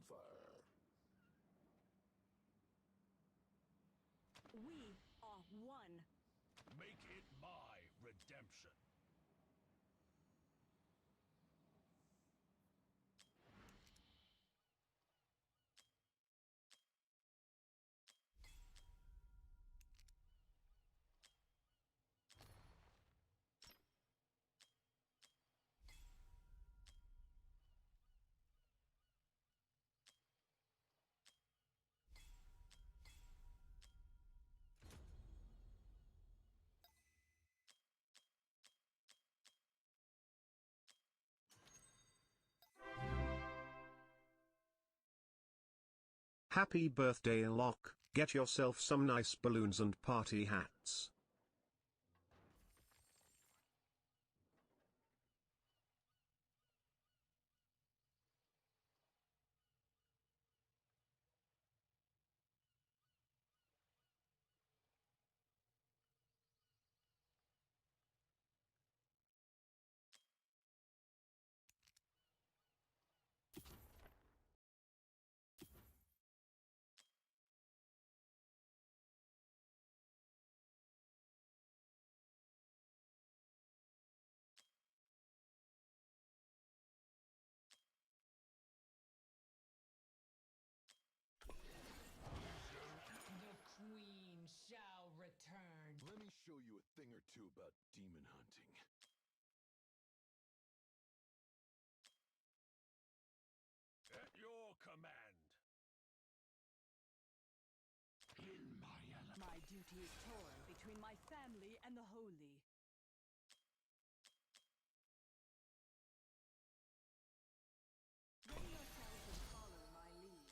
fire. We are one. Make it my redemption. Happy birthday, Locke. Get yourself some nice balloons and party hats. The queen shall return. Let me show you a thing or two about demon hunting. At your command. In my element. My duty is torn between my family and the holy. Ready yourselves and follow my lead.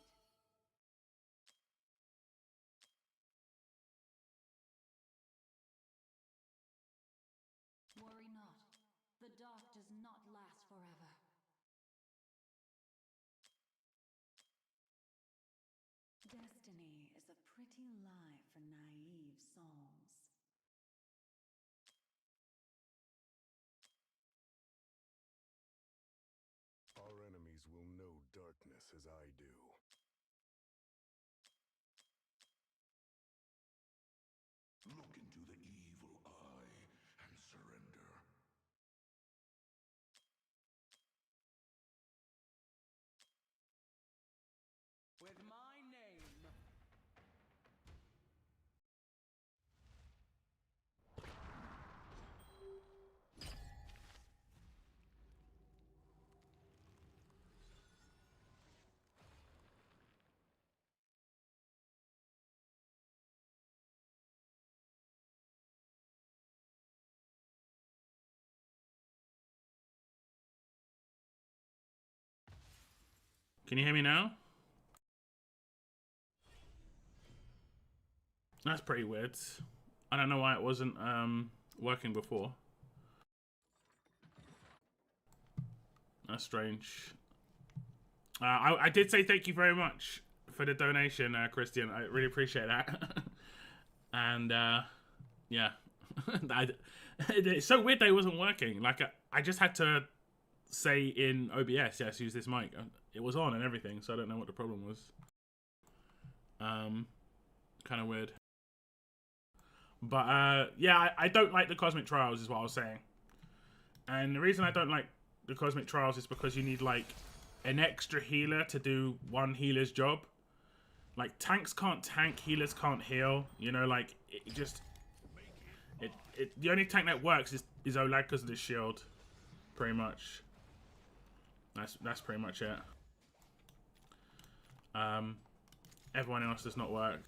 Worry not. The dark does not last forever. Destiny is a pretty lie for naive souls. Our enemies will know darkness as I do. Look into the evil eye and surrender. With my name. Can you hear me now? That's pretty weird. I don't know why it wasn't working before. That's strange. I did say thank you very much for the donation, Christian. I really appreciate that. And yeah, it's so weird that it wasn't working. Like I just had to say in OBS, yes, use this mic. It was on and everything, so I don't know what the problem was. Kind of weird. But yeah, I don't like the Cosmic Trials is what I was saying. And the reason I don't like the Cosmic Trials is because you need like an extra healer to do one healer's job. Like tanks can't tank, healers can't heal. You know, like it just the only tank that works is Olag because of the shield, pretty much. That's pretty much it. Everyone else does not work.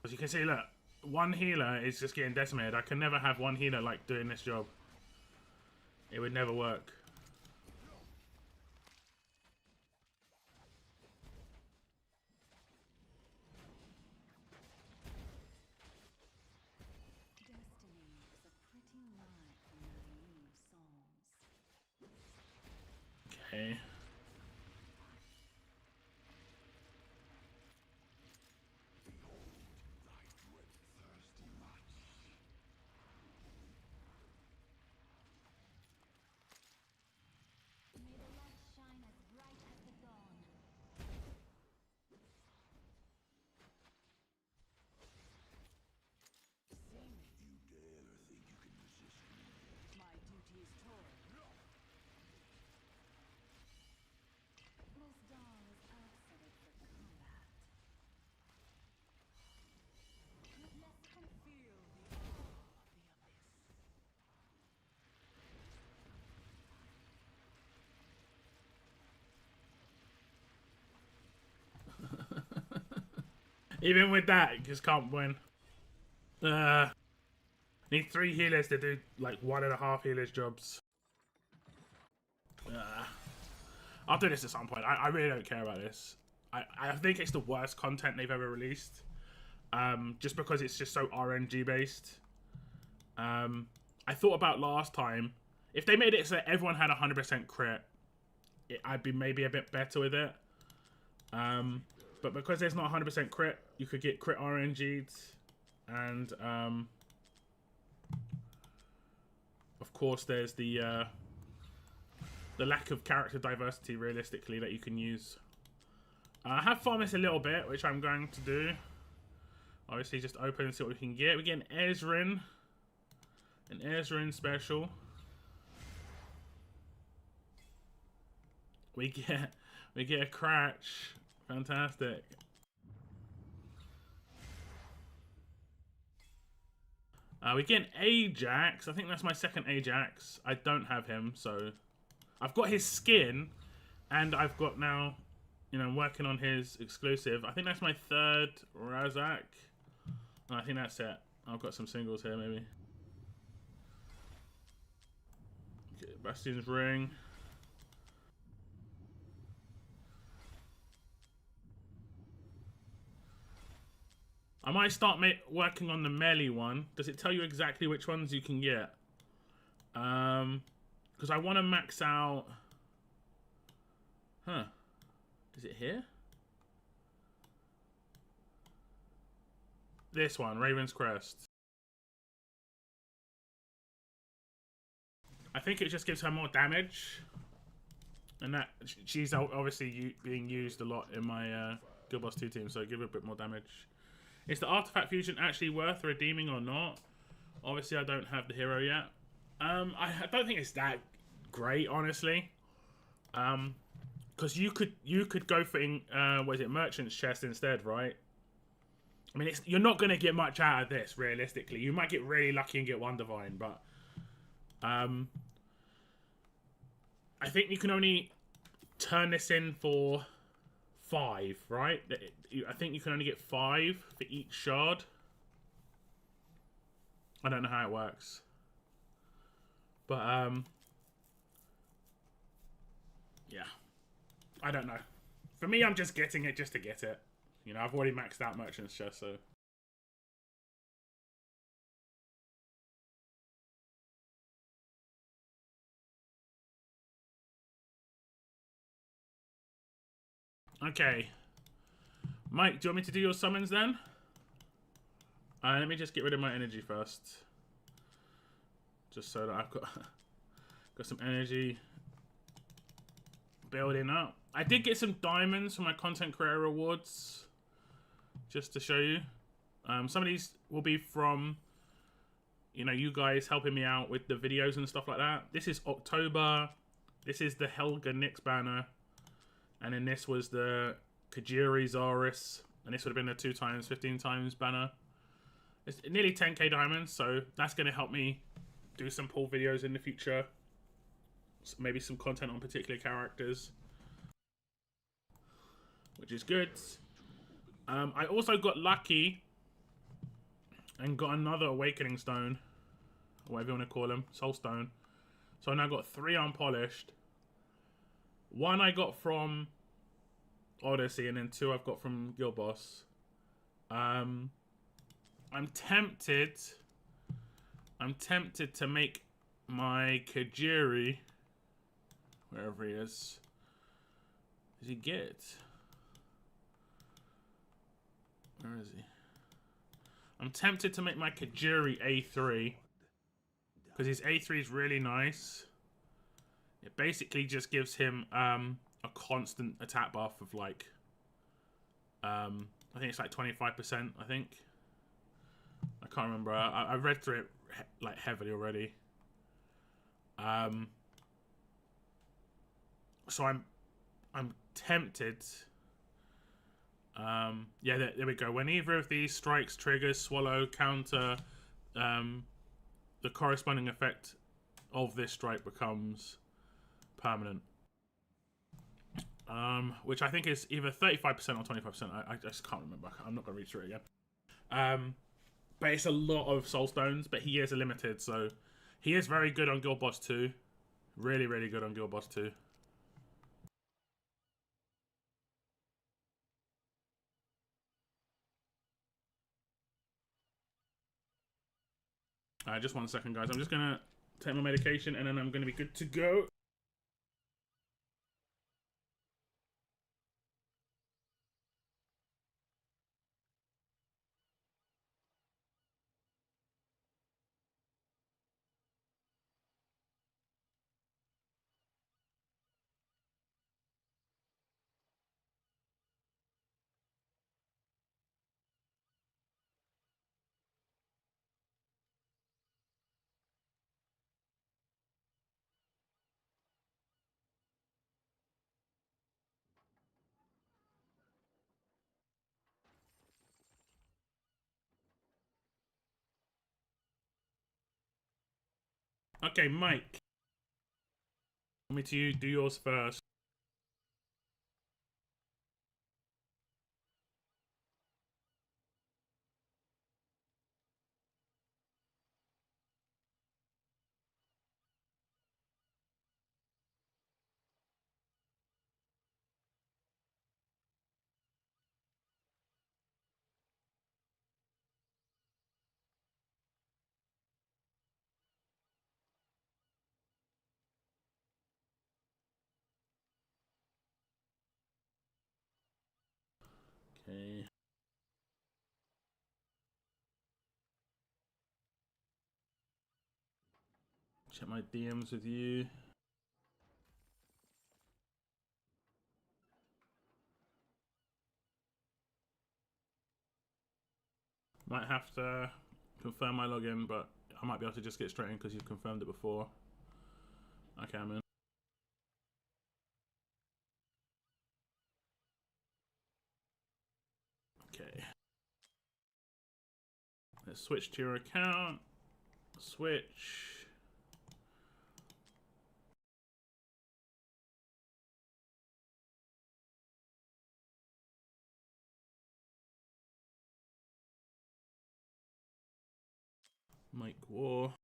As you can see, look, one healer is just getting decimated. I can never have one healer like doing this job. It would never work. Destiny is a pretty lie for naive souls. Okay. Even with that, you just can't win. Need 3 healers to do like 1.5 healers jobs. I'll do this at some point. I really don't care about this. I think it's the worst content they've ever released. Just because it's just so RNG based. I thought about last time, if they made it so everyone had 100% crit, I'd be maybe a bit better with it. But because there's not 100% crit, you could get crit RNG'd, and of course there's the lack of character diversity realistically that you can use. I have farmed this a little bit, which I'm going to do. Obviously, just open and see what we can get. We get an Ezrin special. We get a Cratch. Fantastic. We get an Ajax. I think that's my second Ajax. I don't have him, so I've got his skin, and I've got now, you know, I'm working on his exclusive. I think that's my third Razak. I think that's it. I've got some singles here, maybe. Okay, Bastion's Ring. I might start working on the melee one. Does it tell you exactly which ones you can get? Because I want to max out... Huh. Is it here? This one, Raven's Crest. I think it just gives her more damage. And that she's obviously being used a lot in my Guild Boss 2 team, so give her a bit more damage. Is the artifact fusion actually worth redeeming or not? Obviously, I don't have the hero yet. I don't think it's that great, honestly. Because you could go for what is it, Merchant's Chest instead, right? I mean, you're not going to get much out of this, realistically. You might get really lucky and get one Divine, but I think you can only turn this in for 5, right? I think you can only get 5 for each shard. I don't know how it works. But, yeah. I don't know. For me, I'm just getting it just to get it. You know, I've already maxed out Merchant's Chest, so... Okay. Mike, do you want me to do your summons then? Let me just get rid of my energy first. Just so that I've got some energy building up. I did get some diamonds for my content creator rewards. Just to show you. Some of these will be from, you know, you guys helping me out with the videos and stuff like that. This is October. This is the Helga Nyx banner. And then this was the Kajiri Zaris. And this would have been the 2 times 15 times banner. It's nearly 10k diamonds, so that's going to help me do some pull videos in the future. Maybe some content on particular characters. Which is good. I also got lucky and got another Awakening Stone. Or whatever you want to call them. Soul Stone. So I now got 3 unpolished. 1 I got from Odyssey, and then 2 I've got from Guild Boss. I'm tempted to make my Kajiri, wherever he is. Does he get? Where is he? I'm tempted to make my Kajiri A3 because his A3 is really nice. It basically just gives him a constant attack buff of like I think it's like 25%, I think. I can't remember. I read through it like heavily already. So I'm tempted. Yeah, there we go. When either of these strikes, triggers, swallow, counter, the corresponding effect of this strike becomes permanent. which I think is either 35% or 25%. I just can't remember. I'm not going to read through it again. But it's a lot of soul stones, but he is a limited, so he is very good on Guild Boss 2. Really, really good on Guild Boss 2. Just 1 second, guys. I'm just going to take my medication, and then I'm going to be good to go. Okay, Mike. Want me to do yours first? Okay. Check my DMs with you. Might have to confirm my login, but I might be able to just get straight in because you've confirmed it before. Okay, I'm in. Okay. Let's switch to your account. Switch. Mike WOR.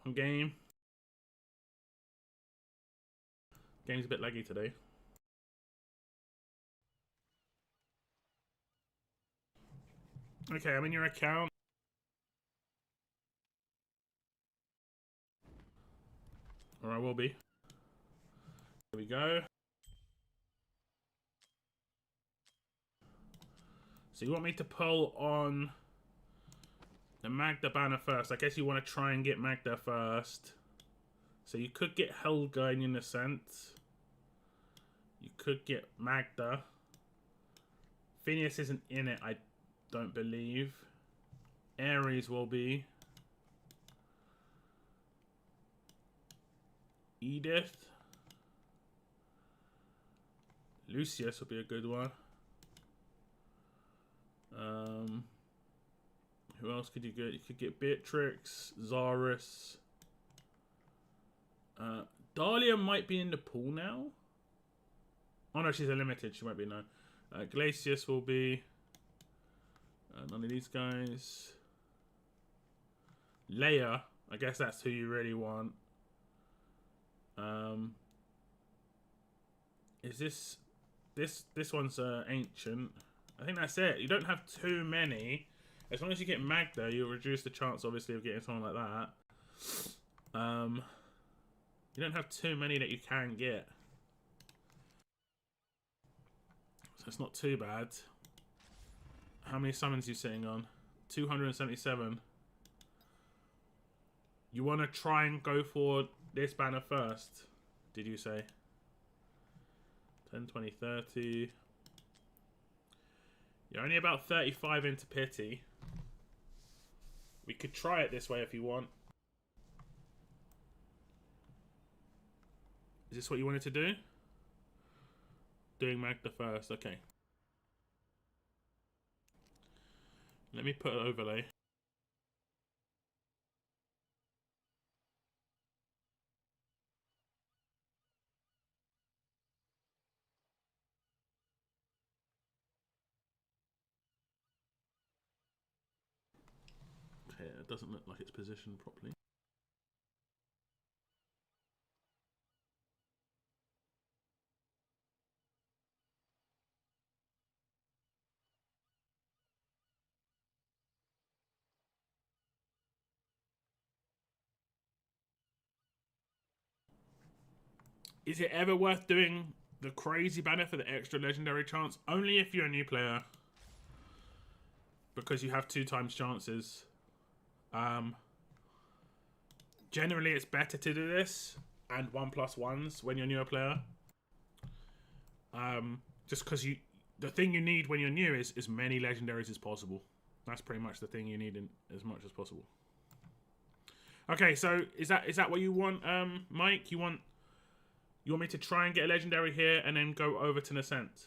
On game. Game's a bit laggy today. Okay, I'm in your account. Or I will be. Here we go. So you want me to pull on the Magda banner first. I guess you want to try and get Magda first. So you could get Helga in your Nascent. You could get Magda. Phineas isn't in it, I don't believe. Ares will be. Edith. Lucius will be a good one. Who else could you get? You could get Beatrix, Zarus. Dahlia might be in the pool now. Oh no, she's a limited. She might be no. Glacius will be. None of these guys. Leia, I guess that's who you really want. Is this one's ancient? I think that's it. You don't have too many. As long as you get Magda, you'll reduce the chance, obviously, of getting someone like that. You don't have too many that you can get. So it's not too bad. How many summons are you sitting on? 277. You want to try and go for this banner first, did you say? 10, 20, 30. You're only about 35 into pity. We could try it this way if you want. Is this what you wanted to do? Doing Magda first, okay. Let me put an overlay. Okay, it doesn't look like it's positioned properly. Is it ever worth doing the crazy banner for the extra legendary chance? Only if you're a new player. Because you have 2 times chances. Generally, it's better to do this and 1+1s when you're a newer player. Just because the thing you need when you're new is as many legendaries as possible. That's pretty much the thing you need in as much as possible. Okay, so is that what you want, Mike? You want me to try and get a legendary here and then go over to Nascent?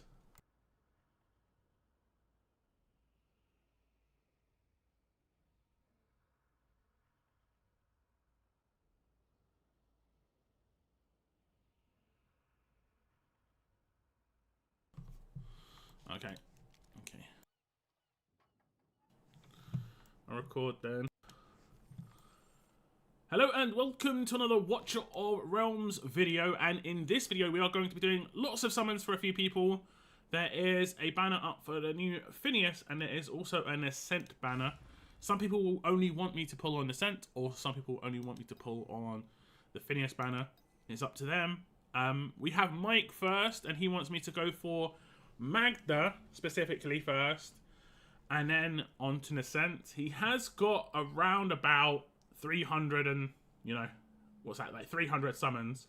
Okay. Okay. I'll record then. Hello and welcome to another Watcher of Realms video, and in this video we are going to be doing lots of summons for a few people. There is a banner up for the new Phineas, and there is also an Nascent banner. Some people will only want me to pull on Nascent, or some people only want me to pull on the Phineas banner. It's up to them. We have Mike first, and he wants me to go for Magda specifically first, and then on to Nascent. He has got around about 300 and, you know, what's that, like 300 summons.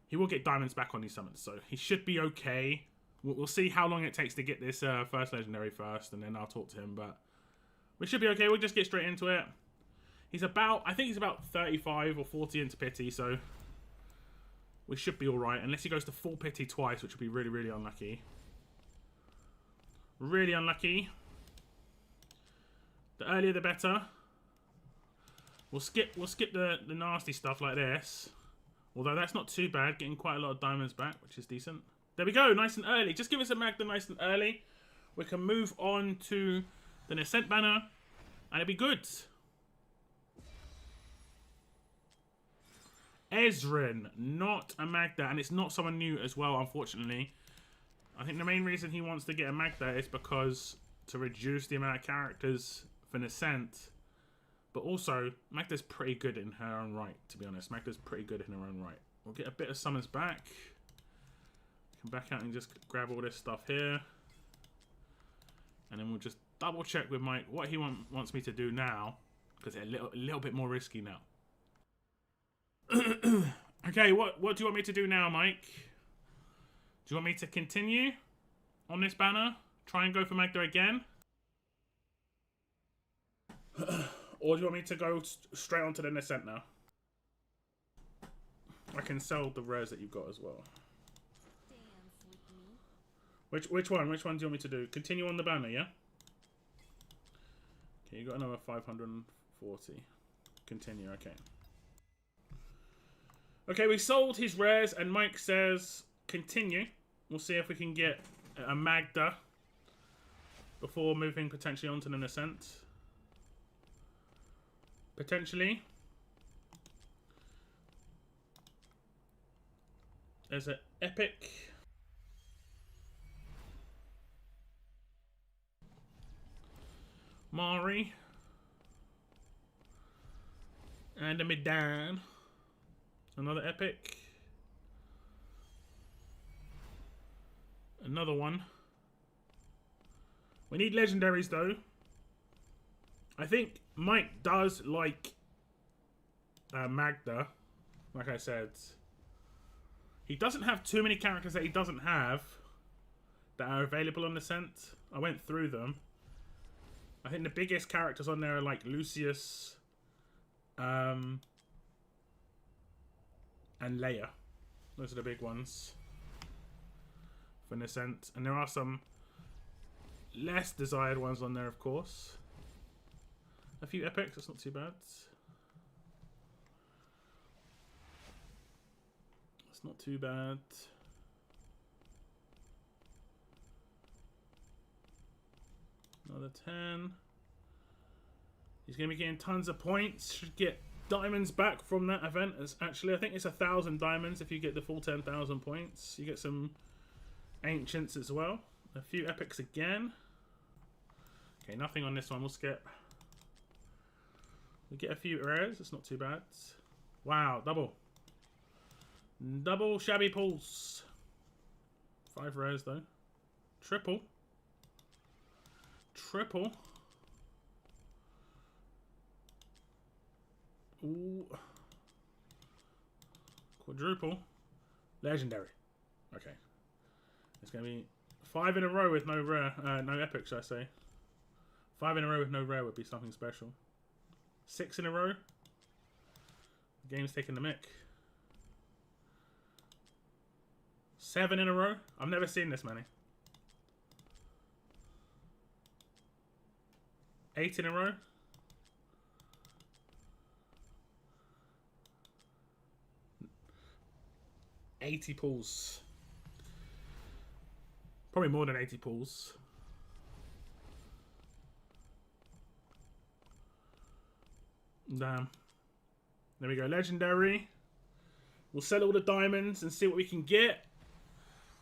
He will get diamonds back on these summons, so he should be okay. We'll see how long it takes to get this first legendary first, and then I'll talk to him, but we should be okay. We'll just get straight into it. He's about, I think he's about 35 or 40 into pity, so we should be alright, unless he goes to full pity twice, which would be really, really unlucky. Really unlucky. The earlier the better. We'll skip the nasty stuff like this. Although that's not too bad, getting quite a lot of diamonds back, which is decent. There we go, nice and early. Just give us a Magda nice and early. We can move on to the Nascent banner, and it'll be good. Ezrin, not a Magda, and it's not someone new as well, unfortunately. I think the main reason he wants to get a Magda is because to reduce the amount of characters for Nascent. But also, Magda's pretty good in her own right, to be honest. Magda's pretty good in her own right. We'll get a bit of summons back. Come back out and just grab all this stuff here. And then we'll just double check with Mike what he wants me to do now. Because it's a little bit more risky now. Okay, what do you want me to do now, Mike? Do you want me to continue on this banner? Try and go for Magda again? Or do you want me to go straight onto the Nascent now? I can sell the rares that you've got as well. Which one? Which one do you want me to do? Continue on the banner, yeah? Okay, you got another 540. Continue, okay. Okay, we sold his rares, and Mike says continue. We'll see if we can get a Magda before moving potentially onto the Nascent. Potentially. There's an epic. Mari. And a Midan. Another epic. Another one. We need legendaries though. I think Mike does like Magda, like I said. He doesn't have too many characters that he doesn't have that are available on Nascent. I went through them. I think the biggest characters on there are like Lucius, and Leia. Those are the big ones for Nascent. And there are some less desired ones on there, of course. A few epics, that's not too bad. That's not too bad. Another 10. He's going to be getting tons of points. Should get diamonds back from that event. It's actually, I think it's 1,000 diamonds if you get the full 10,000 points. You get some ancients as well. A few epics again. Okay, nothing on this one. We'll skip. We get a few rares. It's not too bad. Wow, double. Double shabby pulls. 5 rares though. Triple. Triple. Ooh. Quadruple. Legendary. Okay. It's going to be 5 in a row with no rare. No epic, should I say. 5 in a row with no rare would be something special. 6 in a row. The game's taking the mick. 7 in a row. I've never seen this many. 8 in a row. 80 pulls. Probably more than 80 pulls. Damn. There we go. Legendary. We'll sell all the diamonds and see what we can get.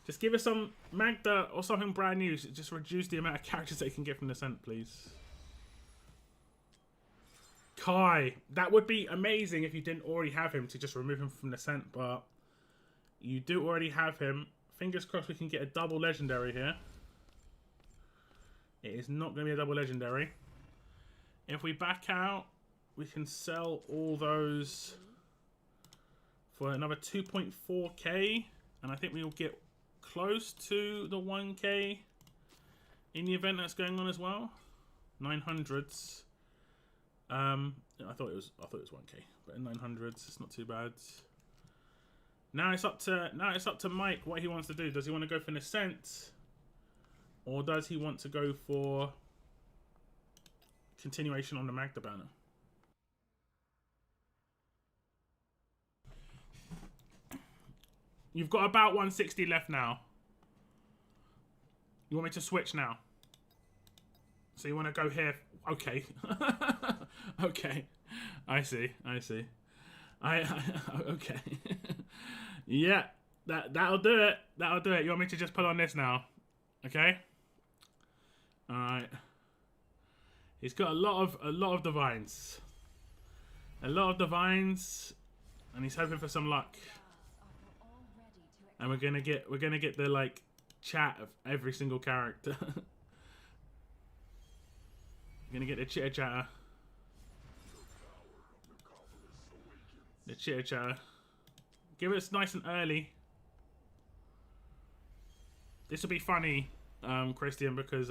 Just give us some Magda or something brand new. Just reduce the amount of characters that you can get from Nascent, please. Kai. That would be amazing if you didn't already have him to just remove him from Nascent, but you do already have him. Fingers crossed we can get a double legendary here. It is not going to be a double legendary. If we back out, we can sell all those for another 2.4k. And I think we will get close to the 1k in the event that's going on as well. 900s. I thought it was 1k, but in 900s, it's not too bad. Now it's up to Mike what he wants to do. Does he want to go for Nascent, or does he want to go for continuation on the Magda banner? You've got about 160 left now. You want me to switch now? So you want to go here? Okay. Okay. I see. Okay. Yeah, that'll do it. That'll do it. You want me to just put on this now? Okay. All right. He's got a lot of divines. A lot of divines, and he's hoping for some luck. And we're gonna get the like chat of every single character. We're gonna get the chitter chatter. The chitter chatter. Give us nice and early. This will be funny, Christian, because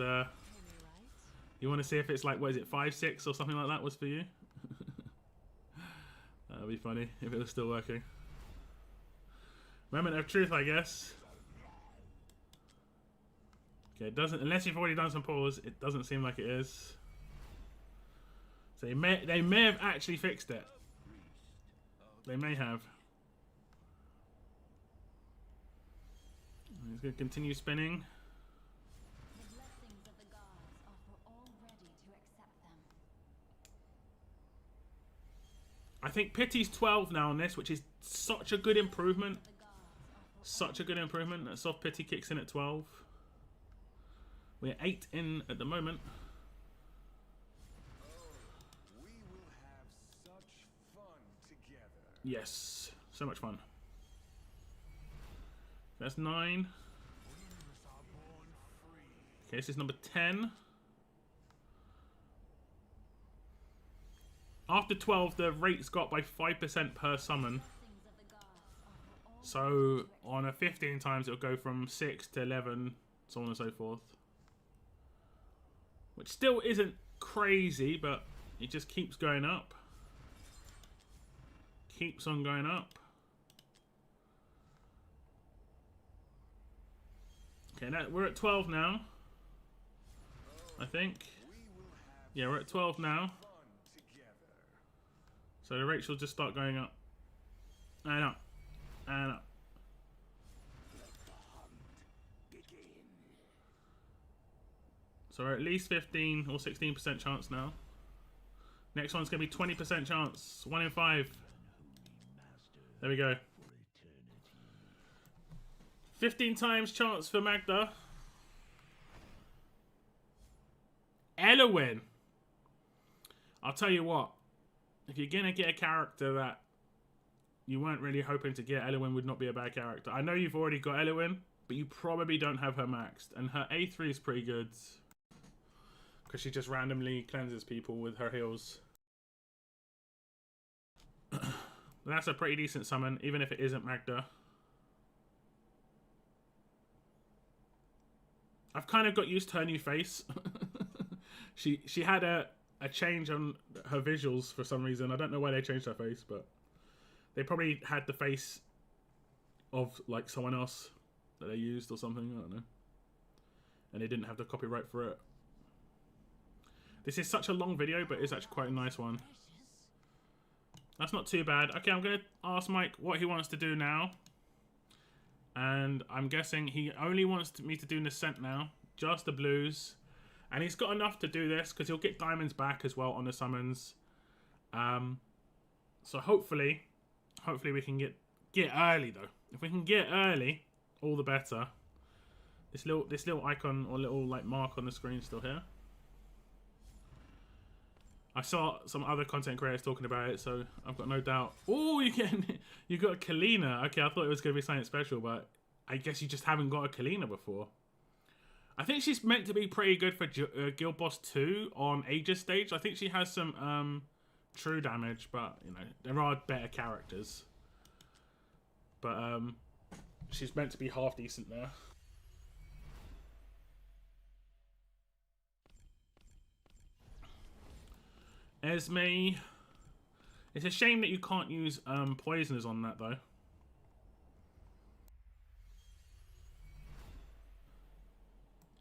you want to see if it's like, what is it, 5-6 or something like that was for you? That'll be funny if it was still working. Moment of truth, I guess. Okay, it doesn't, unless you've already done some pulls, it doesn't seem like it is. So they may have actually fixed it. They may have. He's going to continue spinning. The blessings of the gods are for all ready to accept them. I think Pity's 12 now on this, which is such a good improvement. Such a good improvement. That soft Pity kicks in at 12. We're 8 in at the moment. We will have such fun together. Yes, so much fun. That's 9. Okay, this is number 10. After 12, the rate's got by 5% per summon. So on a 15 times, it'll go from 6 to 11, so on and so forth. Which still isn't crazy, but it just keeps going up. Keeps on going up. Okay, now we're at 12 now. I think. Yeah, we're at 12 now. So the rates will just start going up. And up. And up. So we're at least 15 or 16% chance now. Next one's going to be 20% chance. 1 in 5. There we go. 15 times chance for Magda. Elowin. I'll tell you what. If you're going to get a character that you weren't really hoping to get, Elowin would not be a bad character. I know you've already got Elowin, but you probably don't have her maxed. And her A3 is pretty good. Because she just randomly cleanses people with her heals. That's a pretty decent summon, even if it isn't Magda. I've kind of got used to her new face. She had a change on her visuals for some reason. I don't know why they changed her face, but they probably had the face of like someone else that they used or something. I don't know. And they didn't have the copyright for it. This is such a long video, but it's actually quite a nice one. That's not too bad. Okay, I'm going to ask Mike what he wants to do now. And I'm guessing he only wants me to do Nascent now. Just the blues. And he's got enough to do this, because he'll get diamonds back as well on the summons. So hopefully we can get early, though. If we can get early, all the better. This little icon or little like mark on the screen still here. I saw some other content creators talking about it, so I've got no doubt. Oh, you got a Kalina. Okay, I thought it was going to be something special, but I guess you just haven't got a Kalina before. I think she's meant to be pretty good for Guild Boss 2 on Aegis stage. I think she has some true damage, but you know there are better characters. But she's meant to be half decent there. Esme. It's a shame that you can't use poisoners on that though.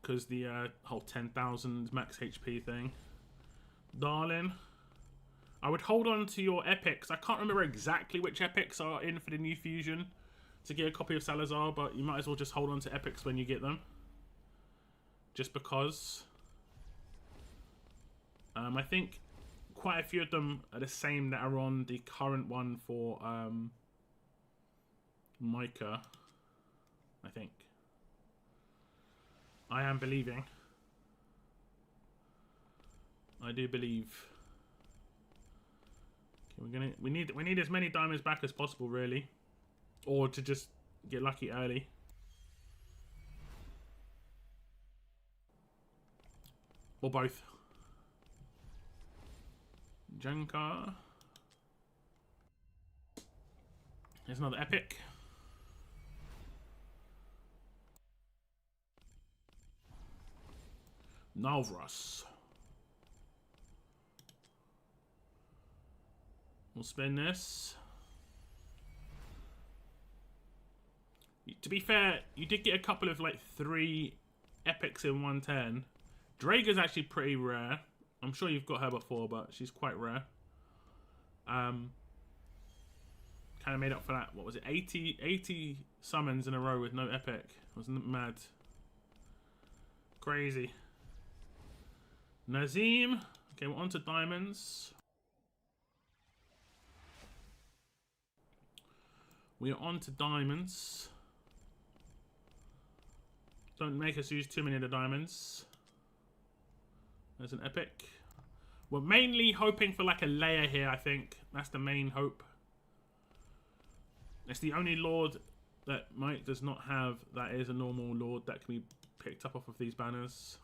Because the whole 10,000 max HP thing. Darling. I would hold on to your epics. I can't remember exactly which epics are in for the new fusion to get a copy of Salazar, but you might as well just hold on to epics when you get them. Just because. I think quite a few of them are the same that are on the current one for Micah, I think. I am believing. I do believe. Okay, we need as many diamonds back as possible, really, or to just get lucky early. Or both. Jankar. Here's another epic. Nalvras. We'll spin this. To be fair, you did get a couple of like 3 epics in 110. Draeger's actually pretty rare. I'm sure you've got her before, but she's quite rare. Kind of made up for that. What was it? 80 summons in a row with no epic. Wasn't it mad? Crazy. Nazim. Okay, we're on to diamonds. We are on to diamonds. Don't make us use too many of the diamonds. There's an epic. We're mainly hoping for like a layer here, I think. That's the main hope. It's the only Lord that Mike does not have that is a normal Lord that can be picked up off of these banners.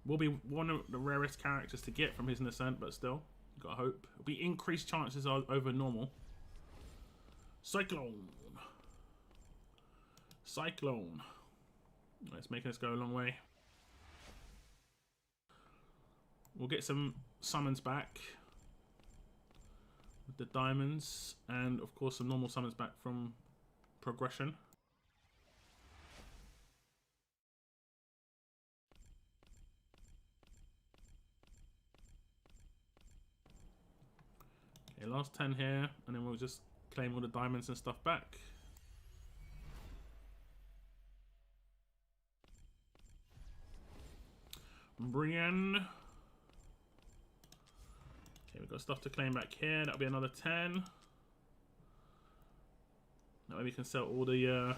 Will be one of the rarest characters to get from his Nascent, but still, you've got hope. It'll be increased chances over normal. Cyclone. Cyclone. It's making us go a long way. We'll get some summons back with the diamonds, and of course some normal summons back from progression. Last 10 here, and then we'll just claim all the diamonds and stuff back. Brienne. Okay, we've got stuff to claim back here. That'll be another 10. That way we can sell all the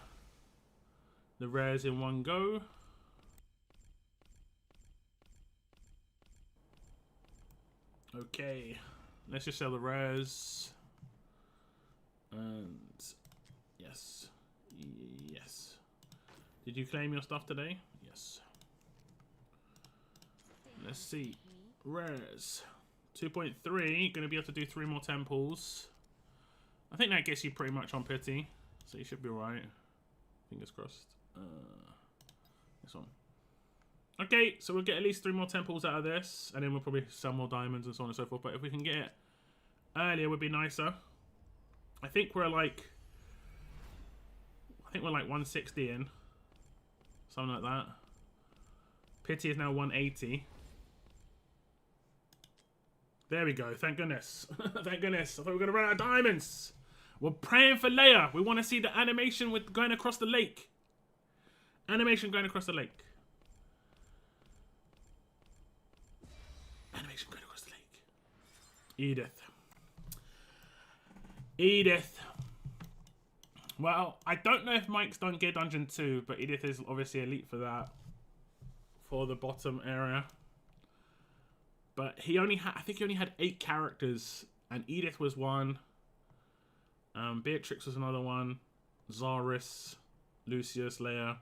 rares in one go. Okay, let's just sell the rares. And yes, yes. Did you claim your stuff today? Yes. Let's see. Rares. 2.3. Going to be able to do 3 more temples. I think that gets you pretty much on pity. So you should be alright. Fingers crossed. This one. Okay, so we'll get at least 3 more temples out of this. And then we'll probably sell more diamonds and so on and so forth. But if we can get it earlier, would be nicer. I think we're like 160 in. Something like that. Pity is now 180. There we go. Thank goodness. Thank goodness. I thought we were going to run out of diamonds. We're praying for Leia. We want to see the animation with going across the lake. Animation going across the lake. Animation going across the lake. Edith. Edith. Well, I don't know if Mike's done Gear Dungeon 2, but Edith is obviously elite for that. For the bottom area. But he only had, I think he only had 8 characters. And Edith was one. Beatrix was another one. Zaris, Lucius, Leia.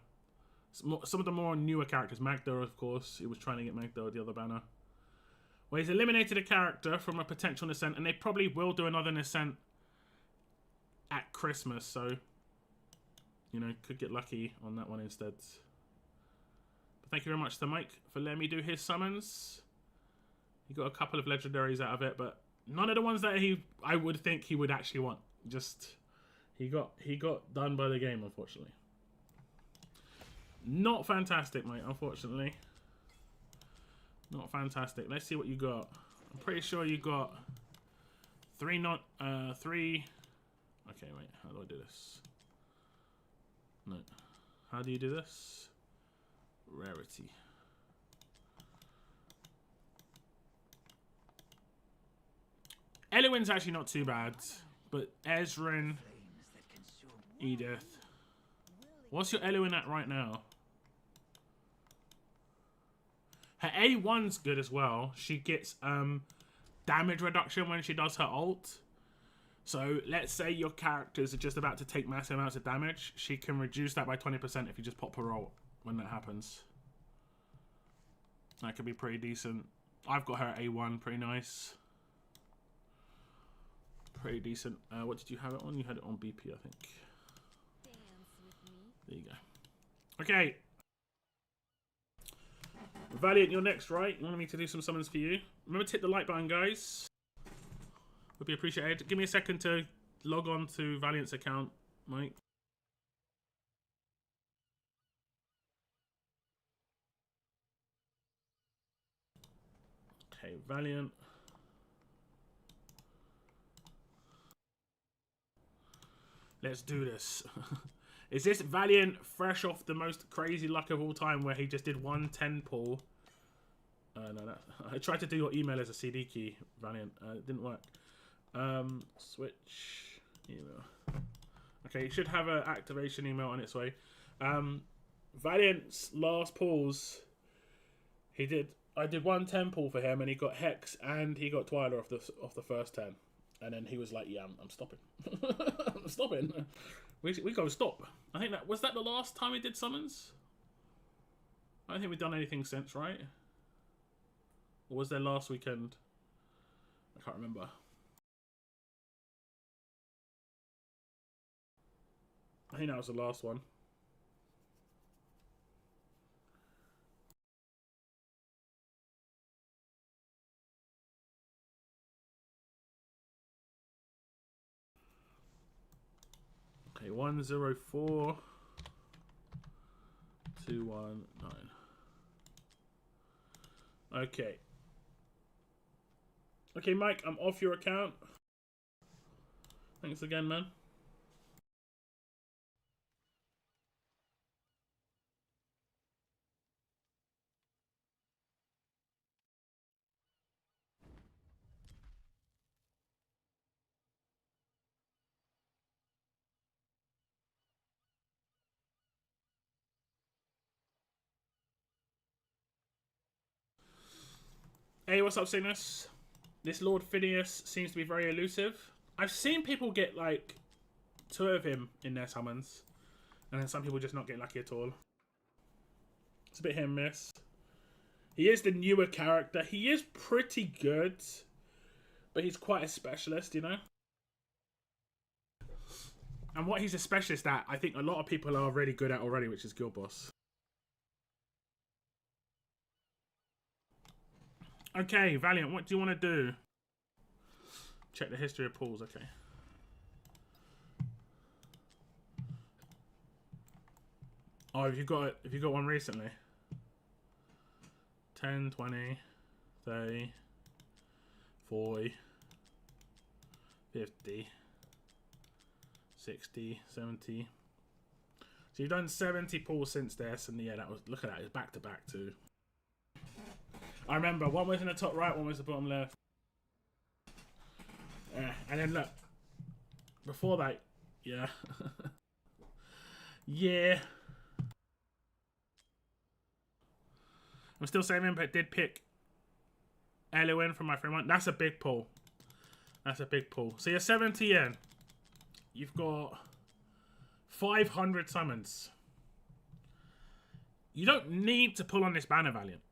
Some of the more newer characters. Magda, of course. He was trying to get Magda, the other banner. Well, he's eliminated a character from a potential Nascent. And they probably will do another Nascent at Christmas. So, you know, could get lucky on that one instead. But thank you very much to Mike for letting me do his summons. He got a couple of legendaries out of it, but none of the ones that I would think he would actually want. Just he got done by the game, unfortunately. Not fantastic, mate, unfortunately. Not fantastic. Let's see what you got. I'm pretty sure you got 3 3. Okay, wait, how do I do this? No. How do you do this? Rarity. Eluin's actually not too bad, but Ezrin, Edith. What's your Eluin at right now? Her A1's good as well. She gets damage reduction when she does her ult. So let's say your characters are just about to take massive amounts of damage. She can reduce that by 20% if you just pop her ult when that happens. That could be pretty decent. I've got her at A1, pretty nice. Pretty decent. What did you have it on? You had it on BP, I think. There you go. Okay. Valiant, you're next, right? You wanted me to do some summons for you. Remember to hit the like button, guys. Would be appreciated. Give me a second to log on to Valiant's account, Mike. Okay, Valiant. Let's do this. Is this Valiant fresh off the most crazy luck of all time where he just did 1 10 pull? No, I tried to do your email as a CD key, Valiant. It didn't work. Switch email. Okay, you should have an activation email on its way. Valiant's last pulls, I did 1 10 pull for him and he got Hex and he got Twyla off the first 10. And then he was like, yeah, I'm stopping. I'm stopping. We got to stop. I think was that the last time we did summons? I don't think we've done anything since, right? Or was there last weekend? I can't remember. I think that was the last one. Okay, 104 219. Okay. Okay, Mike, I'm off your account. Thanks again, man. Hey, what's up, Cygnus? This Lord Phineas seems to be very elusive. I've seen people get like 2 of him in their summons, and then some people just not get lucky at all. It's a bit hit and miss. He is the newer character. He is pretty good, but he's quite a specialist, you know? And what he's a specialist at, I think a lot of people are really good at already, which is Guild Boss. Okay, Valiant, what do you want to do? Check the history of pools, okay. Oh, have you got one recently? 10, 20, 30, 40, 50, 60, 70. So you've done 70 pulls since this, and yeah, that was, look at that, it's back to back too. I remember one was in the top right, one was the bottom left. And then look, before that, yeah. Yeah. I'm still saving, but did pick Eluin from my friend one. That's a big pull. That's a big pull. So you're 70 in. You've got 500 summons. You don't need to pull on this banner, Valiant,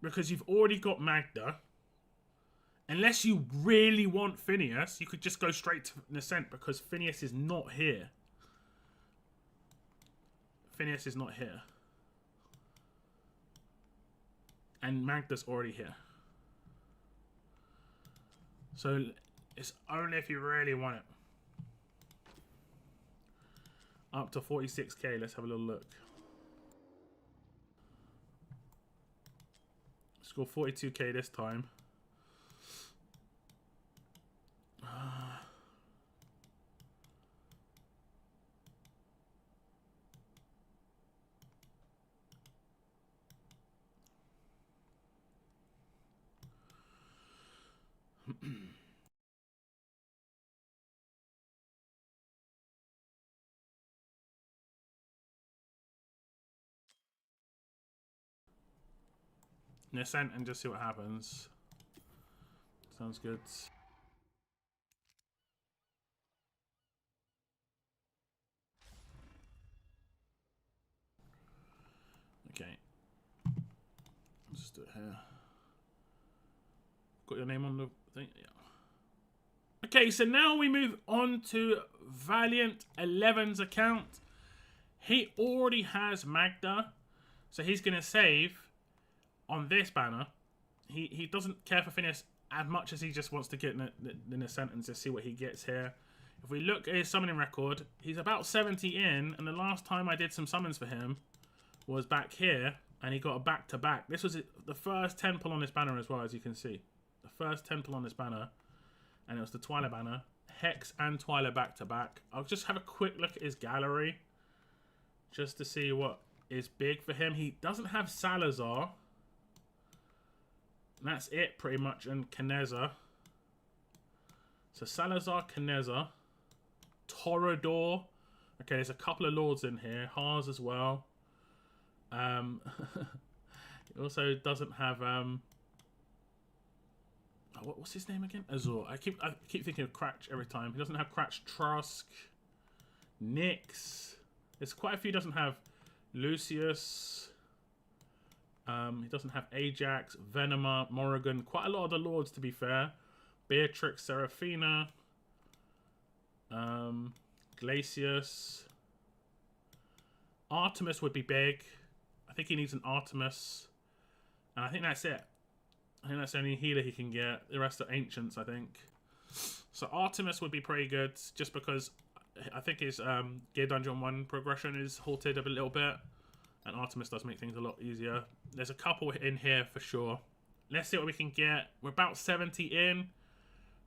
because you've already got Magda. Unless you really want Phineas, you could just go straight to Nascent, because Phineas is not here. Phineas is not here. And Magda's already here. So it's only if you really want it. Up to 46k, let's have a little look. Score 42k this time. Nascent and just see what happens. Sounds good. Okay. Let's just do it here. Got your name on the thing? Yeah. Okay, so now we move on to Valiant 11's account. He already has Magda, so he's going to save on this banner. He doesn't care for Phineas as much as he just wants to get the Nascent and just see what he gets here. If we look at his summoning record, he's about 70 in, and the last time I did some summons for him was back here, and he got a back-to-back. This was the first 10 pull on this banner as well, as you can see. The first 10 pull on this banner, and it was the Twyla banner. Hex and Twyla back-to-back. I'll just have a quick look at his gallery, just to see what is big for him. He doesn't have Salazar. And that's it, pretty much, and Caneza. So Salazar, Caneza, Torador. Okay, there's a couple of lords in here. Haas as well. He also doesn't have what's his name again? Azor. I keep thinking of Cratch every time. He doesn't have Cratch, Trusk, Nyx. There's quite a few. He doesn't have Lucius. He doesn't have Ajax, Venema, Morrigan. Quite a lot of the lords, to be fair. Beatrix, Seraphina, Glacius. Artemis would be big. I think he needs an Artemis. And I think that's it. I think that's the only healer he can get. The rest are ancients, I think. So Artemis would be pretty good, just because I think his Gear Dungeon 1 progression is halted a little bit. And Artemis does make things a lot easier. There's a couple in here for sure. Let's see what we can get. We're about 70 in.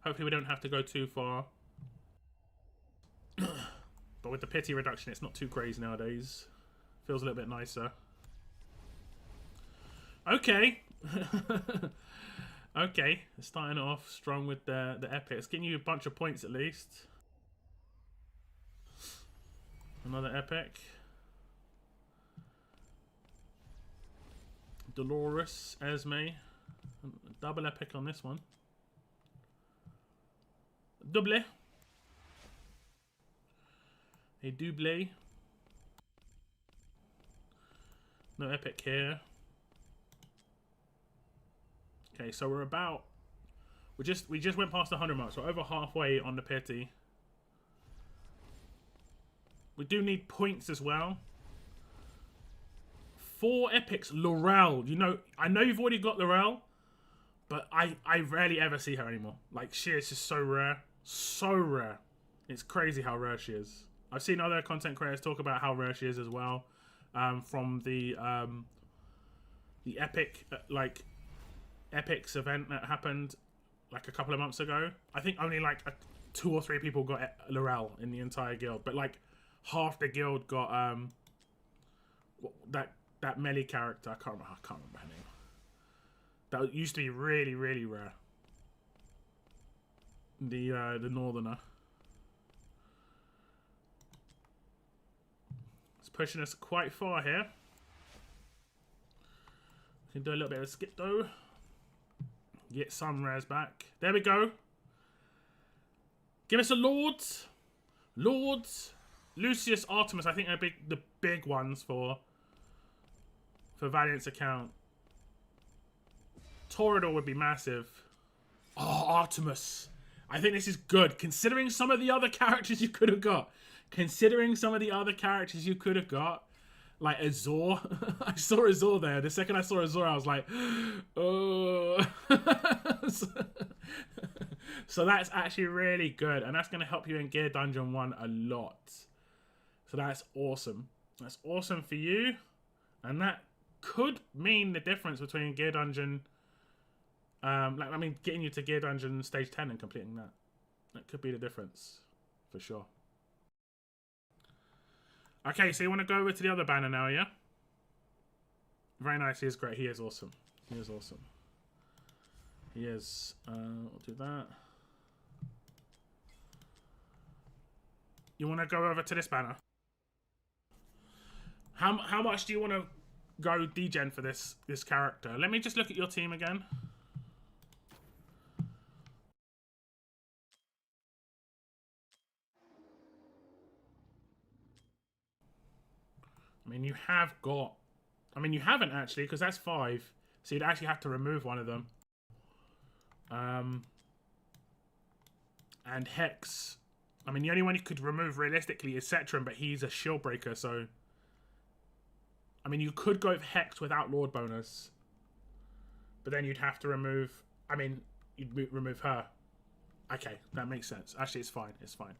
Hopefully we don't have to go too far. But with the pity reduction, it's not too crazy nowadays. Feels a little bit nicer. Okay. Okay, starting off strong with the epic. It's getting you a bunch of points at least. Another epic. Dolores, Esme. Double epic on this one. Double. A double. No epic here. Okay, so we're about... We just went past the 100 mark, so over halfway on the pity. We do need points as well. 4 epics. Laurel. You know, I know you've already got Laurel, but I rarely ever see her anymore. Like, she is just so rare. So rare. It's crazy how rare she is. I've seen other content creators talk about how rare she is as well. From the epic, Epics event that happened like a couple of months ago. I think only like 2 or 3 people got Laurel in the entire guild, but like half the guild got that melee character. I can't remember her name. That used to be really, really rare. The Northerner. It's pushing us quite far here. We can do a little bit of a skip though. Get some rares back. There we go. Give us a Lords. Lords. Lucius, Artemis. I think they're the big ones for Valiant's account. Torador would be massive. Oh, Artemis. I think this is good. Considering some of the other characters you could have got. Like Azor. I saw Azor there. The second I saw Azor, I was like, oh. So that's actually really good. And that's going to help you in Gear Dungeon 1 a lot. So that's awesome. That's awesome for you. And that could mean the difference between Gear Dungeon... getting you to Gear Dungeon Stage 10 and completing that. That could be the difference. For sure. Okay, so you want to go over to the other banner now, yeah? Very nice. He is great. He is awesome. He is awesome. He is. We'll do that. You want to go over to this banner? How much do you want to go degen for this character? Let me just look at your team again. I mean, you have got... I mean, you haven't actually, because that's 5. So you'd actually have to remove one of them. And Hex. I mean, the only one you could remove realistically is Cetron, but he's a shield breaker, so... I mean, you could go with Hex without Lord bonus. But then you'd have to remove... I mean, you'd remove her. Okay, that makes sense. Actually, it's fine. It's fine.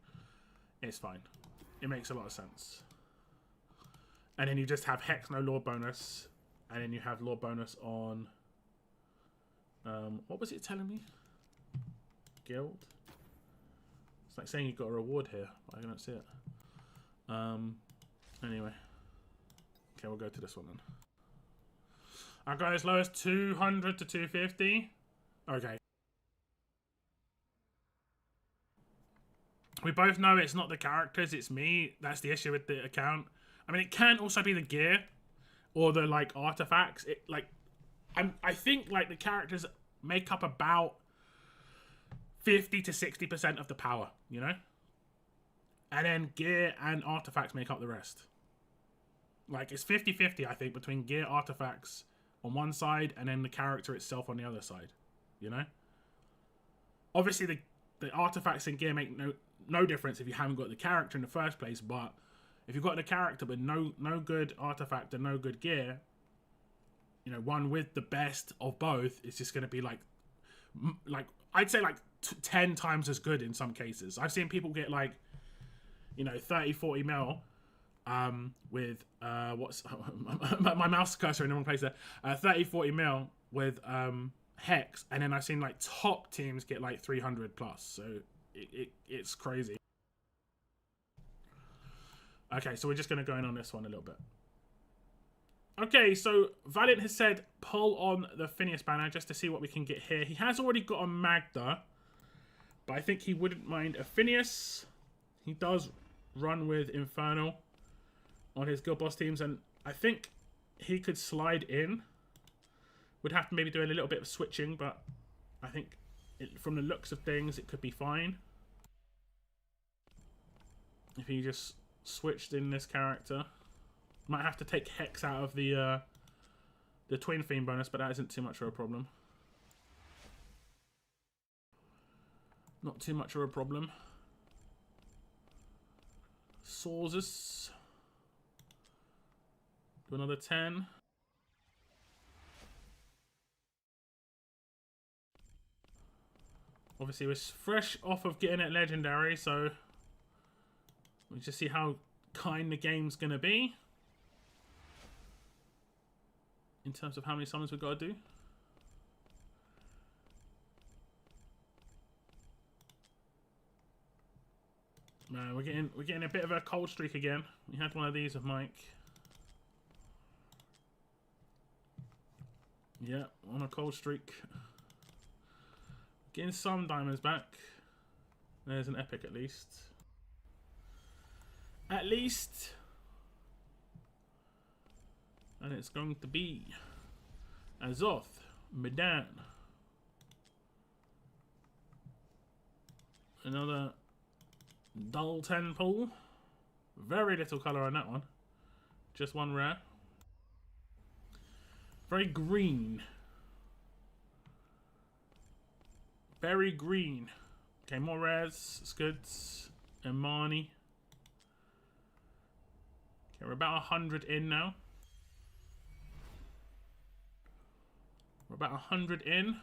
It's fine. It makes a lot of sense. And then you just have Hex, no Lord bonus. And then you have Lord bonus on... what was it telling me? Guild? It's like saying you've got a reward here, but I don't see it. Anyway. Okay, we'll go to this one then. I'll go as low as 200 to 250. Okay. We both know it's not the characters, it's me. That's the issue with the account. I mean, it can also be the gear or the like artifacts. It like, I think like the characters make up about 50 to 60% of the power, you know, and then gear and artifacts make up the rest. Like it's 50-50, I think, between gear, artifacts on one side and then the character itself on the other side. You know, obviously the artifacts and gear make no difference if you haven't got the character in the first place, but if you've got the character but no good artifact and no good gear, you know, one with the best of both is just going to be like I'd say like 10 times as good in some cases. I've seen people get like, you know, 30-40 mil with what's my mouse cursor in the wrong place there. 30-40 mil with Hex, and then I've seen like top teams get like 300 plus. So it's crazy. Okay, so we're just going to go in on this one a little bit. Okay, so Valiant has said pull on the Phineas banner just to see what we can get here. He has already got a Magda, but I think he wouldn't mind a Phineas. He does run with Infernal on his Guild Boss teams, and I think he could slide in. Would have to maybe do a little bit of switching, but I think from the looks of things, it could be fine. If he just switched in this character. Might have to take Hex out of the Twin Fiend bonus, but that isn't too much of a problem. Not too much of a problem. Sauces. Do another 10. Obviously, we're fresh off of getting it legendary, so we'll just see how kind the game's going to be. In terms of how many summons we've got to do. Man, we're getting a bit of a cold streak again. We had one of these with Mike. Yeah, on a cold streak. Getting some diamonds back. There's an epic at least. At least. And it's going to be Azoth, Medan. Another dull 10 pull. Very little colour on that one. Just one rare. Very green. Very green. Okay, more rares. Scuds. Imani. Okay, we're about 100 in now. We're about 100 in.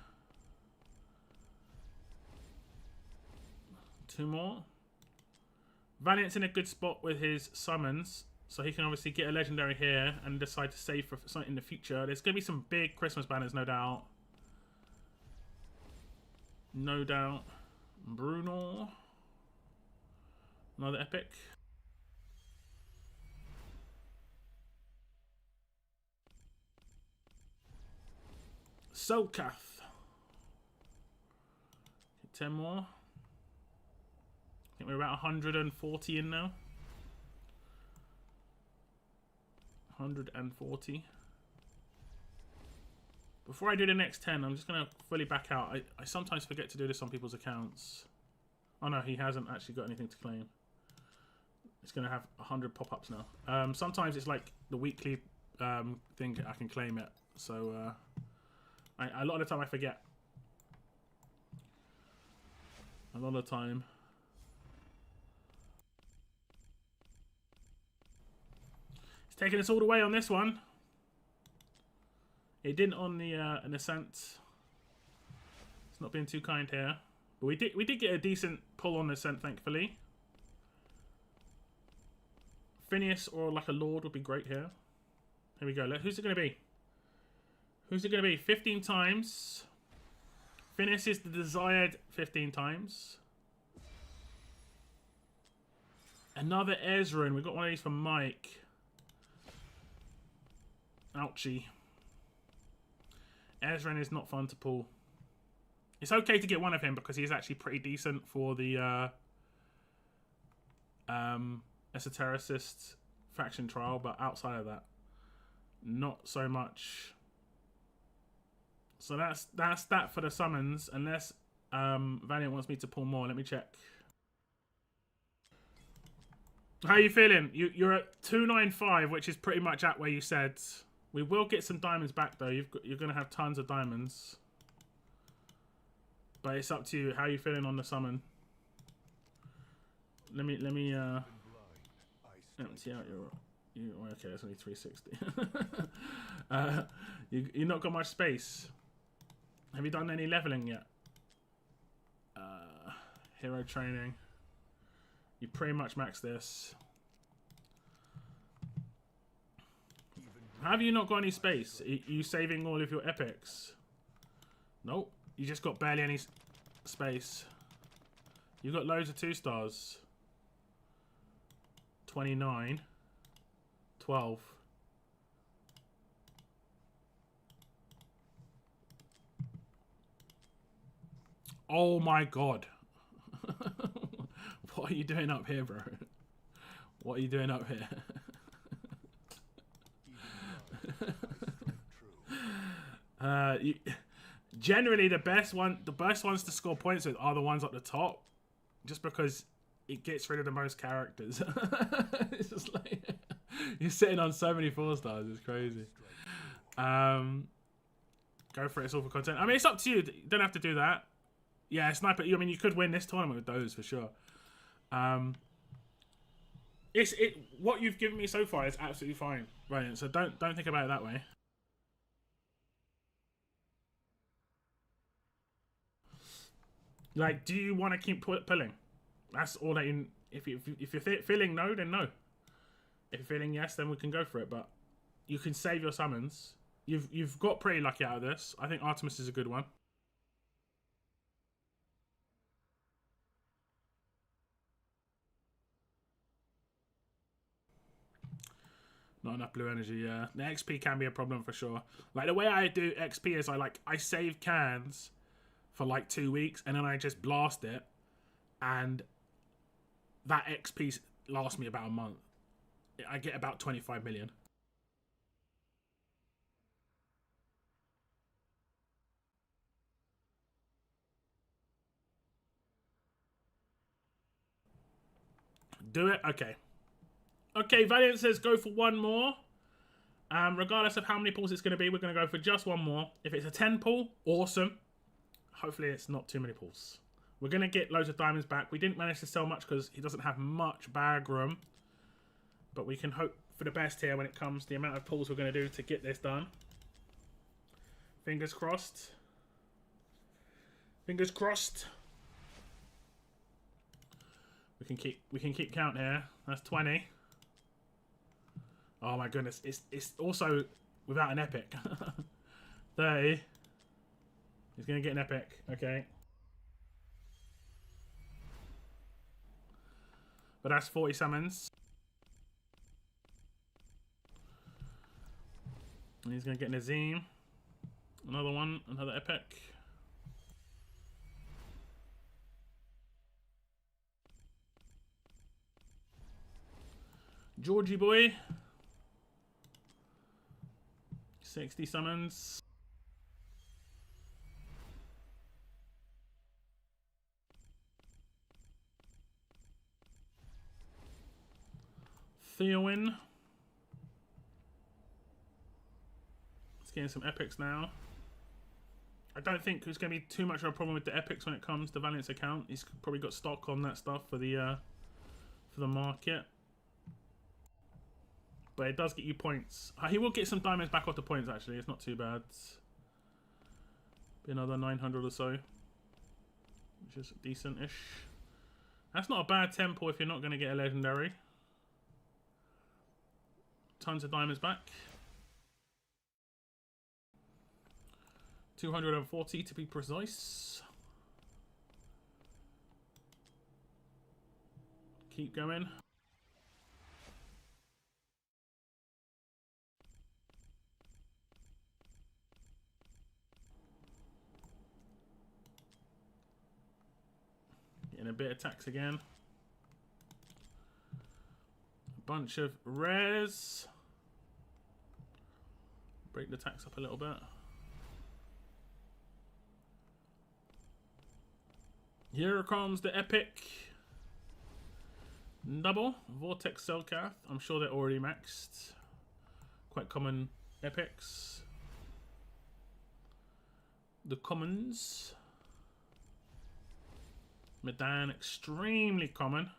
2 more. Valiant's in a good spot with his summons, so he can obviously get a legendary here and decide to save for something in the future. There's going to be some big Christmas banners, no doubt. No doubt. Bruno. Another epic. Solkath. 10 more. I think we're about 140 in now. 140. Before I do the next 10, I'm just going to fully back out. I sometimes forget to do this on people's accounts. Oh no, he hasn't actually got anything to claim. It's going to have 100 pop-ups now. Sometimes it's like the weekly thing, I can claim it. So a lot of the time I forget. A lot of the time. It's taking us all the way on this one. It didn't on the Nascent. It's not being too kind here. But we did get a decent pull on Nascent, thankfully. Phineas or like a Lord would be great here. Here we go. Who's it going to be? Who's it going to be? 15 times. Phineas is the desired 15 times. Another Ezra, and we've got one of these from Mike. Ouchie. Ezra is not fun to pull. It's okay to get one of him because he's actually pretty decent for the Esotericist faction trial, but outside of that, not so much. So that's that for the summons, unless Valiant wants me to pull more. Let me check. How are you feeling? You're at 295, which is pretty much at where you said. We will get some diamonds back though. You're going to have tons of diamonds. But it's up to you. How are you feeling on the summon? Let me empty out your okay, that's only 360. You've not got much space. Have you done any leveling yet? Hero training. You pretty much maxed this. Have you not got any space? Are you saving all of your epics? Nope. You just got barely any space. You've got loads of 2 stars. 29, 12. Oh my god. What are you doing up here, bro? What are you doing up here? Generally the best ones to score points with are the ones at the top, just because it gets rid of the most characters. It's just like you're sitting on so many 4-stars. It's crazy. Go for it. It's all for content. I mean, it's up to you. You don't have to do that. Yeah, sniper. I mean, you could win this tournament with those for sure. What you've given me so far is absolutely fine, right? So don't think about it that way. Like, do you want to keep pulling? That's all that you. If you're feeling no, then no. If you're feeling yes, then we can go for it. But you can save your summons. You've got pretty lucky out of this. I think Artemis is a good one. Not enough blue energy, yeah. The XP can be a problem for sure. Like, the way I do XP is I save cans for like 2 weeks, and then I just blast it, and that XP lasts me about a month. I get about 25 million. Do it? Okay. Okay, Valiant says go for one more. Regardless of how many pulls it's going to be, we're going to go for just one more. If it's a 10 pull, awesome. Hopefully it's not too many pulls. We're going to get loads of diamonds back. We didn't manage to sell much because he doesn't have much bag room. But we can hope for the best here when it comes to the amount of pulls we're going to do to get this done. Fingers crossed. Fingers crossed. We can keep count here. That's 20. Oh my goodness. It's also without an epic. 30. He's going to get an epic. Okay. But that's 40 summons. And he's going to get an Azim. Another one. Another epic. Georgie boy. 60 summons. Theowin. Let's get in some epics now. I don't think there's going to be too much of a problem with the epics when it comes to Valiant's account. He's probably got stock on that stuff for the market. But it does get you points. He will get some diamonds back off the points, actually. It's not too bad. Be another 900 or so. Which is decent-ish. That's not a bad tempo if you're not going to get a legendary. Tons of diamonds back. 240 to be precise. Keep going. Getting a bit of tax again. A bunch of rares. Break the tax up a little bit. Here comes the epic double Vortex Cellcath. I'm sure they're already maxed. Quite common epics. The commons. Medan, extremely common.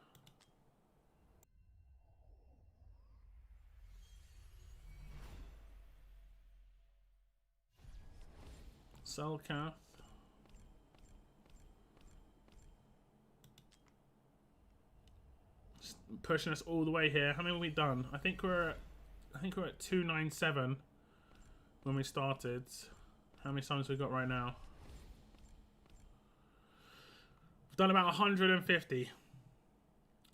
Cellcath. Pushing us all the way here. How many have we done? I think we're at 297 when we started. How many summons we got right now? We've done about 150.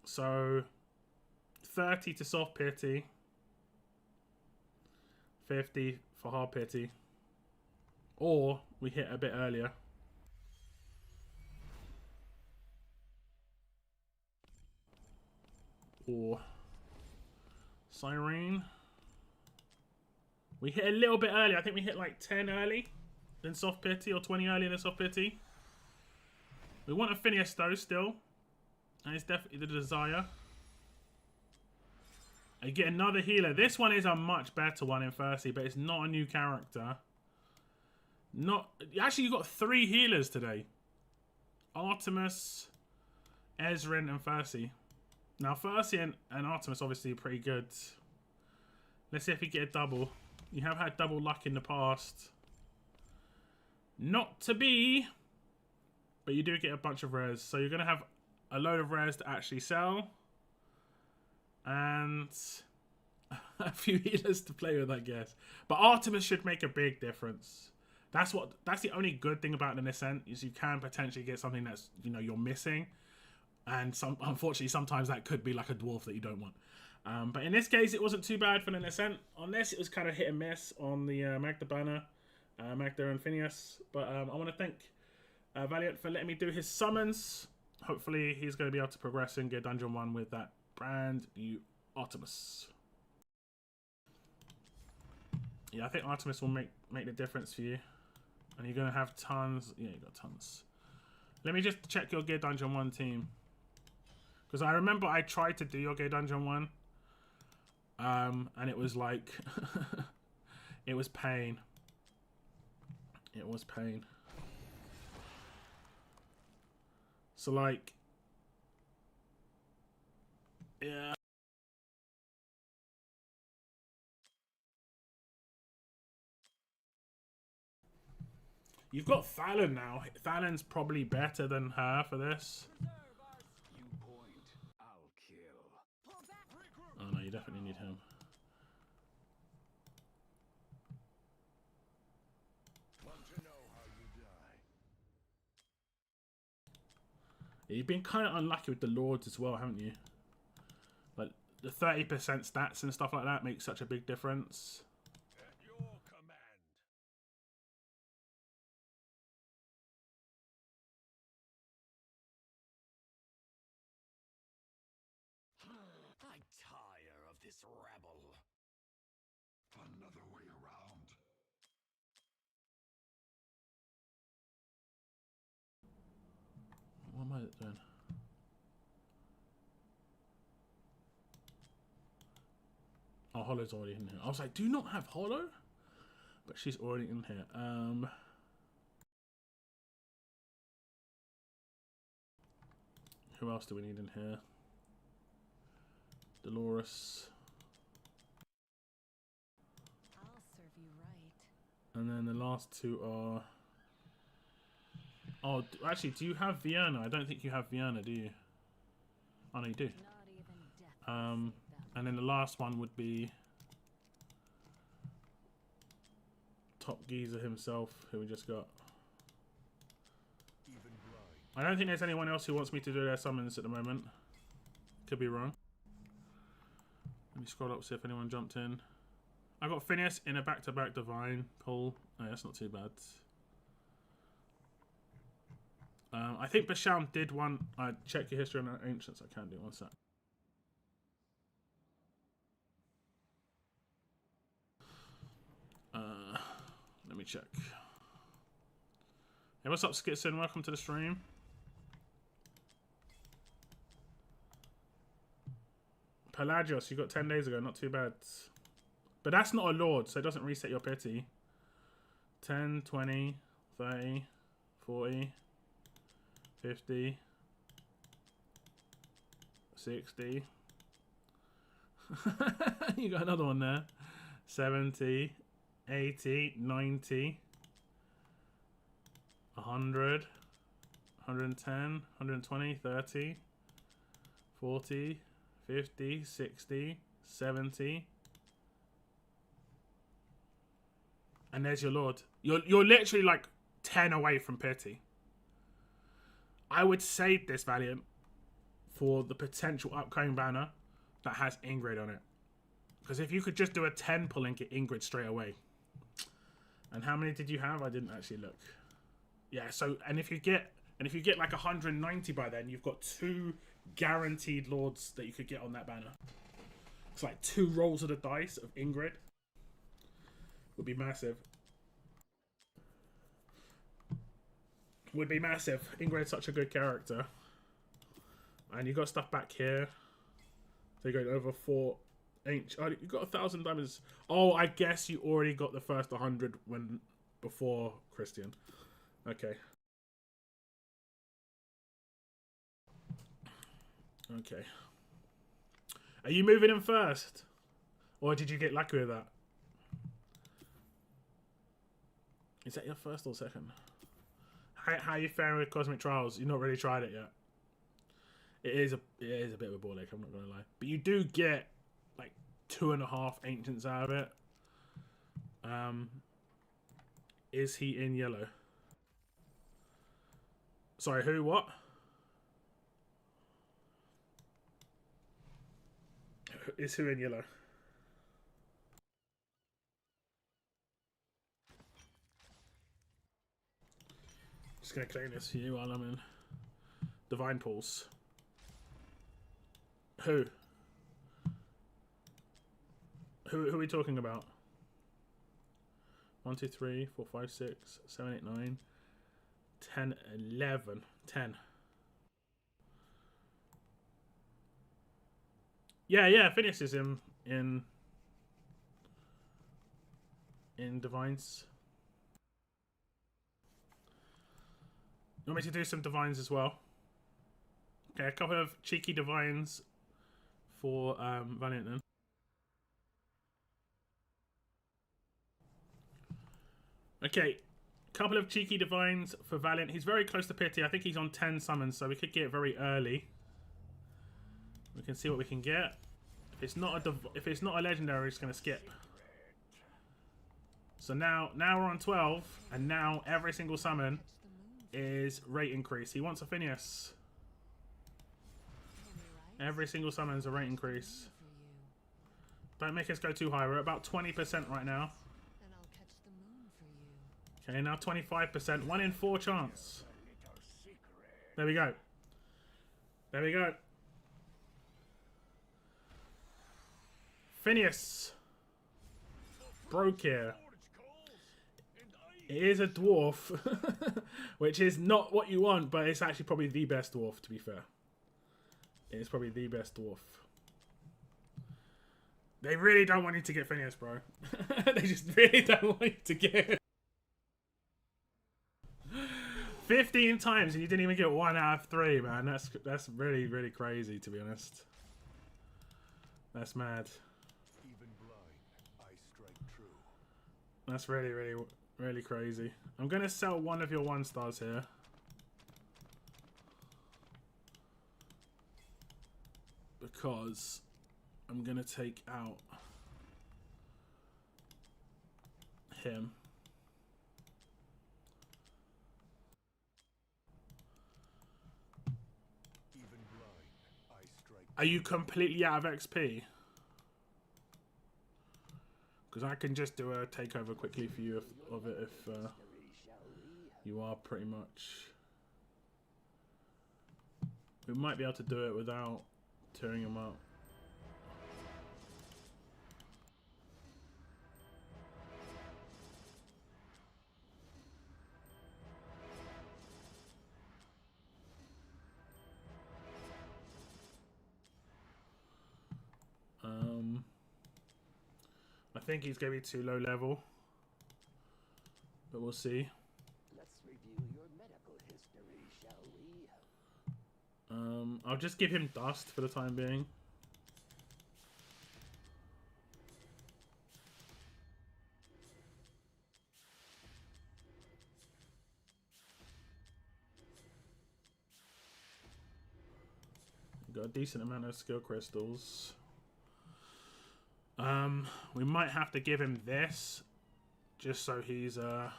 So 30 to soft pity. 50 for hard pity. Or we hit a bit earlier. Or Siren. We hit a little bit early. I think we hit like 10 early, then soft pity, or 20 early, then soft pity. We want a Phineas though still. And it's definitely the desire. I get another healer. This one is a much better one in Thirsty, but it's not a new character. Actually, you got 3 healers today. Artemis, Ezrin, and Thirsty. Now, Thirsty and Artemis obviously are pretty good. Let's see if we get a double. You have had double luck in the past. Not to be, but you do get a bunch of rares. So you're going to have a load of rares to actually sell. And a few healers to play with, I guess. But Artemis should make a big difference. That's the only good thing about the Nascent, is you can potentially get something that's, you know, you're missing. And unfortunately, sometimes that could be like a dwarf that you don't want. But in this case, it wasn't too bad for the Nascent. On this, it was kind of hit and miss on the Magda banner, Magda and Phineas. But I want to thank Valiant for letting me do his summons. Hopefully, he's going to be able to progress and get Dungeon 1 with that brand new Artemis. Yeah, I think Artemis will make the difference for you. And you're going to have tons. Yeah, you got tons. Let me just check your Gear Dungeon 1 team. Because I remember I tried to do your Gear Dungeon 1. And it was like... it was pain. It was pain. So like... yeah. You've got Fallon now. Fallon's probably better than her for this. You point, I'll kill. Oh no, you definitely need him. Want to know how you die? You've been kind of unlucky with the Lords as well, haven't you? Like the 30% stats and stuff like that makes such a big difference. At your command. I tire of this rabble. Another way around. What am I doing? Oh, Hollow's already in here. I was like, do you not have Hollow? But she's already in here. Who else do we need in here? Dolores. I'll serve you right. And then the last 2 are... oh, actually, do you have Vienna? I don't think you have Vienna, do you? Oh, no, you do. Not even death. And then the last one would be Top Geezer himself, who we just got. Even blind. I don't think there's anyone else who wants me to do their summons at the moment. Could be wrong. Let me scroll up, see if anyone jumped in. I got Phineas in a back-to-back Divine pull. Oh, that's not too bad. I think Basham did one. Check your history on Ancients. I can do one sec. Let me check. Hey, what's up, Skitson? Welcome to the stream. Pelagios, you got 10 days ago. Not too bad. But that's not a Lord, so it doesn't reset your pity. 10, 20, 30, 40, 50, 60. You got another one there. 70, 80, 90, 100, 110, 120, 30, 40, 50, 60, 70. And there's your Lord. You're literally like 10 away from pity. I would save this Valiant for the potential upcoming banner. that has Ingrid on it. Because if you could just do a 10 pull and get Ingrid straight away. And how many did you have? I didn't actually look. Yeah, so and if you get like 190 by then, you've got 2 guaranteed lords that you could get on that banner. It's like 2 rolls of the dice of Ingrid. Would be massive. Would be massive. Ingrid's such a good character. And you got stuff back here. So you're going over 4 ancient. Oh, you got 1,000 diamonds. Oh, I guess you already got the first 100 before Christian. Okay. Okay. Are you moving in first? Or did you get lucky with that? Is that your first or second? How are you faring with Cosmic Trials? You've not really tried it yet. It is a bit of a ball ache, I'm not going to lie. But you do get like 2.5 ancients out of it. Is he in yellow? Sorry, who? What? Is who in yellow? Just gonna claim this for you while I'm in Divine Pulse. Who? Who are we talking about? 1, 2, 3, 4, 5, 6, 7, 8, 9, 10, 11, 10. Yeah, Phineas is in Divines. You want me to do some Divines as well? Okay, a couple of cheeky Divines for Valiant then. Okay, couple of cheeky Divines for Valiant. He's very close to Pity. I think he's on 10 summons, so we could get it very early. We can see what we can get. If it's not a legendary, it's going to skip. So now we're on 12, and now every single summon is rate increase. He wants a Phineas. Every single summon is a rate increase. Don't make us go too high. We're at about 20% right now. Okay, now 25%. 1 in 4 chance. There we go. There we go. Phineas. Broke here. It is a dwarf. Which is not what you want, but it's actually probably the best dwarf, to be fair. It's probably the best dwarf. They really don't want you to get Phineas, bro. They just really don't want you to get it. 15 times and you didn't even get 1 out of 3, man. That's really, really crazy, to be honest. That's mad. Even blind, I strike true. That's really, really, really crazy. I'm gonna sell one of your 1-stars here. Because I'm gonna take out him. Even blind, I strike. Are you completely out of XP? Because I can just do a takeover quickly for you of it if you are pretty much. We might be able to do it without tearing him up. I think he's going to be too low level, but we'll see. Let's review your medical history, shall we? I'll just give him dust for the time being. Got a decent amount of skill crystals. We might have to give him this, just so he's got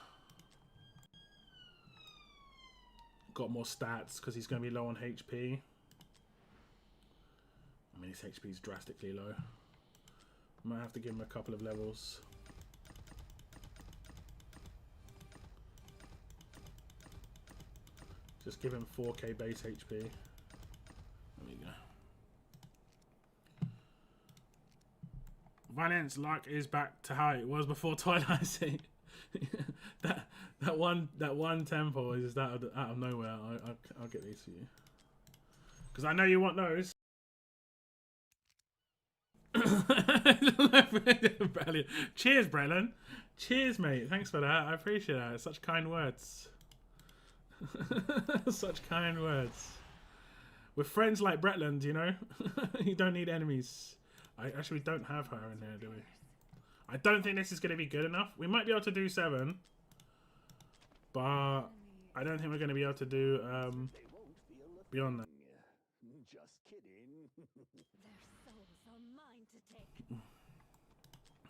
more stats, because he's going to be low on HP. I mean, his HP is drastically low. Might have to give him a couple of levels. Just give him 4k base HP. There we go. Valiant's luck is back to how it was before Twilight Sea. that one temple is just out of nowhere. I'll get these for you because I know you want those. Brilliant. Cheers, Brellan. Cheers, mate. Thanks for that. I appreciate that. Such kind words. Such kind words. With friends like Bretland, you know, you don't need enemies. I actually don't have her in here, do we? I don't think this is going to be good enough. We might be able to do 7, but I don't think we're going to be able to do beyond that. Just kidding. Their souls are mine to take.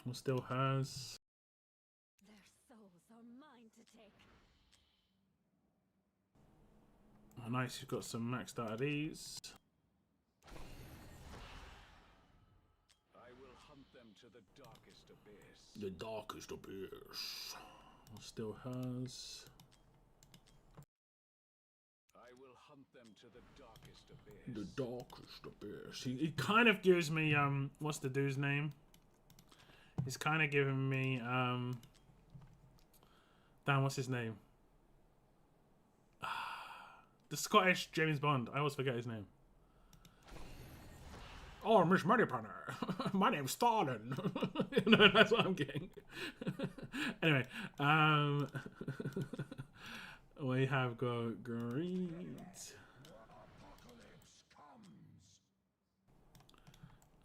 We'll still hers. Their souls are mine to take. Oh, nice, you've got some maxed out of these. I will hunt them to the darkest abyss. The darkest abyss. Still hers. I will hunt them to the darkest abyss. The darkest abyss. He kind of gives me what's the dude's name? He's kind of giving me damn, what's his name? The Scottish James Bond. I always forget his name. Oh, Miss Moneypenner. My name's Stalin. No, that's what I'm getting. Anyway, we have got greed.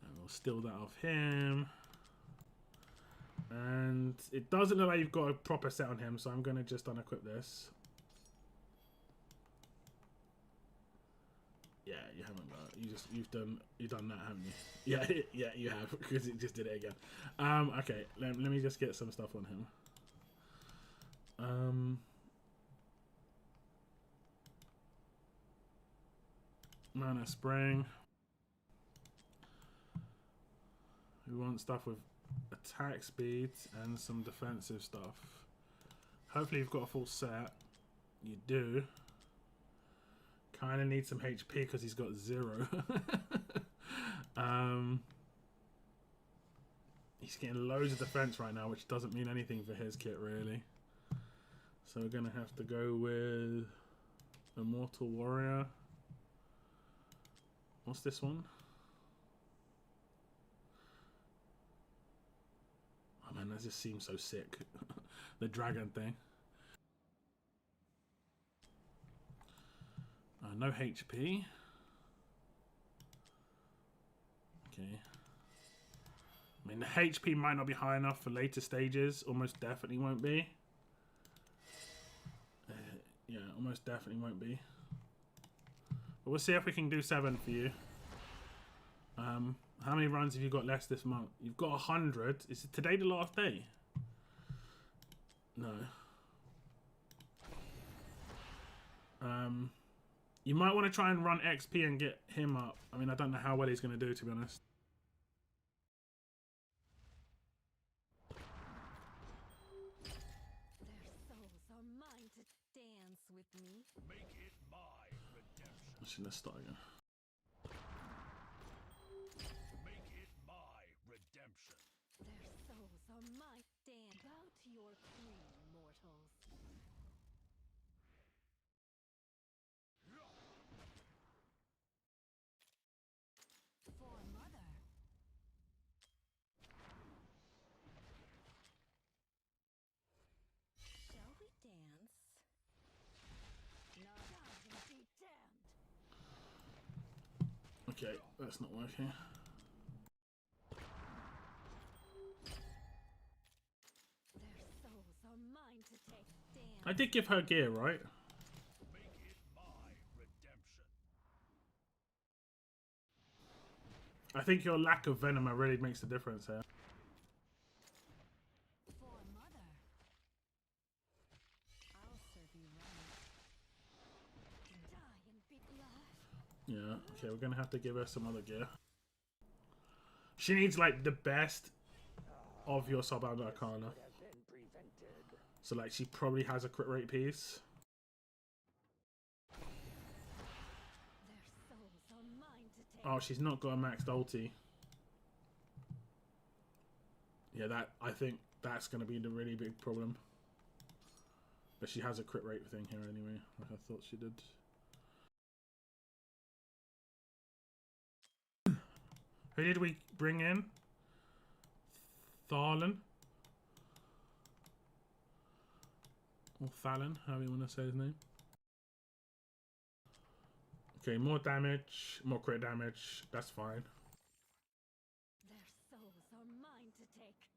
And we'll steal that off him. And it doesn't look like you've got a proper set on him, so I'm gonna just unequip this. Yeah, you haven't got. You've done that, haven't you? Yeah, yeah, you have because it just did it again. Okay, let me just get some stuff on him. Mana Spring. We want stuff with attack speed and some defensive stuff. Hopefully you've got a full set. You do. Kind of need some HP because he's got 0. He's getting loads of defense right now, which doesn't mean anything for his kit really. So we're gonna have to go with Immortal Warrior. What's this one? Oh man, that just seems so sick. The dragon thing. No HP. Okay. I mean, the HP might not be high enough for later stages. Almost definitely won't be. Yeah, almost definitely won't be. But we'll see if we can do 7 for you. How many runs have you got left this month? You've got 100. Is it today the last day? No. You might want to try and run XP and get him up. I mean, I don't know how well he's going to do, to be honest. Their souls are mine to dance with me. Make it my redemption. Actually, let's start again. Make it my redemption. Their souls are mine. Dance. Bow to your queen, mortals. For mother. Shall we dance? Not I will be damned. Okay, that's not working. Their souls are mine to take. Dance. I did give her gear, right? Make it my redemption. I think your lack of venom really makes a difference here. For mother. I'll serve you right. Die and be loved. Yeah, okay, we're gonna have to give her some other gear. She needs like the best of your Soulbound Arcana. Have been prevented. So like she probably has a crit rate piece. Their souls are mine to take. Oh, she's not got a maxed ulti. Yeah, that I think that's going to be the really big problem. But she has a crit rate thing here anyway, like I thought she did. Who did we bring in? Tharlan? Or Thalen, however you want to say his name. Okay, more damage, more crit damage, that's fine. Their souls are mine to take.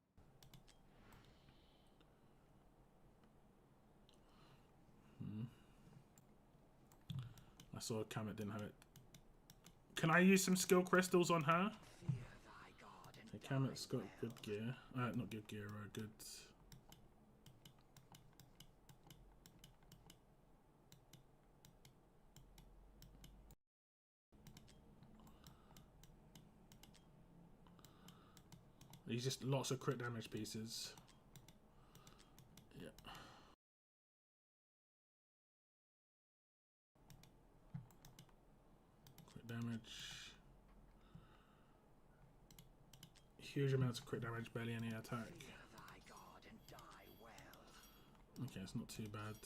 I saw Kamet didn't have it. Can I use some skill crystals on her? Fear thy god and Okay, Kamet's got good gear. Not good gear, good... These just lots of crit damage pieces. Yeah. Crit damage. Huge amounts of crit damage, barely any attack. fear thy god and die well. Okay, it's not too bad.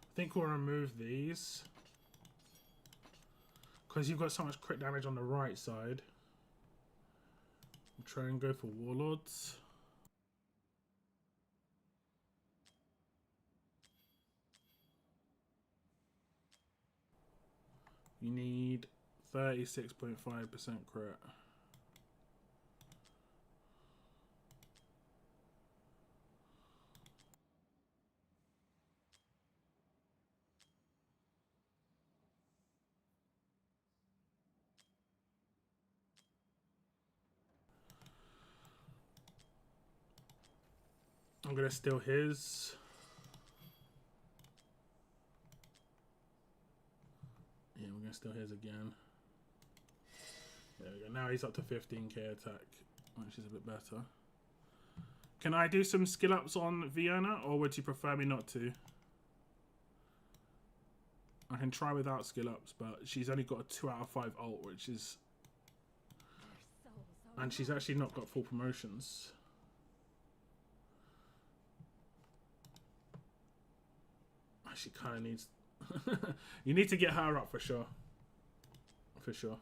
I think we'll remove these. Because you've got so much crit damage on the right side. We'll try and go for Warlords. You need 36.5% crit. I'm gonna steal his. Yeah, we're gonna steal his again. There we go. Now he's up to 15k attack, which is a bit better. Can I do some skill ups on Fiona, or would you prefer me not to? I can try without skill ups, but she's only got a 2 out of 5 ult, which is... Their souls are And she's actually not got full promotions. She kind of needs... You need to get her up for sure. For sure.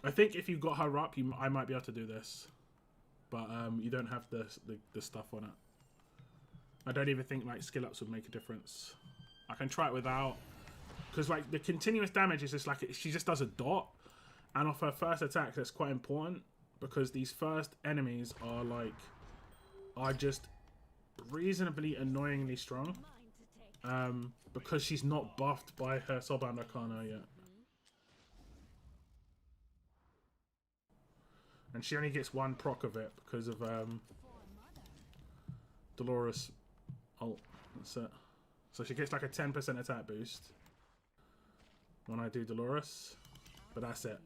I think if you got her up, I might be able to do this. But you don't have the stuff on it. I don't even think like skill ups would make a difference. I can try it without. Because like the continuous damage is just like... She just does a dot. And off her first attack, that's quite important. Because these first enemies are like... Are just... reasonably annoyingly strong, mine to take. because she's not buffed by her Soulbound Arcana yet, and she only gets 1 proc of it because of Dolores ult. That's it. So she gets like a 10% attack boost when I do Dolores, but that's it.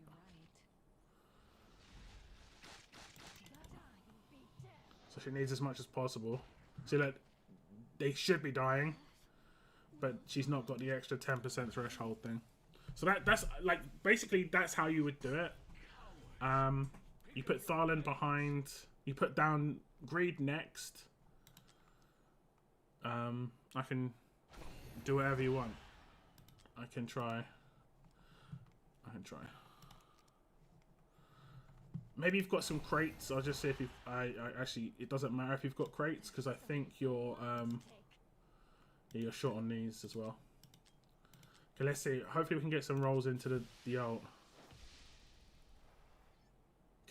So she needs as much as possible. See, like, they should be dying, but she's not got the extra 10% threshold thing. So that's like basically that's how you would do it. You put Tharlan behind. You put down Greed next. I can do whatever you want. I can try. Maybe you've got some crates. I'll just see if you. I actually, it doesn't matter if you've got crates because I think you're you're short on these as well. Okay, let's see. Hopefully we can get some rolls into the ult.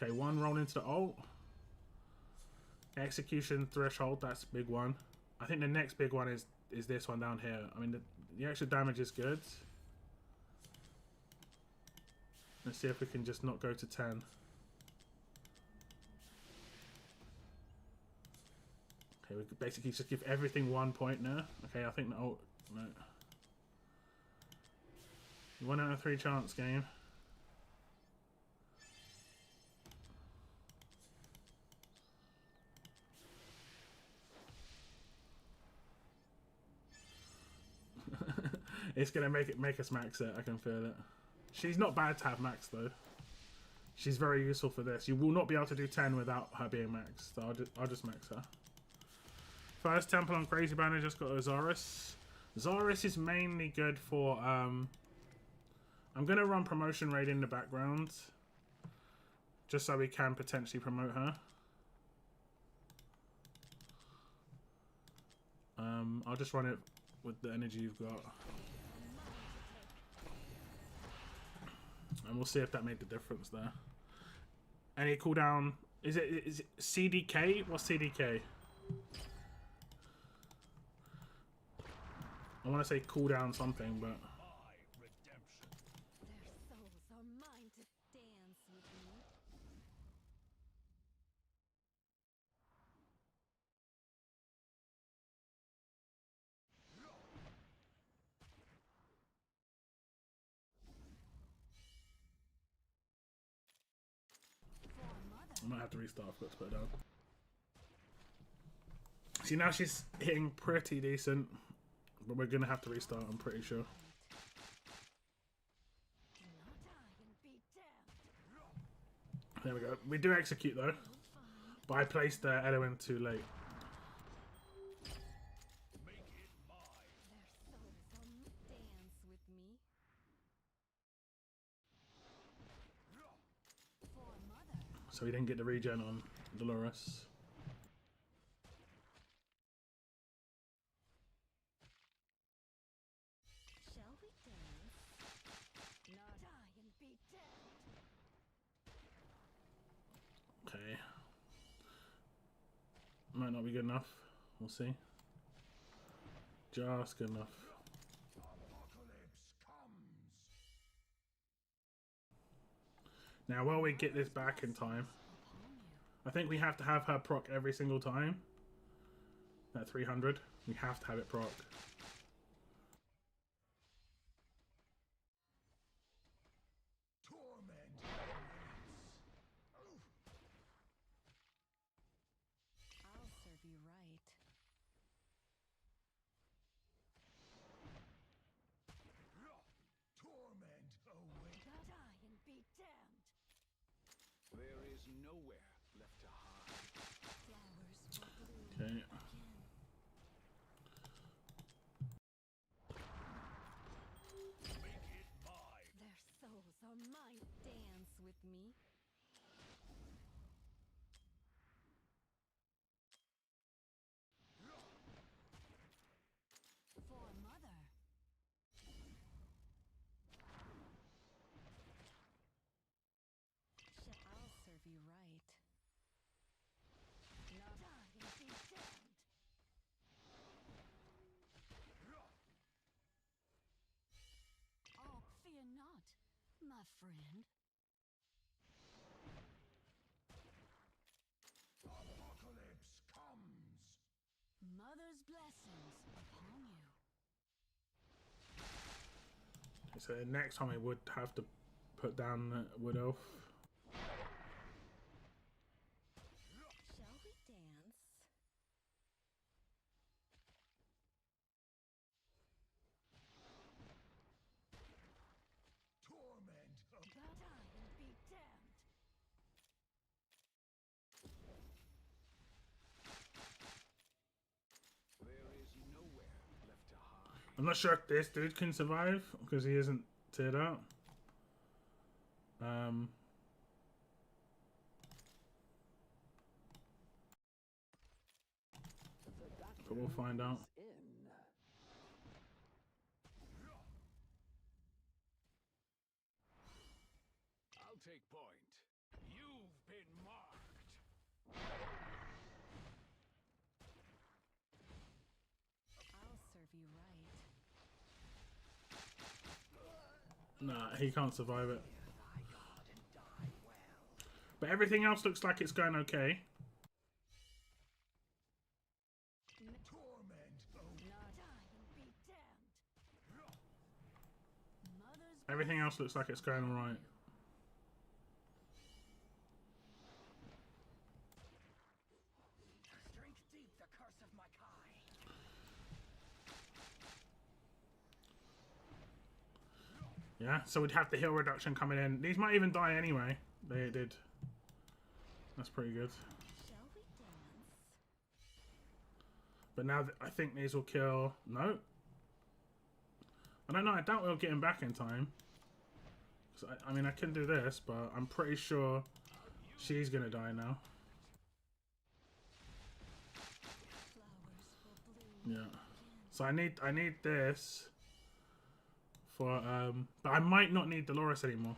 Okay, 1 roll into the ult. Execution threshold. That's a big one. I think the next big one is this one down here. I mean the extra damage is good. Let's see if we can just not go to 10. Okay, we could basically just give everything 1 point now. Okay, I think the ult... No. 1 out of 3 chance game. It's gonna make us max it. I can feel it. She's not bad to have max though. She's very useful for this. You will not be able to do 10 without her being maxed. So I'll just max her. First temple on Crazy Banner just got Osiris. Osiris is mainly good for I'm gonna run promotion raid in the background. Just so we can potentially promote her. I'll just run it with the energy you've got. And we'll see if that made the difference there. Any cooldown? Is it CDK? What's CDK? I want to say cooldown something, but Their souls are mine to dance with me. I might have to restart. I forgot to put it down. See, now she's hitting pretty decent, but we're gonna have to restart. I'm pretty sure. Do not die and be damned. There we go. We do execute though, but I placed the element too late. Their souls are dance with me. For mother. So we didn't get the regen on Dolores. Shall we dance? Not die and be damned. Okay. Might not be good enough. We'll see. Just good enough. Apocalypse comes. Now, while we get this back in time, I think we have to have her proc every single time. At 300, we have to have it proc. Torment. I'll serve you right. Torment awaits. Not die and be damned. There is nowhere left to hide. Flowers will bloom Okay. again. Make it mine. Their souls are mine. Dance with me. For mother. I'll serve you right. Not die and be damned. Oh, fear not, my friend. Apocalypse comes. Mother's blessings upon you. So next time I would have to put down the Wood Elf. Shall we dance? Torment. Not die and be damned. There is nowhere left to hide. I'm not sure if this dude can survive because he isn't tiered out. But we'll find out. In. I'll take point. You've been marked. I'll serve you right. Nah, he can't survive it. But everything else looks like it's going okay. Torment awaits. Not die and be damned. Mother's Everything else looks like it's going alright. Drink deep the curse of my kind. Yeah, so we'd have the heal reduction coming in. These might even die anyway. They did. That's pretty good. Shall we dance? But now I think these will kill. No. I don't know. I doubt we'll get him back in time. I mean, I can do this, but I'm pretty sure she's gonna die now. Yeah. So I need this for but I might not need Dolores anymore.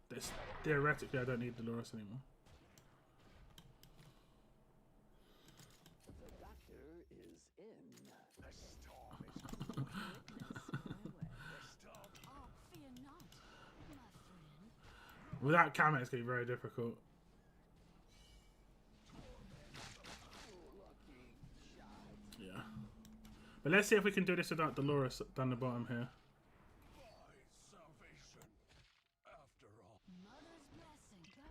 This theoretically I don't need Dolores anymore. The doctor is in. The storm is Oh, fear not, my friend. Without Kamet, it's gonna be very difficult. Yeah. But let's see if we can do this without Dolores down the bottom here. My salvation, after all. Mother's blessing. Die.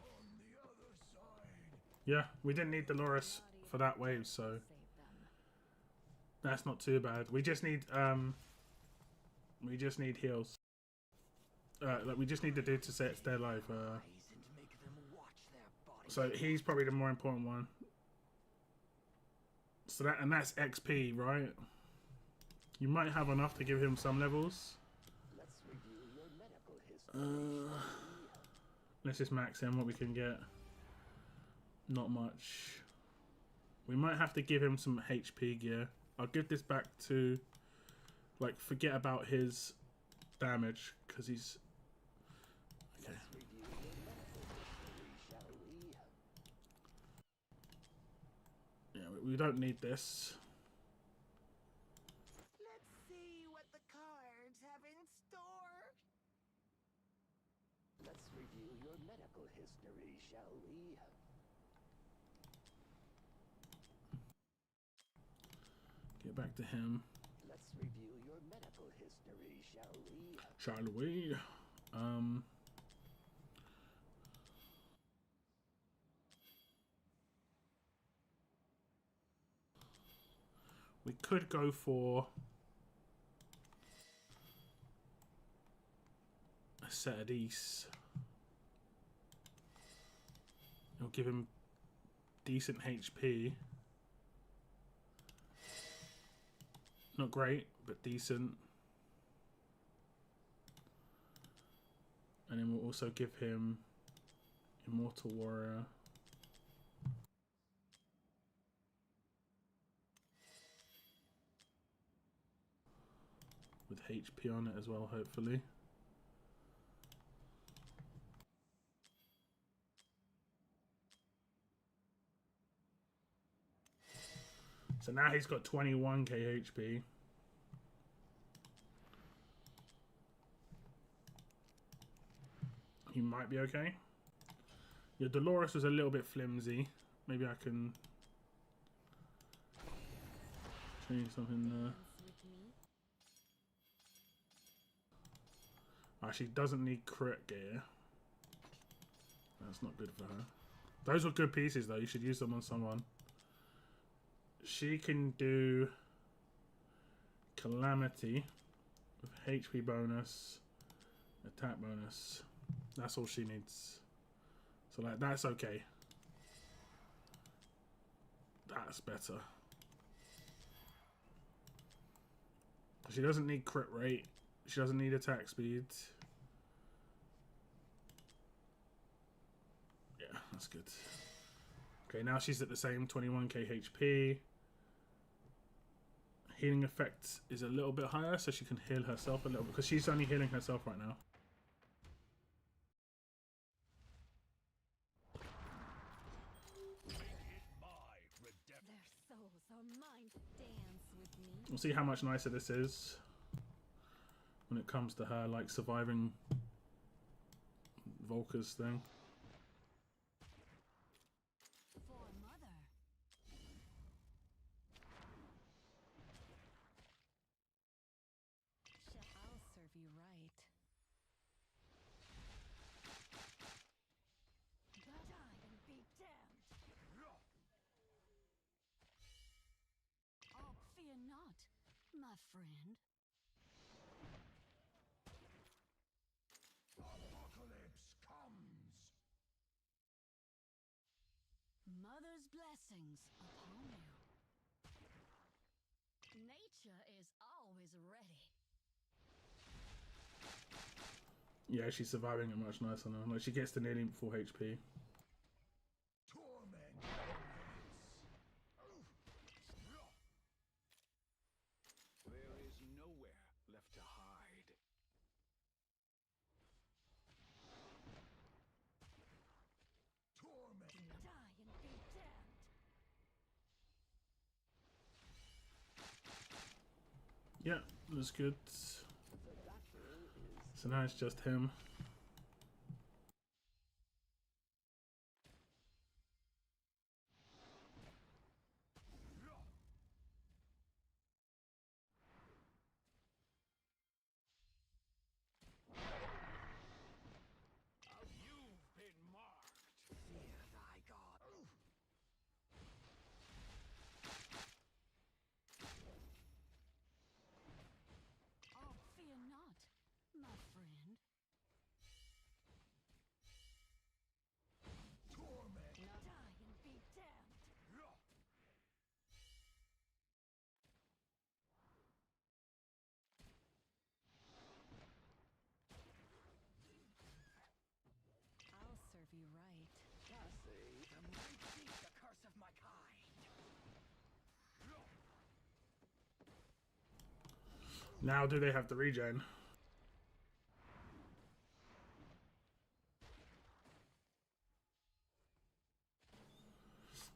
On the other side. Yeah, we didn't need Dolores for that wave, so Save them. that's not too bad. We just need heals. Like we just need the dude to stay alive. And make them watch their bodies. So he's probably the more important one. So that's XP, right? You might have enough to give him some levels. Let's review your medical history. Let's just max him what we can get. Not much. We might have to give him some HP gear. I'll give this back to, like, forget about his damage because he's okay. Let's review your medical history, shall we? Yeah, we don't need this. Let's see what the cards have in store. Let's review your medical history, shall we? Get back to him. Let's review your medical history, shall we? Shall we? We could go for a set of these. It'll give him decent HP. Not great, but decent. And then we'll also give him Immortal Warrior. With HP on it as well, hopefully. So now he's got 21k HP. He might be okay. Your Dolores was a little bit flimsy. Maybe I can change something there. Dance with me. She doesn't need crit gear. That's not good for her. Those were good pieces though. You should use them on someone. She can do Calamity with HP bonus, attack bonus. That's all she needs. So like that's okay. That's better. She doesn't need crit rate. She doesn't need attack speed. Yeah, that's good. Okay, now she's at the same 21k HP. Healing effect is a little bit higher, so she can heal herself a little bit, because she's only healing herself right now. Their souls are mine. Dance with me. We'll see how much nicer this is when it comes to her, like, surviving Volker's thing. For mother. I'll serve you right. my friend. Apocalypse comes. Mother's blessings upon you. Nature is always ready. Yeah, she's surviving it much nicer now. Like, she gets to nearly full HP. Torment. There is nowhere left to hide. Torment. Die and be damned. Yeah, that's good. So now it's just him. You've been marked. Fear thy god. Oh, fear not, my friend. Torment. Die and be damned. I'll serve you right. Cassie, the might beat the curse of my kind. Now do they have the regen?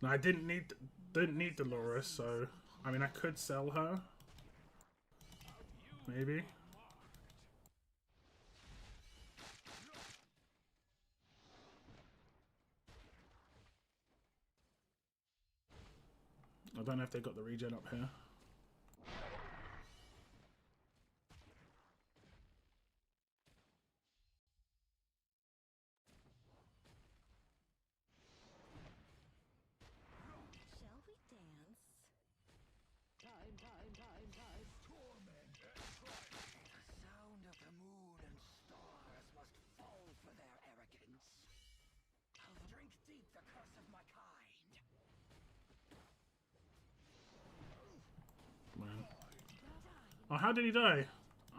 No, I didn't need Dolores, so I mean I could sell her. Maybe. I don't know if they got the regen up here. Shall we dance? Time. Torment. The sound of the moon and stars must fall for their arrogance. I'll drink deep the curse of my kind. Man. Oh, how did he die?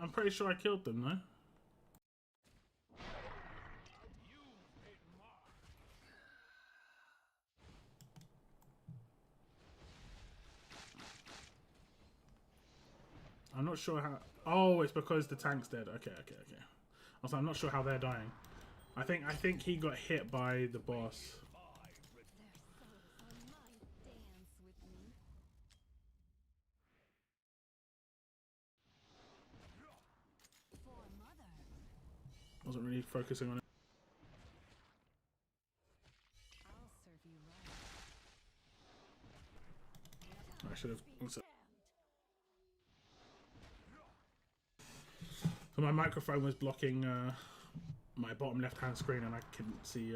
I'm pretty sure I killed them, no? You've been marked. I'm not sure how. Oh, it's because the tank's dead. Okay. Also, I'm not sure how they're dying. I think he got hit by the boss. Their souls are mine. Dance with me. For mother. Wasn't really focusing on it. I'll serve you right. I should have. Be damned. So my microphone was blocking my bottom left-hand screen, and I couldn't see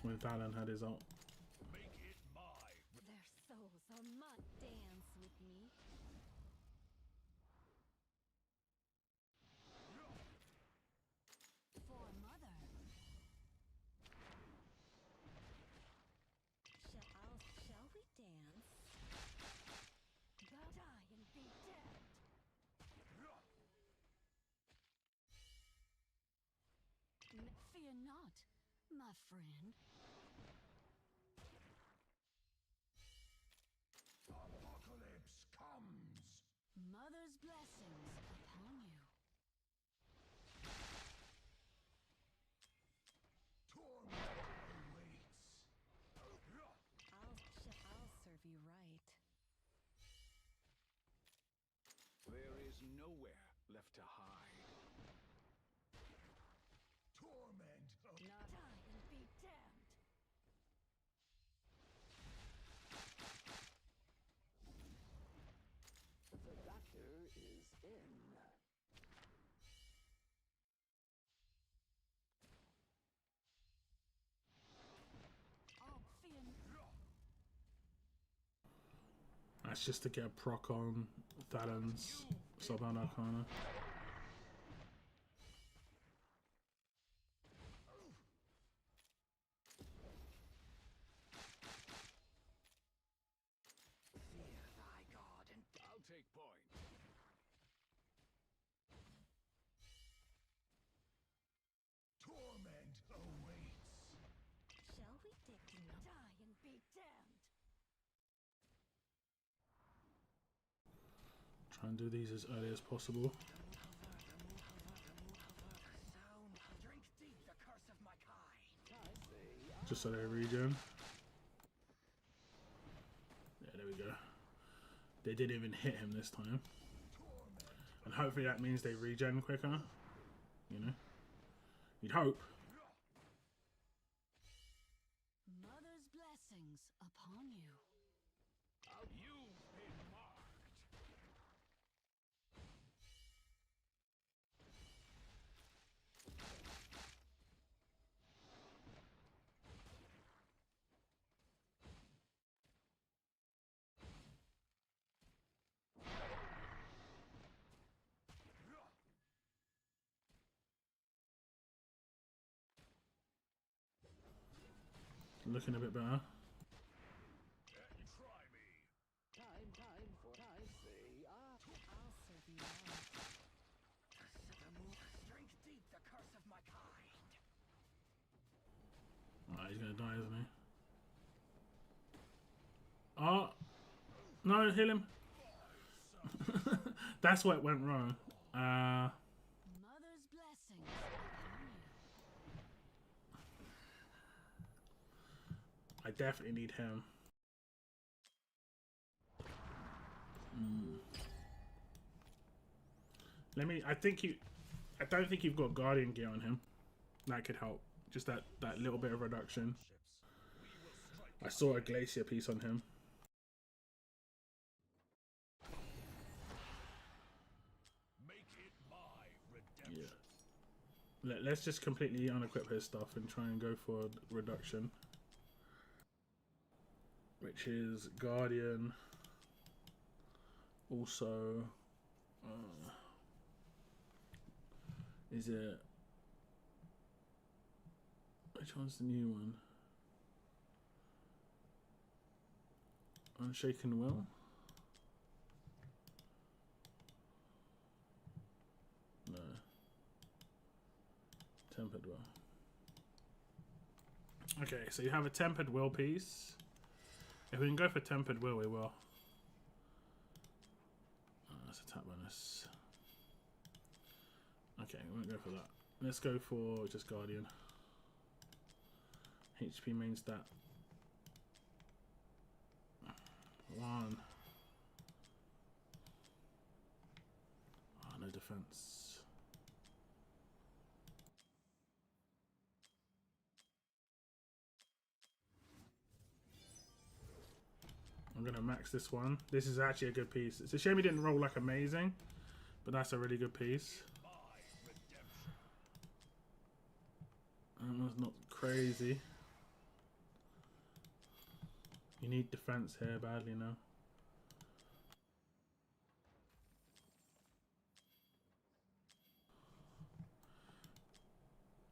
when Valen had his ult. Make it mine. Their souls are mine. Dance with me. For mother. Shall we dance? Die and be damned. Fear not, my friend. Apocalypse comes. Mother's blessings upon you. Torment awaits. I'll serve you right. There is nowhere left to hide. Torment. Not die and be damned. The doctor is in. Oh, fear. I That's just to get a proc on Talon's Soulbound Arcana. I'll take point. Torment awaits. Shall we dig enough? Die and be damned. Try and do these as early as possible. Drink deep the curse of my kind. Just so they regen. Yeah, there we go. They didn't even hit him this time. And hopefully that means they regen quicker. You know? You'd hope. Mother's blessings upon you. You've been marked. Looking a bit better. Try me. I'll serve you right. Drink deep the curse of my kind. Alright, he's gonna die, isn't he? Oh! No, heal him! That's what went wrong. Mother's blessings upon you. I definitely need him. I don't think you've got Guardian gear on him. That could help. Just that little bit of reduction. I saw a Glacier piece on him. Make it my redemption. Yeah. Let's just completely unequip his stuff and try and go for reduction. Which is Guardian. Also, is it? Which one's the new one? Unshaken Will? No. Tempered Will. Okay, so you have a Tempered Will piece. If we can go for Tempered Will, we will. Oh, that's a tap bonus. Okay, we won't go for that. Let's go for just Guardian. HP main stat. 1. Oh, no defense. I'm gonna max this one. This is actually a good piece. It's a shame he didn't roll like amazing, but that's a really good piece. That was not crazy. You need defense here badly now.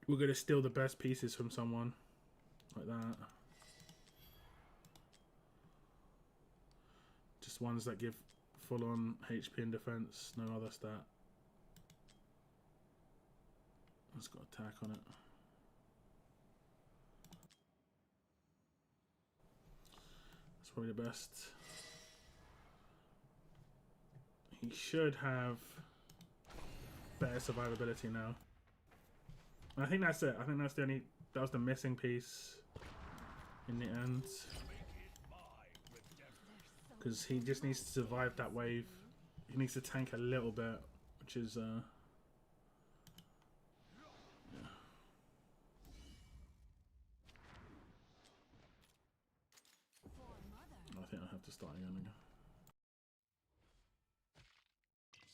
We're gonna steal the best pieces from someone like that. Just ones that give full on HP and defense, no other stat. It's got attack on it. That's probably the best. He should have better survivability now. And I think that's it. I think that's the only, that was the missing piece in the end. Because he just needs to survive that wave. He needs to tank a little bit, which is yeah. I think I have to start again.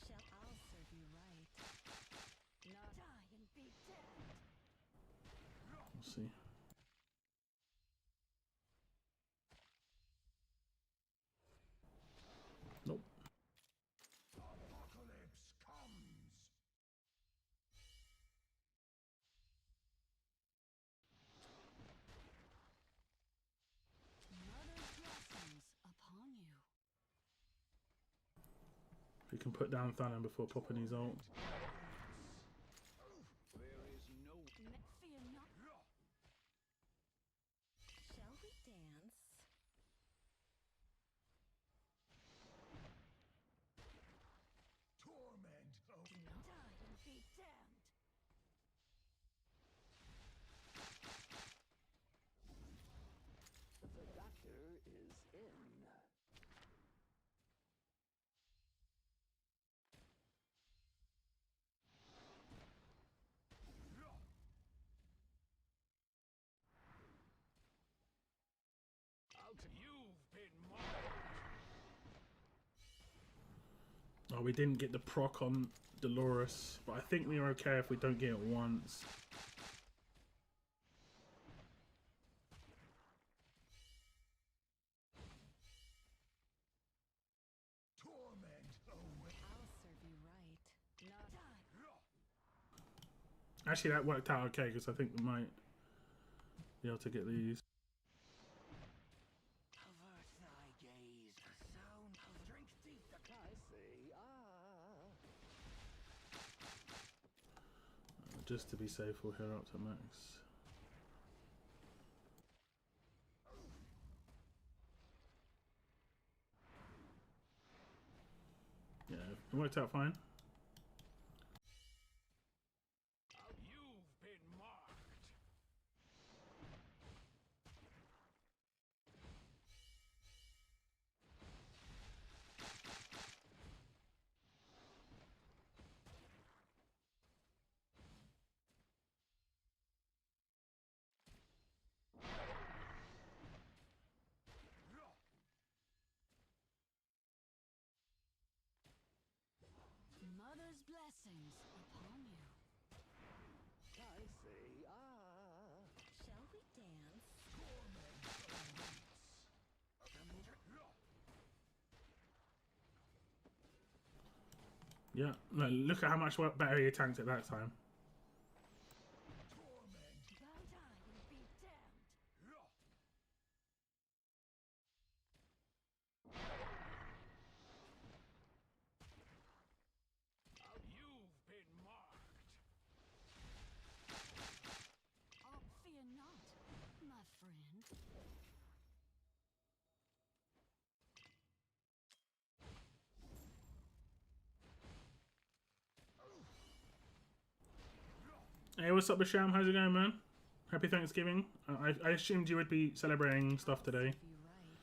I'll serve you right. Not die and be damned. We'll see. We can put down Thanon before popping his ult. There is no Fear not. Shall we dance? Torment. Oh, Die and be damned. The doctor is in. You've been marked. Oh, we didn't get the proc on Dolores, but I think we are okay if we don't get it once. torment. Oh, wait. I'll serve you right. Not die. Actually, that worked out okay because I think we might be able to get these. Avert thy gaze. The sound of drink deep. I see. Just to be safe, we'll heal up to max. Yeah, it worked out fine. You've been marked. Mother's blessings upon you. I see. Shall we dance? Yeah, no, look at how much better he tanked it that time. Thou die and be damned. You've been marked. Oh, fear not, my friend. Hey, what's up, Basham? How's it going, man? Happy Thanksgiving. I assumed you would be celebrating stuff today. Serve you right.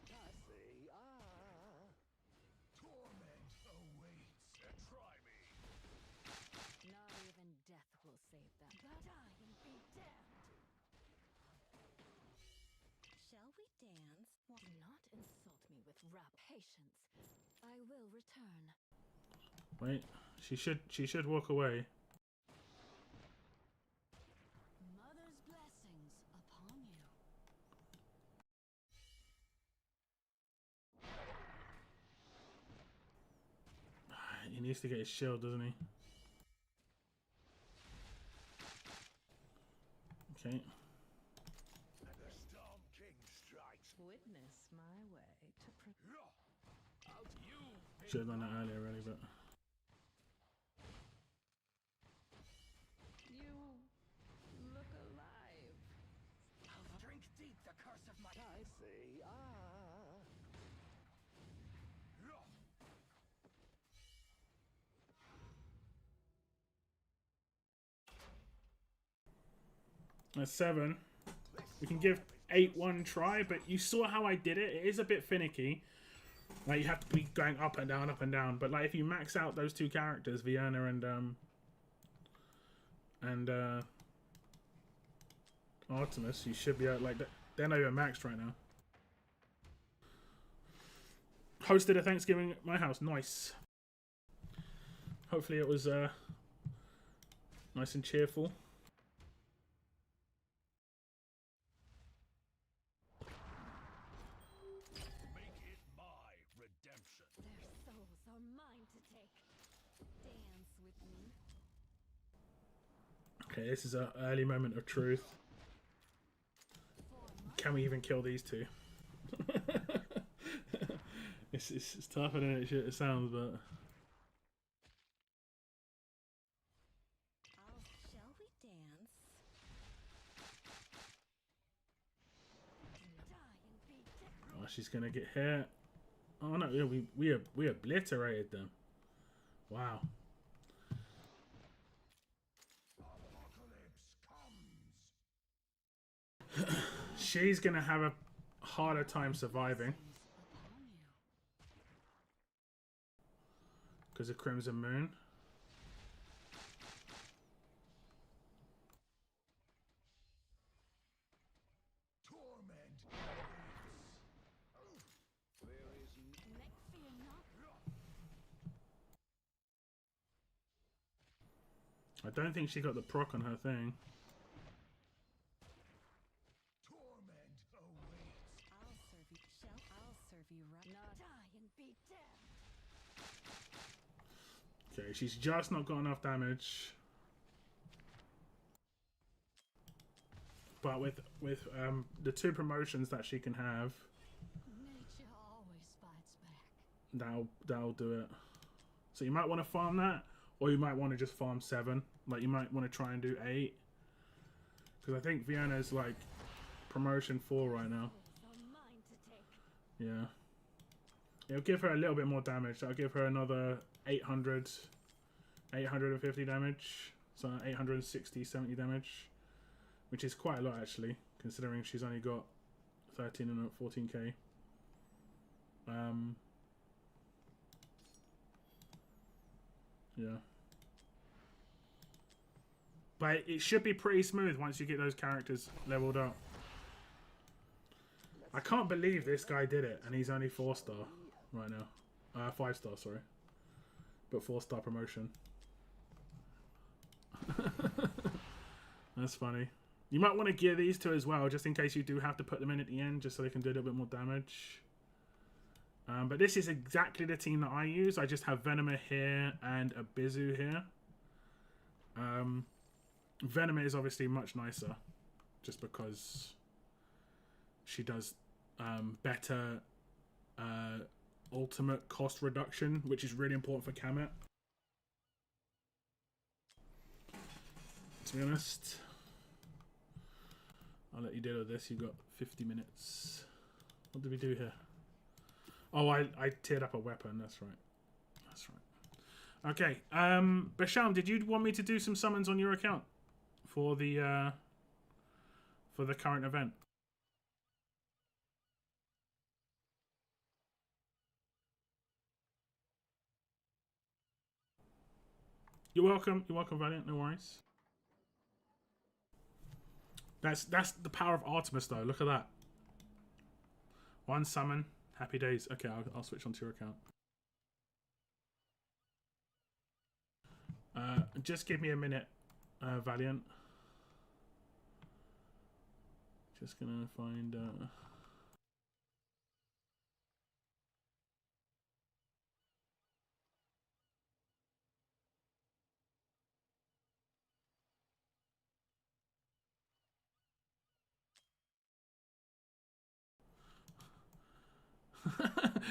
I see. Torment awaits. Try me. Not even death will save them. Thou die and be damned. Shall we dance? Do not insult me with patience. I will return. Wait, she should walk away. Mother's blessings upon you. He needs to get his shield, doesn't he? Okay. And the Storm King strikes. Witness my way to Should have done that earlier, really, but You look alive. Drink deep the curse of my. I see. that's 7. We can give 8 one try, but you saw how I did it. It is a bit finicky. Like, you have to be going up and down, but like if you max out those 2 characters, Vienna and Artemis, you should be out. Like, they're not even maxed right now. Hosted a Thanksgiving at my house. Nice. Hopefully it was nice and cheerful. Make it my redemption. Their souls are mine to take. Dance with me. Okay, this is an early moment of truth. Can we even kill these 2? it's tougher than it sounds, but Oh, she's gonna get hit. Oh no, yeah, we obliterated them. Wow. She's gonna have a harder time surviving because of Crimson Moon. I don't think she got the proc on her thing. Okay, she's just not got enough damage. But with the 2 promotions that she can have, Nature always fights back. that'll do it. So you might want to farm that, or you might want to just farm 7. Like you might want to try and do 8, because I think Vienna's like promotion 4 right now. Yeah, it'll give her a little bit more damage. I'll give her another 850 damage, so 860, 70 damage, which is quite a lot actually, considering she's only got 13 and 14k. Yeah. But it should be pretty smooth once you get those characters leveled up. I can't believe this guy did it, and he's only 4-star right now. 5-star, sorry. But 4-star promotion. That's funny. You might want to gear these 2 as well, just in case you do have to put them in at the end, just so they can do a little bit more damage. But this is exactly the team that I use. I just have Venomer here and a Bizu here. Venomer is obviously much nicer, just because she does better ultimate cost reduction, which is really important for Kamet. To be honest, I'll let you deal with this. You've got 50 minutes. What did we do here? Oh, I tiered up a weapon. That's right. That's right. Okay. Basham, did you want me to do some summons on your account for the current event? You're welcome. You're welcome, Valiant. No worries. That's the power of Artemis, though. Look at that. 1 summon. Happy days. Okay, I'll switch onto your account. Just give me a minute, Valiant. Just gonna find...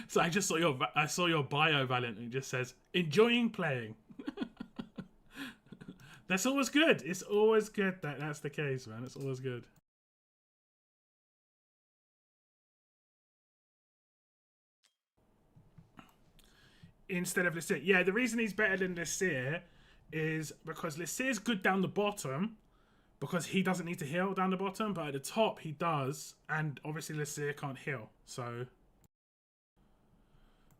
So I just saw your bio, Valiant, and it just says enjoying playing. That's always good. It's always good that that's the case, man. It's always good. Instead of Lysir. Yeah, the reason he's better than Lysir is because Lysir's good down the bottom, because he doesn't need to heal down the bottom, but at the top he does, and obviously Lysir can't heal. So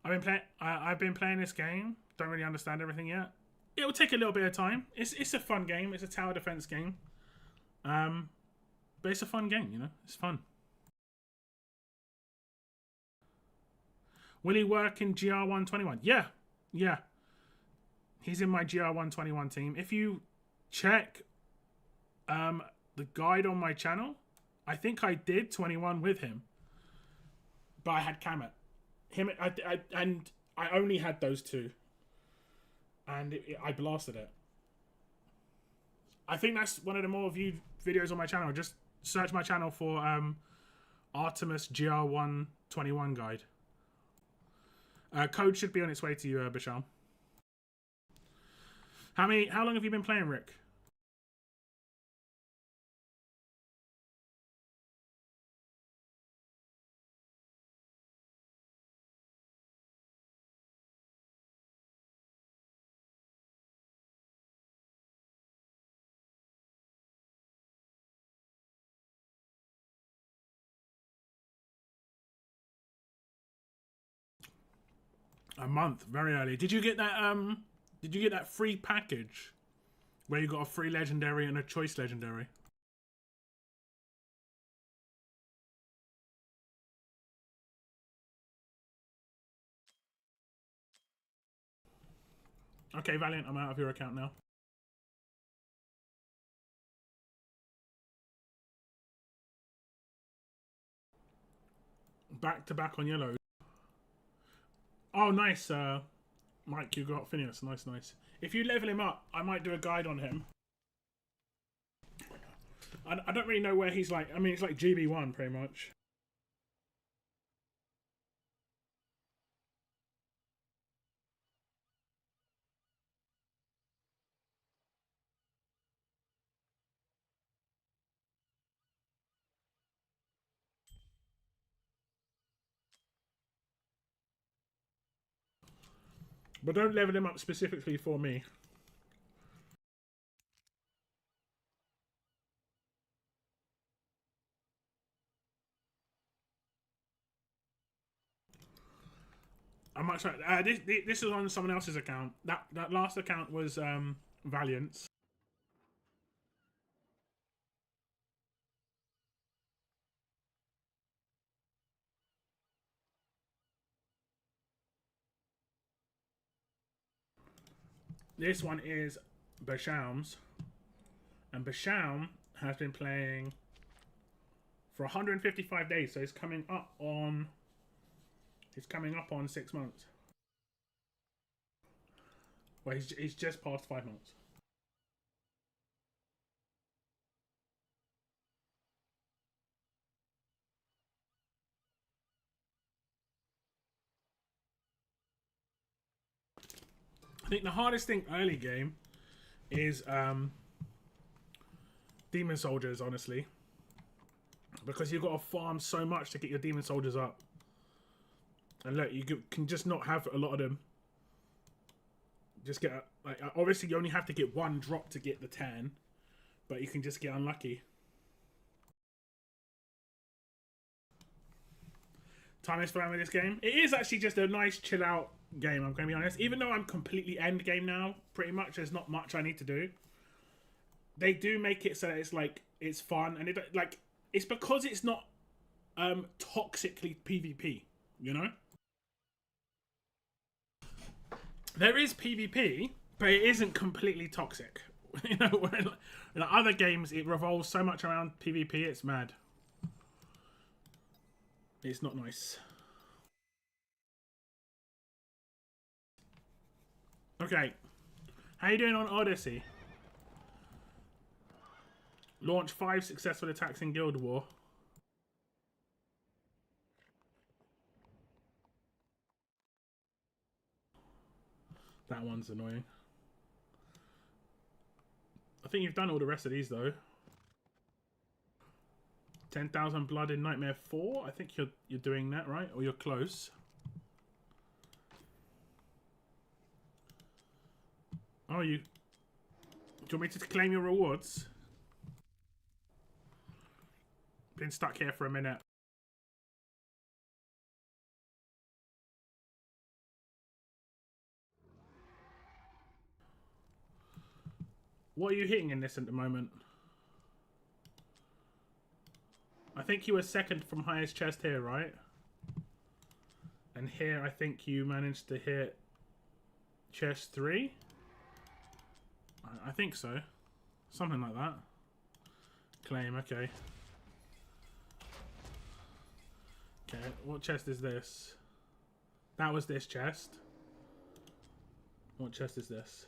I've been playing this game. Don't really understand everything yet. It will take a little bit of time. It's a fun game. It's a tower defense game. But it's a fun game, you know. It's fun. Will he work in GR121? Yeah. Yeah. He's in my GR121 team. If you check the guide on my channel, I think I did 21 with him. But I had Kamet. And I only had those 2. And I blasted it. I think that's one of the more viewed videos on my channel. Just search my channel for Artemis GR121 guide. Code should be on its way to you, Basham. How long have you been playing, Rick? A month, very early. Did you get that? Did you get that free package where you got a free legendary and a choice legendary? Okay, Valiant, I'm out of your account now. Back to back on yellow. Oh, nice, Mike, you got Phineas. Nice, nice. If you level him up, I might do a guide on him. I don't really know where he's like. I mean, it's like GB1 pretty much. But don't level him up specifically for me. I'm not sorry. This is on someone else's account. That last account was Valiant's. This one is Basham's, and Basham has been playing for 155 days, so he's coming up on 6 months. Well, he's just past 5 months. I think the hardest thing early game is demon soldiers, honestly, because you've got to farm so much to get your demon soldiers up. And look, you can just not have a lot of them. Just get like, obviously you only have to get one drop to get the 10, but you can just get unlucky. Time is flying with this game. It is actually just a nice chill out game, I'm going to be honest. Even though I'm completely end game now, pretty much there's not much I need to do. They do make it so that it's like it's fun, and it's because it's not toxically PvP, you know? There is PvP, but it isn't completely toxic. You know, in other games it revolves so much around PvP, it's mad. It's not nice. Okay. How you doing on Odyssey? Launch 5 successful attacks in Guild War. That one's annoying. I think you've done all the rest of these though. 10,000 blood in Nightmare 4. I think you're doing that, right? Or you're close. Oh, do you want me to claim your rewards? Been stuck here for a minute. What are you hitting in this at the moment? I think you were second from highest chest here, right? And here I think you managed to hit chest 3? I think so. Something like that. Claim, okay. Okay, what chest is this? That was this chest. What chest is this?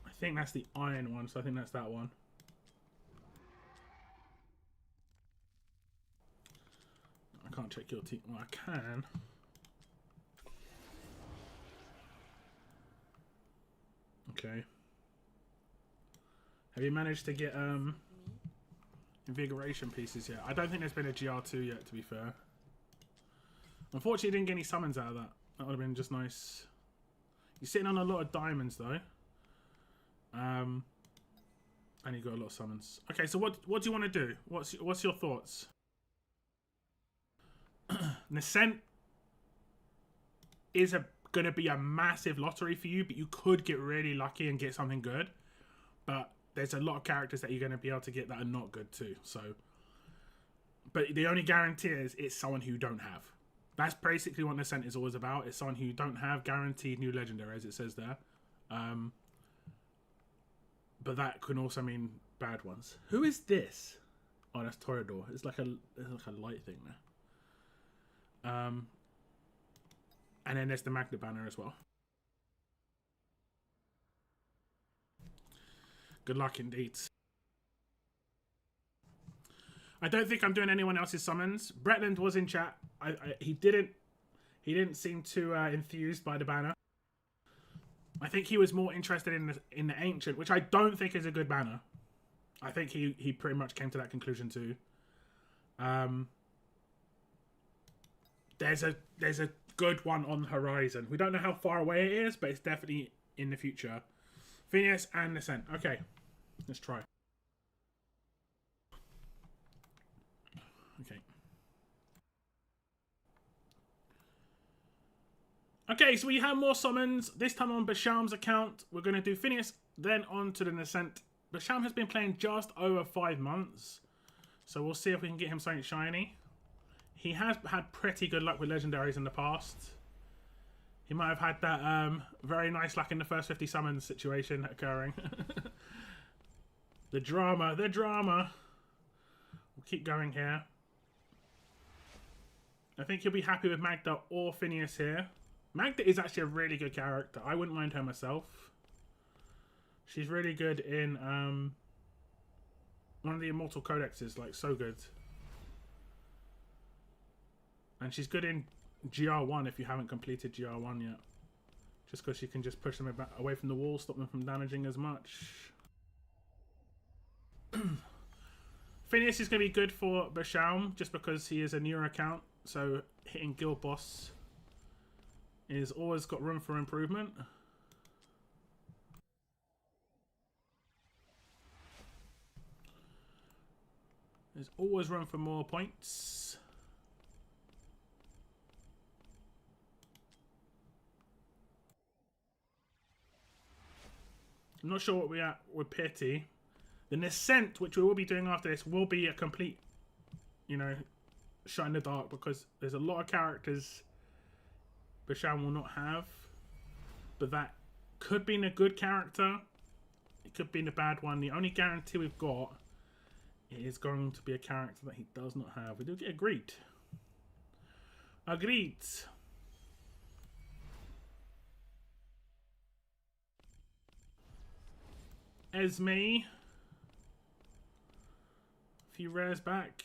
I think that's the iron one, so I think that's that one. I can't check your team. Well, I can. Okay. Have you managed to get invigoration pieces yet? I don't think there's been a GR2 yet, to be fair. Unfortunately, didn't get any summons out of that. That would have been just nice. You're sitting on a lot of diamonds, though. And you got a lot of summons. Okay, so what do you want to do? What's your thoughts? Nascent is going to be a massive lottery for you, but you could get really lucky and get something good. But there's a lot of characters that you're going to be able to get that are not good too. So, but the only guarantee is it's someone who you don't have. That's basically what Nascent is always about. It's someone who you don't have guaranteed new legendary, as it says there. But that can also mean bad ones. Who is this? Oh, that's Toreador. It's like a light thing there. And then there's the Magnet banner as well. Good luck indeed. I don't think I'm doing anyone else's summons. Bretland was in chat. He didn't seem too enthused by the banner. I think he was more interested in the Ancient, which I don't think is a good banner. I think he pretty much came to that conclusion too. There's a good one on the horizon. We don't know how far away it is, but it's definitely in the future. Phineas and Nascent. Okay, let's try. Okay. Okay, so we have more summons. This time on Basham's account. We're going to do Phineas, then on to the Nascent. Basham has been playing just over 5 months. So we'll see if we can get him something shiny. He has had pretty good luck with legendaries in the past. He might have had that very nice luck in the first 50 summons situation occurring. The drama. We'll keep going here. I think he'll be happy with Magda or Phineas here. Magda is actually a really good character. I wouldn't mind her myself. She's really good in one of the Immortal Codexes, like so good. And she's good in GR1 if you haven't completed GR1 yet. Just because she can just push them away from the wall, stop them from damaging as much. Phineas is going to be good for Basham just because he is a newer account. So hitting Guild Boss is always got room for improvement. There's always room for more points. I'm not sure what we're at with Pity. The Nascent, which we will be doing after this, will be a complete, you know, shot in the dark because there's a lot of characters Basham will not have. But that could be in a good character. It could be in a bad one. The only guarantee we've got is going to be a character that he does not have. We do get agreed. Agreed. Esme. A few rares back.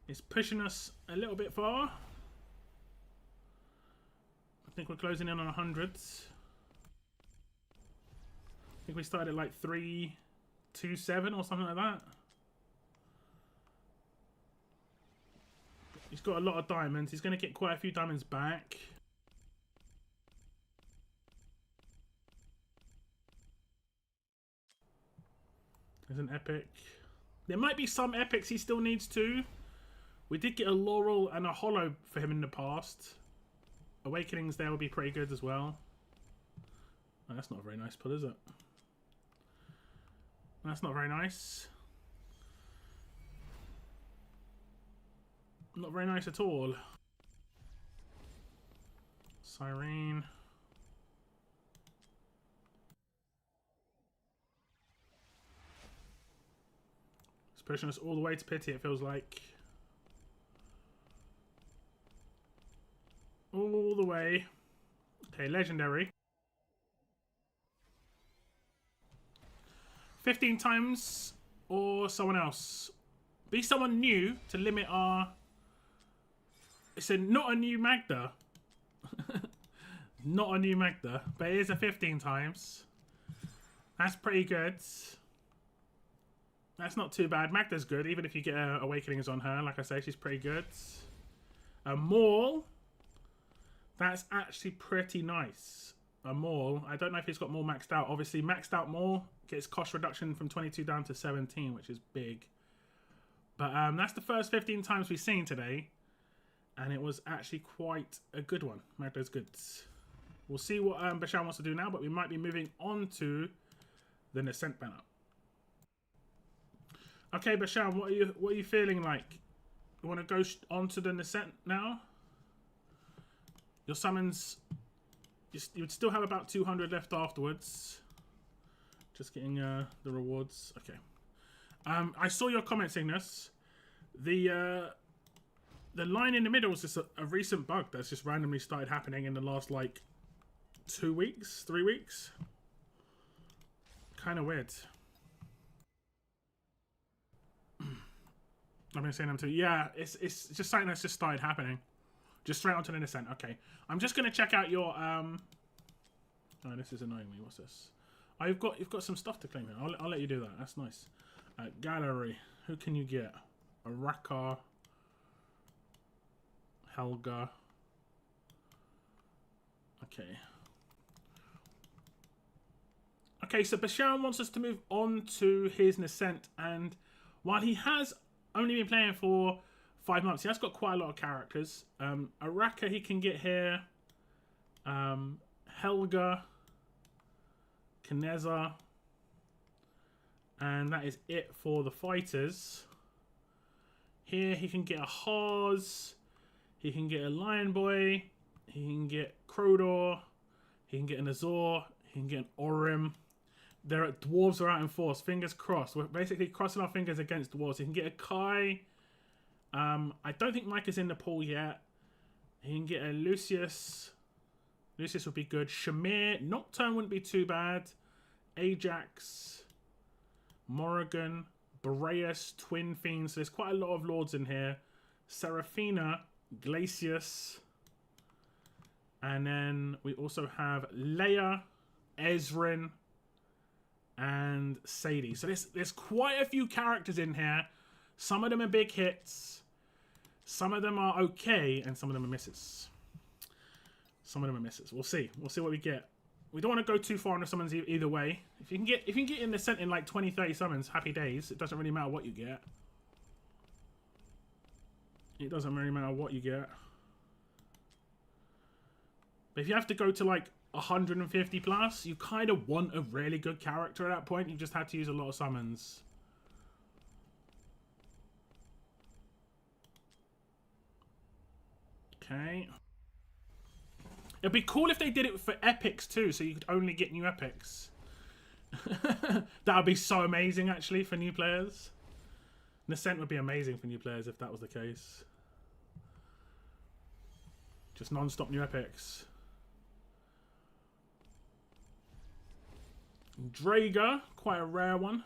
It's pushing us a little bit far. I think we're closing in on 100s. I think we started at like 327 or something like that. He's got a lot of diamonds. He's going to get quite a few diamonds back. There's an epic. There might be some epics he still needs to. We did get a Laurel and a Hollow for him in the past. Awakenings there will be pretty good as well. Oh, that's not a very nice pull, is it? That's not very nice. Not very nice at all. Siren. It's pushing us all the way to Pity, it feels like. All the way. Okay, legendary. 15 times or someone else. Be someone new to limit our... It's not a new Magda. Not a new Magda, but it is a 15 times. That's pretty good. That's not too bad. Magda's good, even if you get Awakenings on her. Like I say, she's pretty good. A Maul. That's actually pretty nice. A Maul. I don't know if he's got Maul maxed out. Obviously, maxed out Maul gets cost reduction from 22 down to 17, which is big. But that's the first 15 times we've seen today. And it was actually quite a good one. Magda's good. We'll see what Bashan wants to do now, but we might be moving on to the Nascent banner. Okay, Bashan, what are you feeling like? You want to go on to the Nascent now? Your summons, you would still have about 200 left afterwards. Just getting the rewards. Okay. I saw your comment, Cygnus. The line in the middle is just a recent bug that's just randomly started happening in the last, like, 2 weeks, 3 weeks. Kind of weird. I've been saying them too. Yeah, it's just something that's just started happening. Just straight onto the Nascent. Okay. I'm just going to check out your... Oh, this is annoying me. What's this? Oh, you've got some stuff to claim here. I'll let you do that. That's nice. Gallery. Who can you get? Araka... Helga. Okay. Okay, so Bashan wants us to move on to his Nascent, and while he has only been playing for 5 months, he has got quite a lot of characters. Araka he can get here. Helga. Kineza. And that is it for the fighters. Here he can get a Haz. He can get a Lion Boy, he can get Crodor, he can get an Azor, he can get an Orim. Dwarves are out in force, fingers crossed. We're basically crossing our fingers against dwarves. He can get a Kai. I don't think Mike is in the pool yet. He can get a Lucius. Lucius would be good. Shamir, Nocturne wouldn't be too bad. Ajax, Morrigan, Boreas, Twin Fiends. So there's quite a lot of lords in here. Seraphina, Glacius, and then we also have Leia, Ezrin, and Sadie. So there's quite a few characters in here. Some of them are big hits, some of them are okay, and some of them are misses. Some of them are misses. We'll see what we get. We don't want to go too far on the summons either way. If you can get in the Nascent in like 20-30 summons, happy days. It doesn't really matter what you get. It doesn't really matter what you get. But if you have to go to like 150 plus, you kind of want a really good character at that point. You just had to use a lot of summons. Okay. It'd be cool if they did it for epics too, so you could only get new epics. That would be so amazing actually for new players. Nascent would be amazing for new players if that was the case. Just non-stop new epics. Draga, quite a rare one.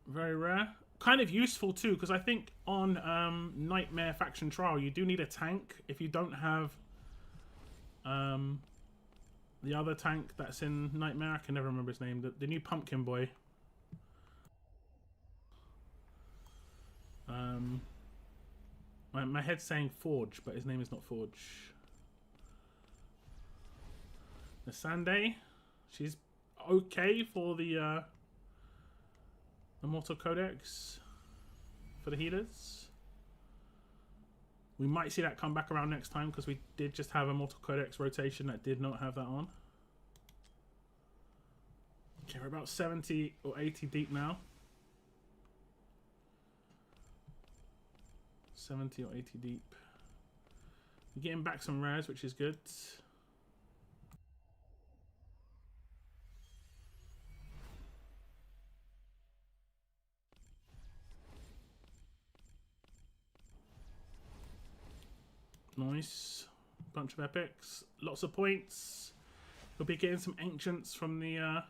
Very rare. Kind of useful too, because I think on Nightmare Faction Trial you do need a tank. If you don't have the other tank that's in Nightmare, I can never remember his name. The new Pumpkin Boy. My head's saying Forge, but his name is not Forge. Nasande, she's okay for the Immortal Codex for the healers. We might see that come back around next time because we did just have a Immortal Codex rotation that did not have that on. Okay, we're about 70 or 80 deep now. 70 or 80 deep. We're getting back some rares, which is good. Nice. Bunch of epics. Lots of points. We'll be getting some ancients from the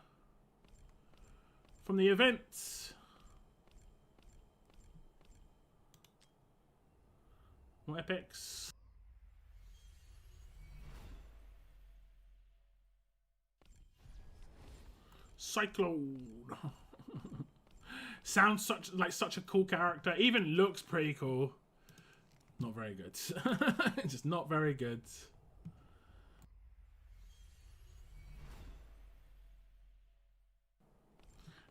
event. More epics. Cyclone. Sounds such a cool character. Even looks pretty cool. Not very good. Just not very good.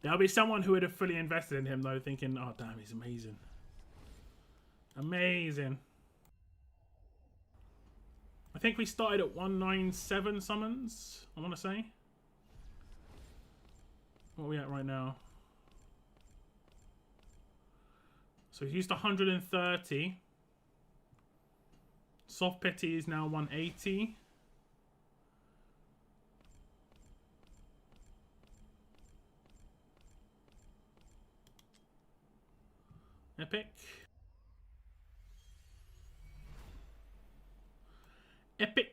There'll be someone who would have fully invested in him though, thinking, oh damn, he's amazing. Amazing. I think we started at 197 summons, I want to say. What are we at right now? So he's used 130. Soft Pity is now 180. Epic. Epic.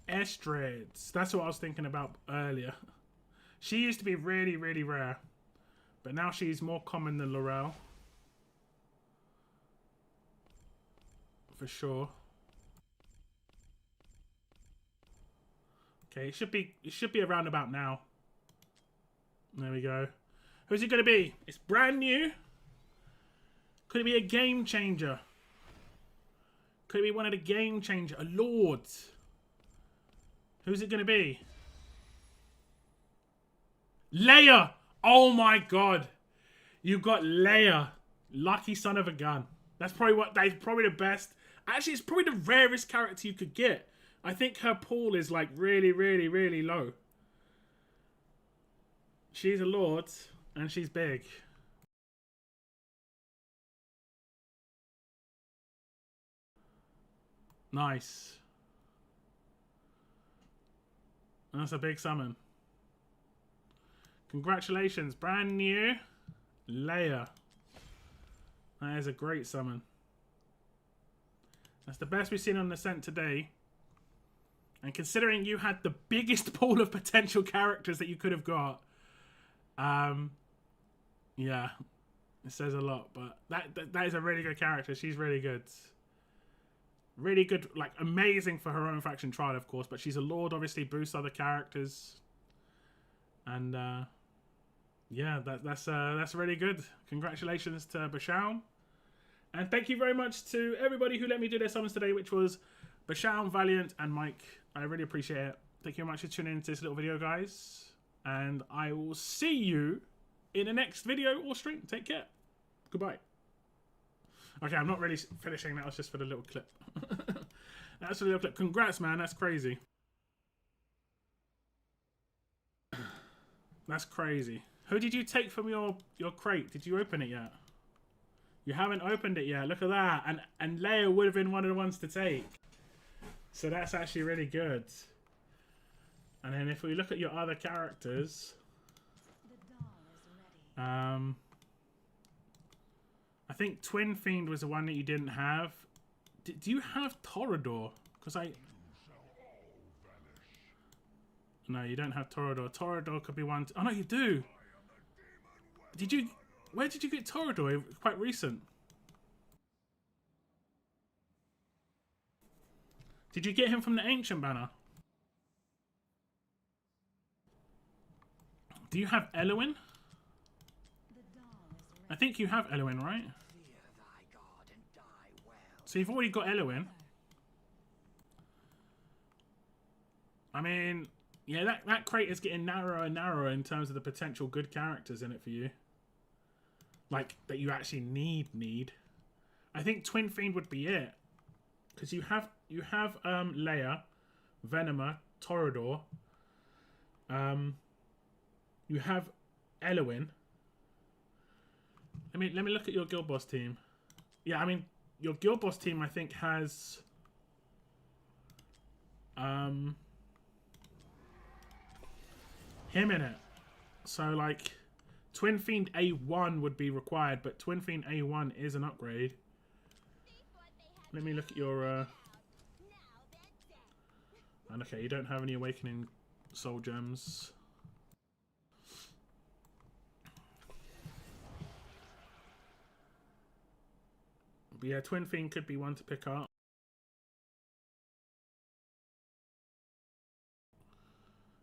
Estrades. That's what I was thinking about earlier. She used to be really, really rare. But now she's more common than Laurel. For sure. Okay, it should be around about now. There we go. Who's it gonna be? It's brand new. Could it be a game changer? Could it be one of the game changer? A lord. Who's it gonna be? Leia! Oh my god. You got Leia. Lucky son of a gun. That's probably the best. Actually, it's probably the rarest character you could get. I think her pool is like really, really, really low. She's a lord and she's big. Nice. That's a big summon. Congratulations, brand new Leia. That is a great summon. That's the best we've seen on Nascent today. And considering you had the biggest pool of potential characters that you could have got, yeah, it says a lot. But that is a really good character. She's really good. Really good, like amazing for her own faction trial, of course. But she's a lord, obviously boosts other characters. And yeah, that's really good. Congratulations to Bashaum. And thank you very much to everybody who let me do their summons today, which was Bashaum, Valiant, and Mike. I really appreciate it. Thank you very much for tuning into this little video, guys. And I will see you in the next video or stream. Take care. Goodbye. Okay, I'm not really finishing. That was just for the little clip. That's for the little clip. Congrats, man. That's crazy. That's crazy. Who did you take from your crate? Did you open it yet? You haven't opened it yet. Look at that. And Leia would have been one of the ones to take. So that's actually really good. And then if we look at your other characters, I think Twin Fiend was the one that you didn't have. Do you have Torador? Because no, you don't have Torador. Torador could be one. Oh no, you do. Did you? Where did you get Torador? Quite recent. Did you get him from the Ancient Banner? Do you have Elwyn? I think you have Elwyn, right? So you've already got Elwyn. I mean, yeah, that crate is getting narrower and narrower in terms of the potential good characters in it for you. Like, that you actually need. I think Twin Fiend would be it. Because you have Leia, Venema, Torador. You have Elwyn. Let me look at your Guild Boss team. Yeah, I mean, your Guild Boss team, I think, has him in it. So, like, Twin Fiend A1 would be required, but Twin Fiend A1 is an upgrade. Let me look at your... And okay, you don't have any Awakening Soul Gems. But yeah, Twin Fiend could be one to pick up.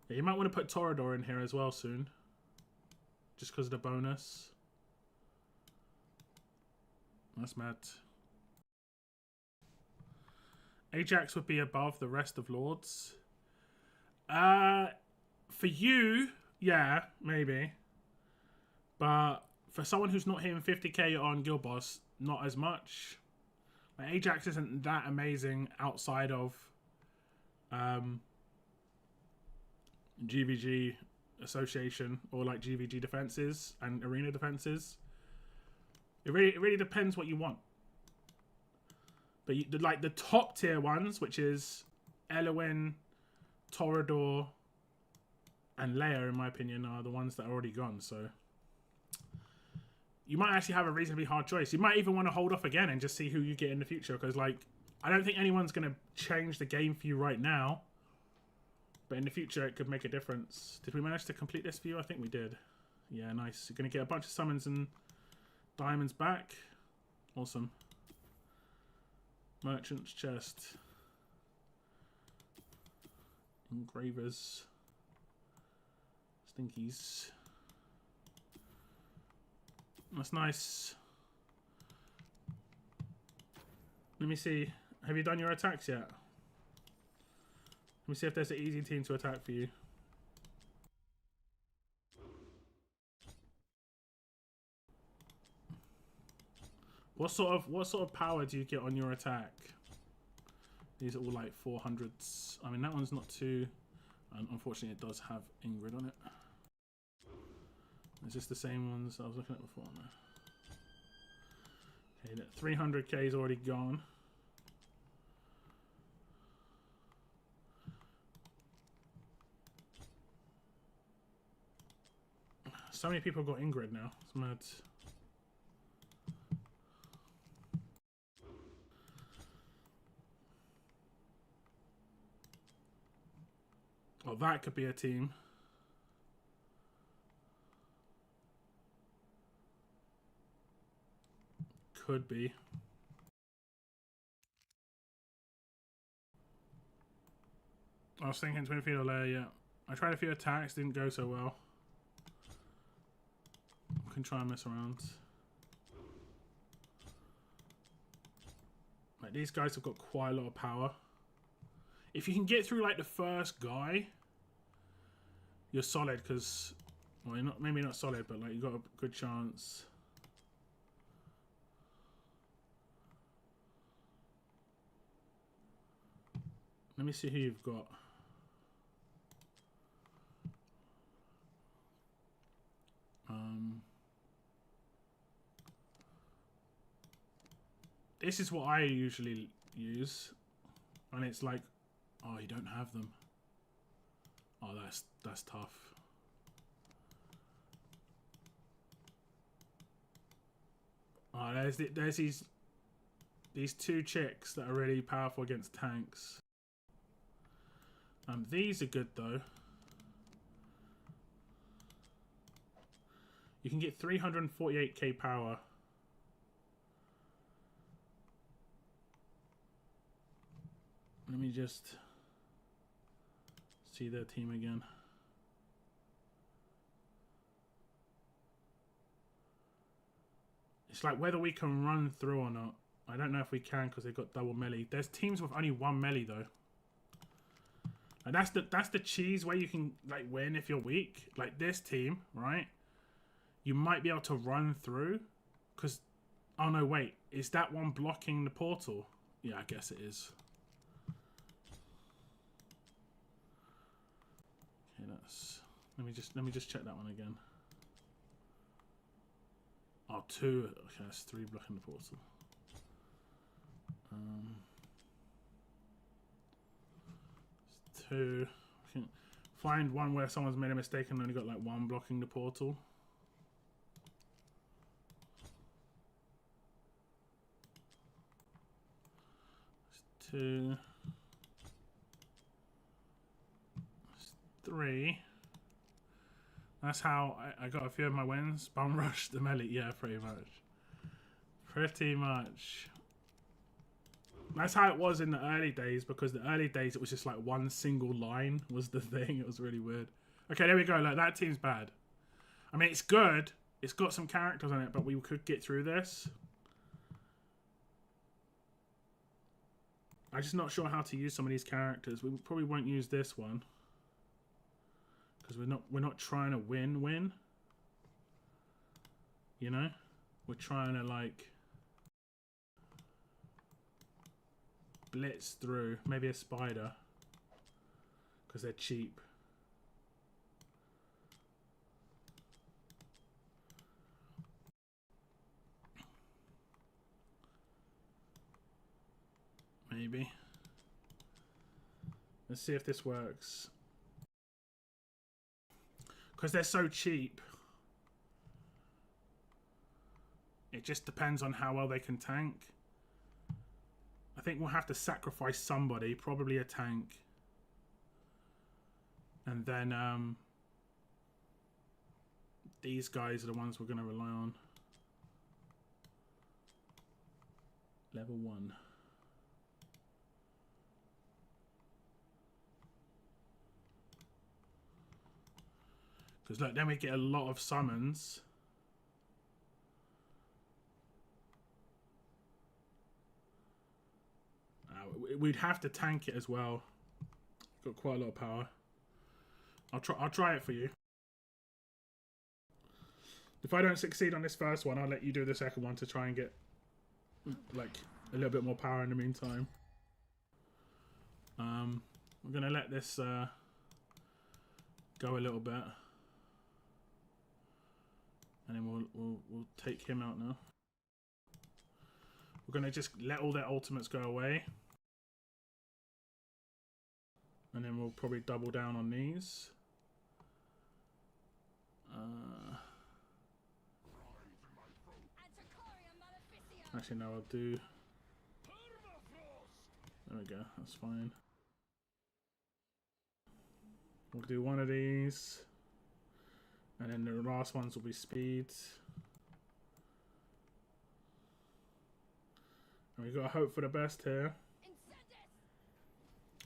Yeah, you might want to put Torador in here as well soon. Just because of the bonus. That's mad. Ajax would be above the rest of Lords. For you, yeah, maybe. But for someone who's not hitting 50k on Guild Boss, not as much. Like, Ajax isn't that amazing outside of GVG Association or like GVG defenses and arena defenses. It really depends what you want. But like the top tier ones, which is Elowin, Torador, and Leia, in my opinion, are the ones that are already gone. So you might actually have a reasonably hard choice. You might even want to hold off again and just see who you get in the future. Because, like, I don't think anyone's going to change the game for you right now. But in the future, it could make a difference. Did we manage to complete this view? I think we did. Yeah, nice. You're going to get a bunch of summons and diamonds back. Awesome. Merchant's chest. Engravers. Stinkies. That's nice. Let me see. Have you done your attacks yet? Let me see if there's an easy team to attack for you. What sort of power do you get on your attack? These are all like 400s. I mean, that one's not too... Unfortunately, it does have Ingrid on it. Is this the same ones I was looking at before? No. Okay, that 300k is already gone. So many people got Ingrid now. It's mad. Oh, that could be a team. Could be. I was thinking Twin Field Lair, yeah. I tried a few attacks, didn't go so well. I can try and mess around. Like, these guys have got quite a lot of power. If you can get through like the first guy, you're solid, because, well, you're not, maybe not solid, but like you got a good chance. Let me see who you've got. This is what I usually use, and it's like, oh, you don't have them. Oh, that's tough. Oh, there's these two chicks that are really powerful against tanks. These are good though. You can get 348k power. Let me just see their team again. It's like whether we can run through or not. I don't know if we can because they've got double melee. There's teams with only one melee though. And that's the cheese where you can like win if you're weak. Like this team, right? You might be able to run through because, oh no, wait, is that one blocking the portal? Yeah, I guess it is. Okay, that's. Let me just check that one again. Oh, two. Okay, that's three blocking the portal. Two. I can find one where someone's made a mistake and only got like one blocking the portal. That's two. That's three. That's how I got a few of my wins. Bum rush the melee. Yeah, pretty much. Pretty much. That's how it was in the early days, because the early days it was just like one single line was the thing. It was really weird. Okay, there we go. Like, that team's bad. I mean, it's good. It's got some characters on it, but we could get through this. I'm just not sure how to use some of these characters. We probably won't use this one because we're not trying to win. You know, we're trying to like blitz through. Maybe a spider because they're cheap. Maybe. Let's see if this works. Because they're so cheap. It just depends on how well they can tank. I think we'll have to sacrifice somebody, probably a tank. And then these guys are the ones we're going to rely on. Level 1. Because look, then we get a lot of summons. We'd have to tank it as well. Got quite a lot of power. I'll try it for you. If I don't succeed on this first one, I'll let you do the second one to try and get like a little bit more power in the meantime. We're gonna let this go a little bit. And then we'll take him out now. We're gonna just let all their ultimates go away. And then we'll probably double down on these. Actually, no, I'll do... There we go, that's fine. We'll do one of these. And then the last ones will be speeds. And we've got to hope for the best here.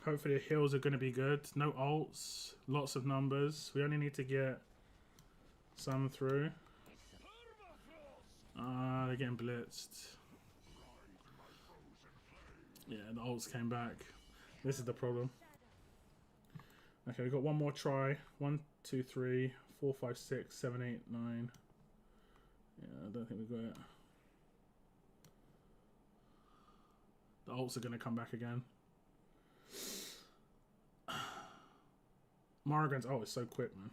Hopefully the heals are going to be good. No ults. Lots of numbers. We only need to get some through. Ah, they're getting blitzed. Yeah, the ults came back. This is the problem. Okay, we've got one more try. 1, 2, 3, 4, 5, 6, 7, 8, 9. Yeah, I don't think we've got it. The ults are going to come back again. Morrigan's ult is so quick, man.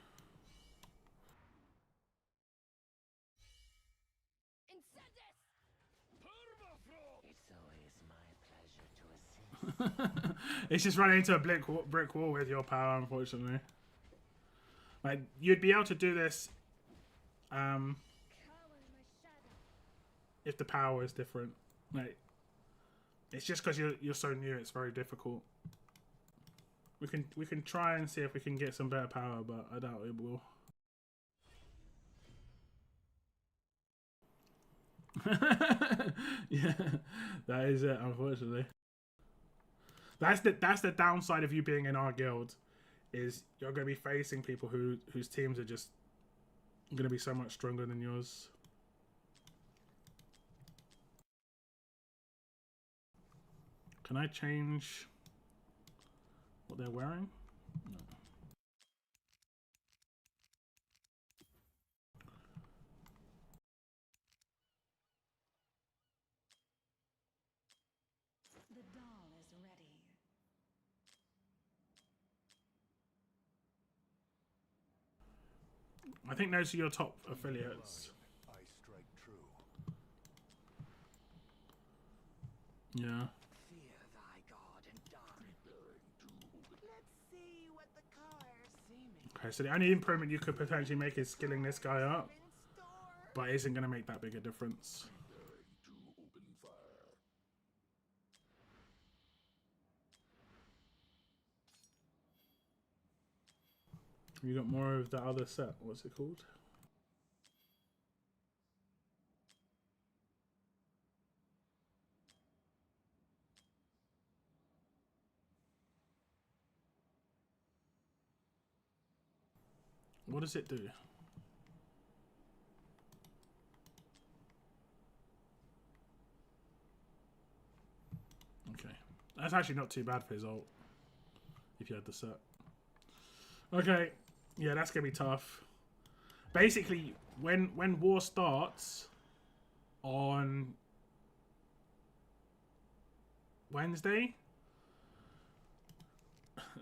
It's just running into a brick wall with your power, unfortunately. Like, you'd be able to do this if the power is different. Like, it's just because you're so new, it's very difficult. We can try and see if we can get some better power, but I doubt it will. Yeah, that is it, unfortunately. That's the downside of you being in our guild, is you're going to be facing people whose teams are just going to be so much stronger than yours. Can I change what they're wearing? No. The doll is ready. I think those are your top affiliates. I strike true. Yeah. Fear thy god and die. Let's see what the cards Okay, so the only improvement you could potentially make is skilling this guy up, have in store. but it isn't going to make that big a difference. To open fire. You got more of the other set. What's it called? What does it do? Okay. That's actually not too bad for his ult. If you had the set. Okay. Yeah, that's going to be tough. Basically, when WOR starts on Wednesday...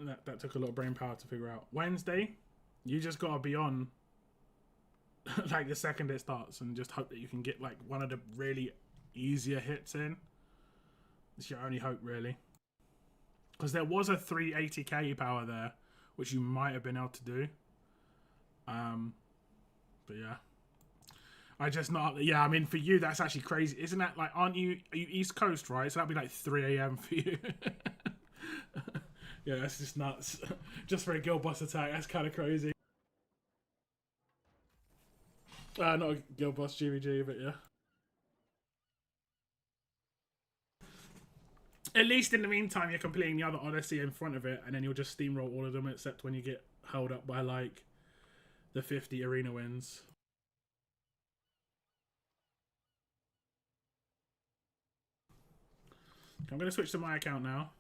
That took a lot of brain power to figure out. Wednesday, you just got to be on like the second it starts and just hope that you can get like one of the really easier hits in. It's your only hope, really. Because there was a 380k power there, which you might have been able to do. But yeah. I just not... Yeah, I mean, for you, that's actually crazy. Isn't that like... Are you East Coast, right? So that'd be like 3 a.m. for you. Yeah, that's just nuts. Just for a Guild Boss attack, that's kind of crazy. Not a Guild Boss GVG, but yeah. At least in the meantime, you're completing the other Odyssey in front of it, and then you'll just steamroll all of them, except when you get held up by, like, the 50 arena wins. I'm going to switch to my account now.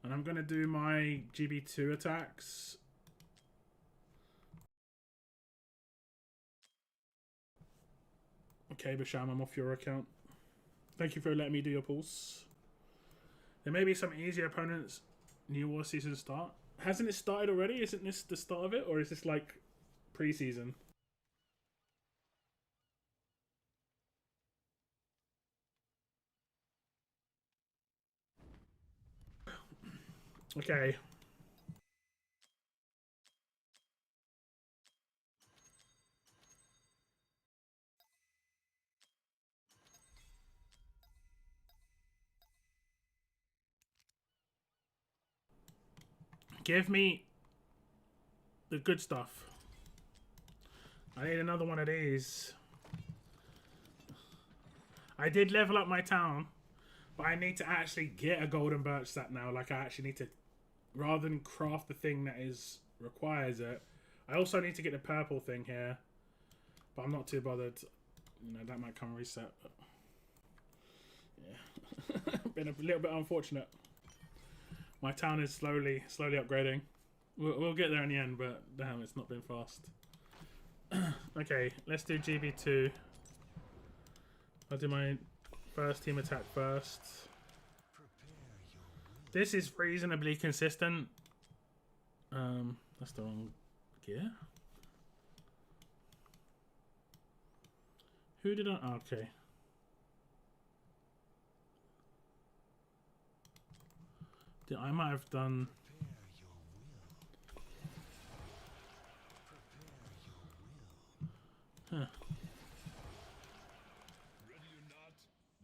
And I'm going to do my GB2 attacks. Okay, Basham, I'm off your account. Thank you for letting me do your pulse. There may be some easier opponents. New War season start. Hasn't it started already? Isn't this the start of it? Or is this like pre-season? Okay. Give me the good stuff. I need another one of these. I did level up my town, but I need to actually get a golden birch sap now. Like, I actually need to, rather than craft the thing that requires it, I also need to get the purple thing here. But I'm not too bothered. You know, that might come reset. But yeah. Been a little bit unfortunate. My town is slowly upgrading. We'll get there in the end, but damn, it's not been fast. Okay, let's do GB2. I'll do my first team attack first. This is reasonably consistent. That's the wrong gear. Who did I... Oh, okay. I might have done... Huh. Ready or not,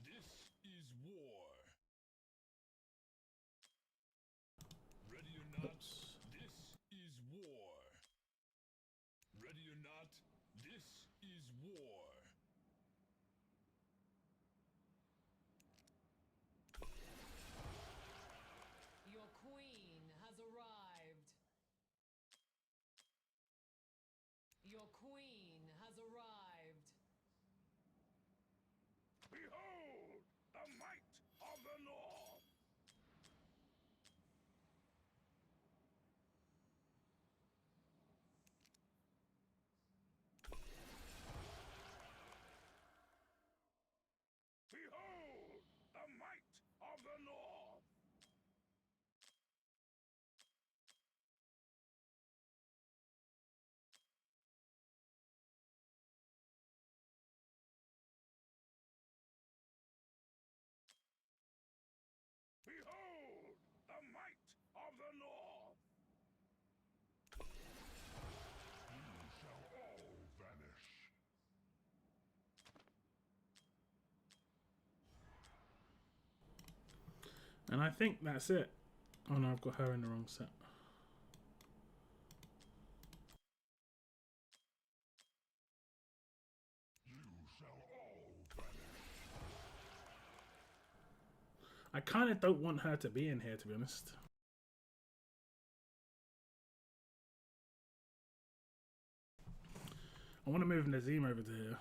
this is war. Ready or not, this is war. Ready or not, this is war. Your queen has arrived. Your queen has arrived. Behold, the might of the North. Behold, the might of the North. Behold, the might of the North. You shall all vanish. And I think that's it. Oh no, I've got her in the wrong set. You shall all vanish. I kind of don't want her to be in here, to be honest. I want to move Nazim over to here.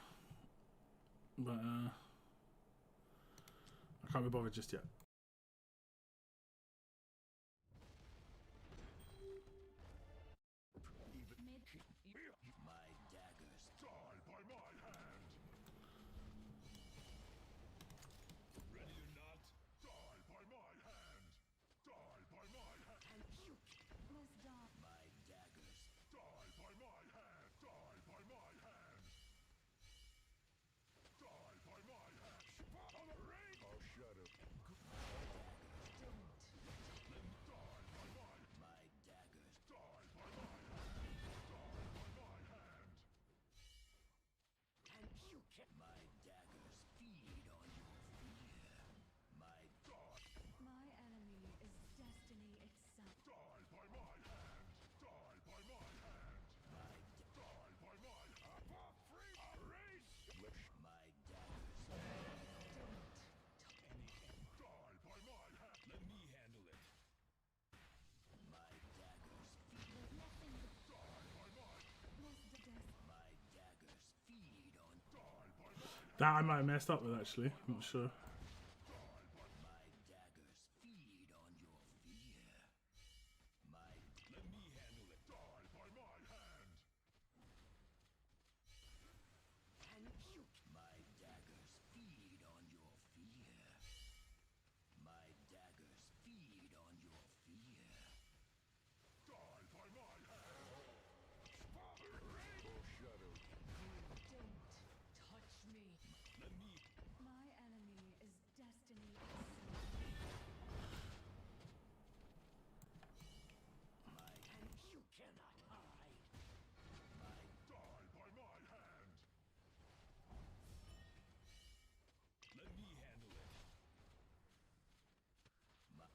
but I can't be bothered just yet. My daggers die by my hand. Ready or not, die by my hand. Die by my hand. And you, my daggers die by my hand. Die by my hand. Die by my hand. On the ring. I'll shut up. My daggers feed on your fear. My enemy is destiny itself. Die by my hand. Die by my hand. Die by my hand. Free race. My daggers. Die by my hand. Let me handle it. My daggers. Die by my. My daggers feed on. Die by my. That I might have messed up with actually. I'm not sure. My daggers feed on your fear. Let me handle it. Die by my hand. And you. My daggers feed on your fear. My daggers feed on your fear. Die by my hand. Shadow. Don't touch me. Let me. My enemy is destiny itself. And you cannot hide. Die by my hand. Let me handle it.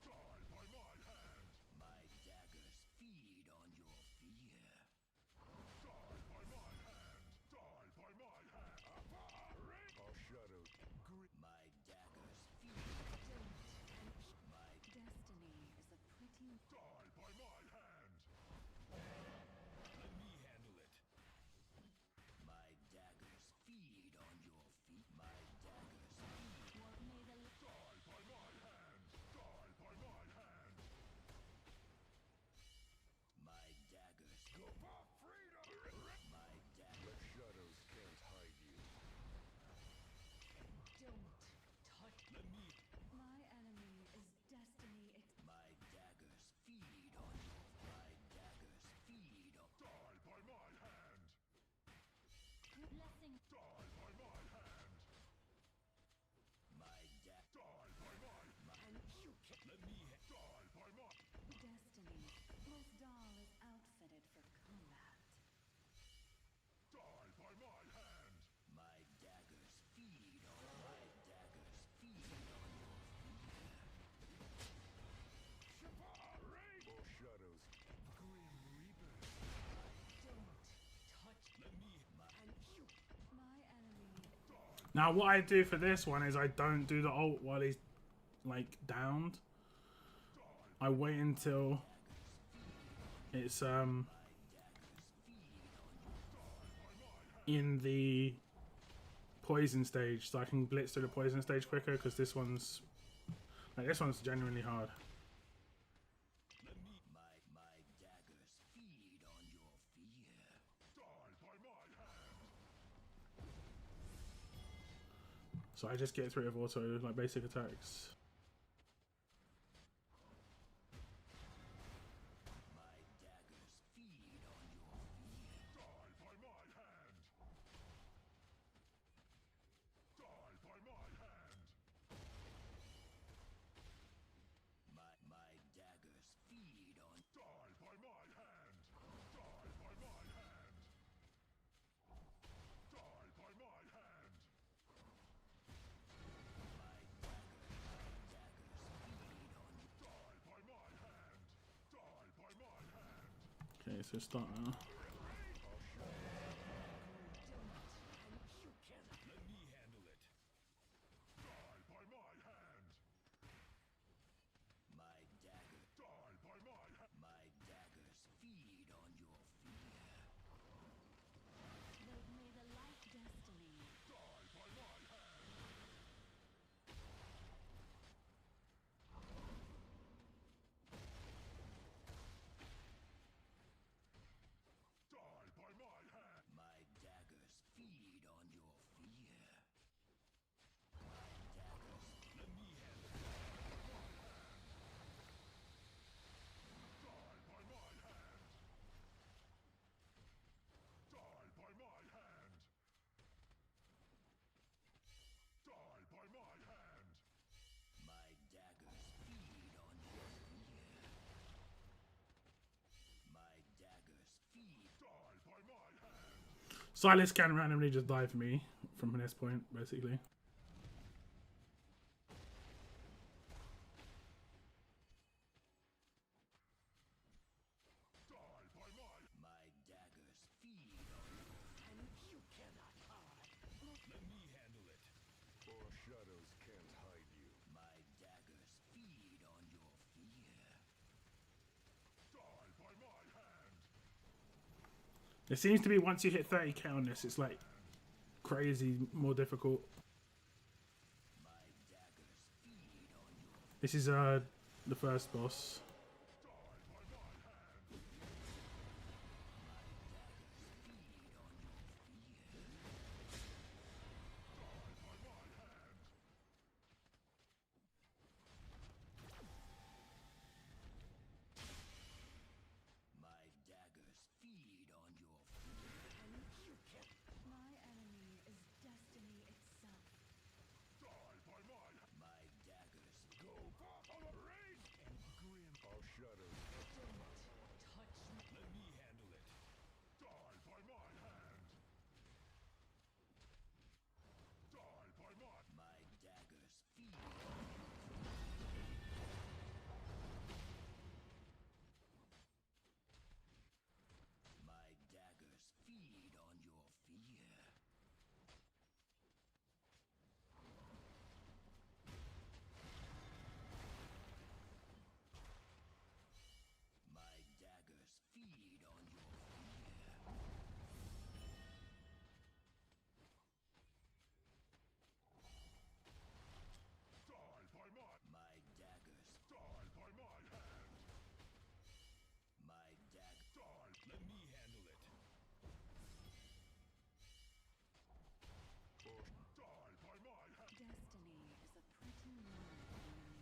Die by my hand. My daggers feed on your fear. Die by my hand. Die by my hand. I'll shadow. My daggers feed. My Destiny is a pretty. die by my hand. Let me handle it. My daggers feed on your feet. My daggers feed. What may the Die by my hand. Die by my hand. My daggers go for freedom. My daggers. Shadows can't hide you. Don't touch. Let me. my enemy is destiny itself. My daggers feed on your. My daggers feed on. Die by my hand. Blessing. Die by my hand. My die by my. And you can. Let me. Die by my. Destiny. This doll is outfitted for combat. Die by my hand. My daggers feed on. My daggers feed on your fear. Or shadows. Grim Reaper. Don't touch. Let me. And you. My enemy. Now what I do for this one is I don't do the ult while he's like downed. I wait until it's in the poison stage so I can blitz through the poison stage quicker because this one's genuinely hard. Let me. My daggers feed on your fear. Die by my hand. So I just get through it with auto like basic attacks. My daggers feed on your fear. Die by my hand. Die by my hand. My daggers feed on. Die by my hand. Die by my hand. Die by my hand. My daggers feed on. Die by my hand. Die by my hand. Okay, so start now. And you can. Let me handle it. Die by my hand. My dagger. Die by my hand. My daggers feed on your fear. May the light destiny. Die by my hand. Silas can randomly just die for me from this point, basically. My daggers feed on you. And you cannot hide. Let me handle it. Or shadows can't hide you. My daggers feed on your fear. Die by my hand. It seems to be once you hit 30k on this, it's like crazy more difficult. My daggers feed on your This is the first boss. My daggers feed on your fear. And you can. My enemy is destiny itself. Die by my hand. My daggers Go back on a race and grim. Our shadows. Don't touch me. Let me handle it. Die by my hand. Die by my. my daggers feed My daggers feed on your fear. My daggers feed on your fear. Die by my. My daggers, Die by my hand. my daggers. Die. Let me handle it. Or Die by my hand. Destiny is a pretty lie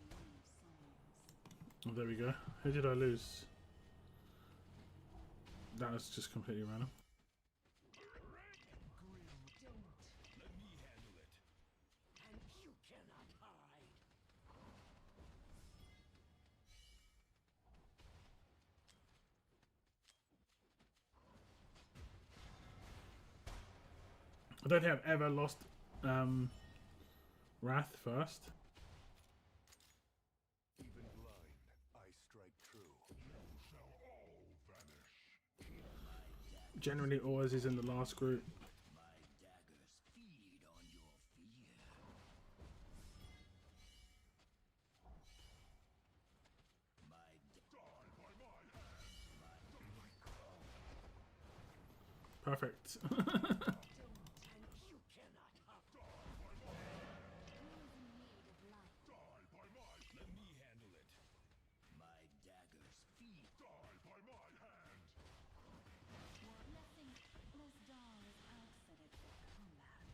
for naive souls. Oh, there we go. Who did I lose? That was just completely random. Don't. let me handle it. And you cannot hide. I don't think I've ever lost Wrath first. Even blind, I strike true. Shall all vanish. Generally always is in the last group. My daggers feed on your fear. My Die by my hand. Perfect. Don't. And you cannot hide. Die by my hand. Who is in need of light? Die by my. Let me handle it. my daggers feed. Die by my hand. Nothing less dull is outfitted for combat.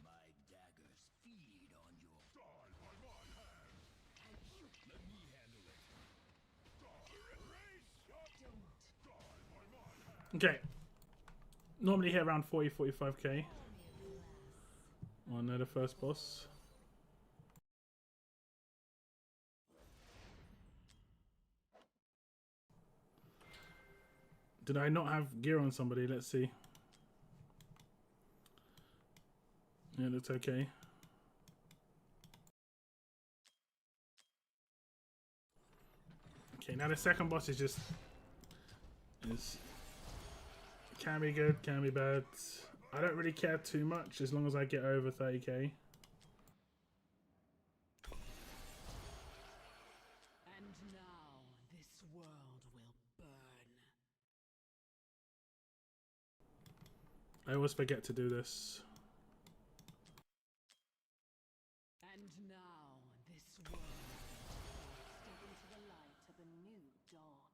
My daggers feed on your Die by my hand. And you Let me handle it. Die. Erase your. don't. Die by my hand. Okay. Normally hit around 40-45k on the first boss. Did I not have gear on somebody? Let's see. Yeah, it looks okay. Okay, now the second boss is just can be good, can be bad. I don't really care too much as long as I get over 30k. And now this world will burn. I always forget to do this. And now this world Step into the light of a new dawn.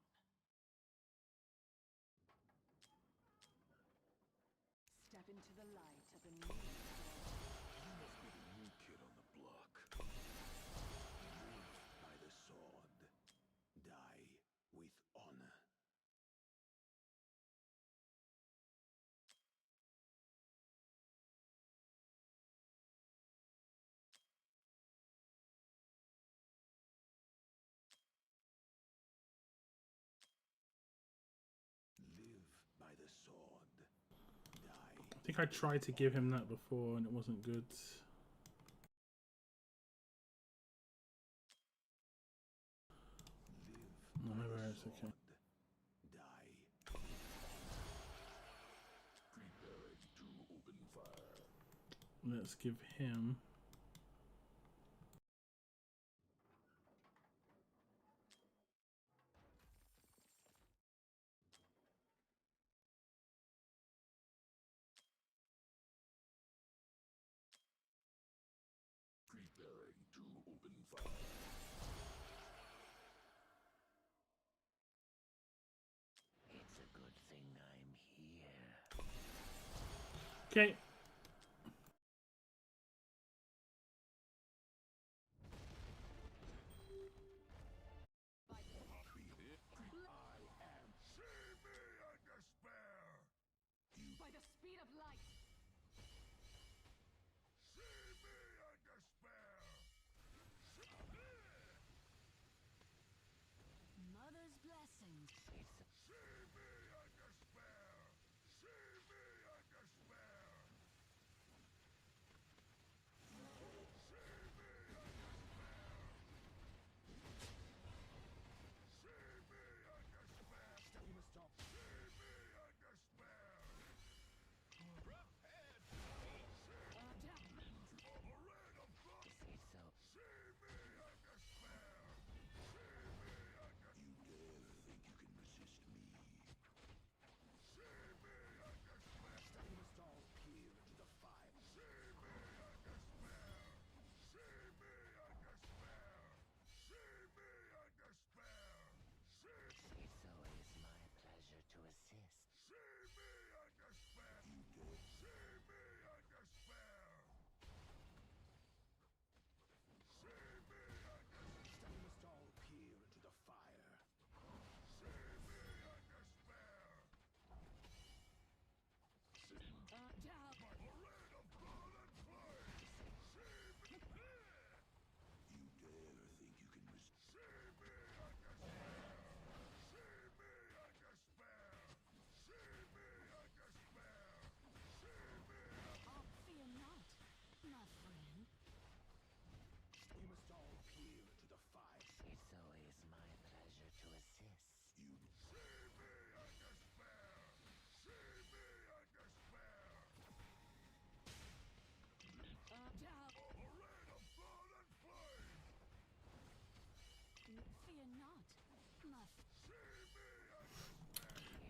Step into the light of a new dawn. You must be the new kid on the block. live by the sword. Die with honor. Live by the think I tried to give him that before and it wasn't good. No, maybe it's okay. Let's give him. Preparing to open fire. It's a good thing I'm here. Okay. By the speed of light. Mother's blessings.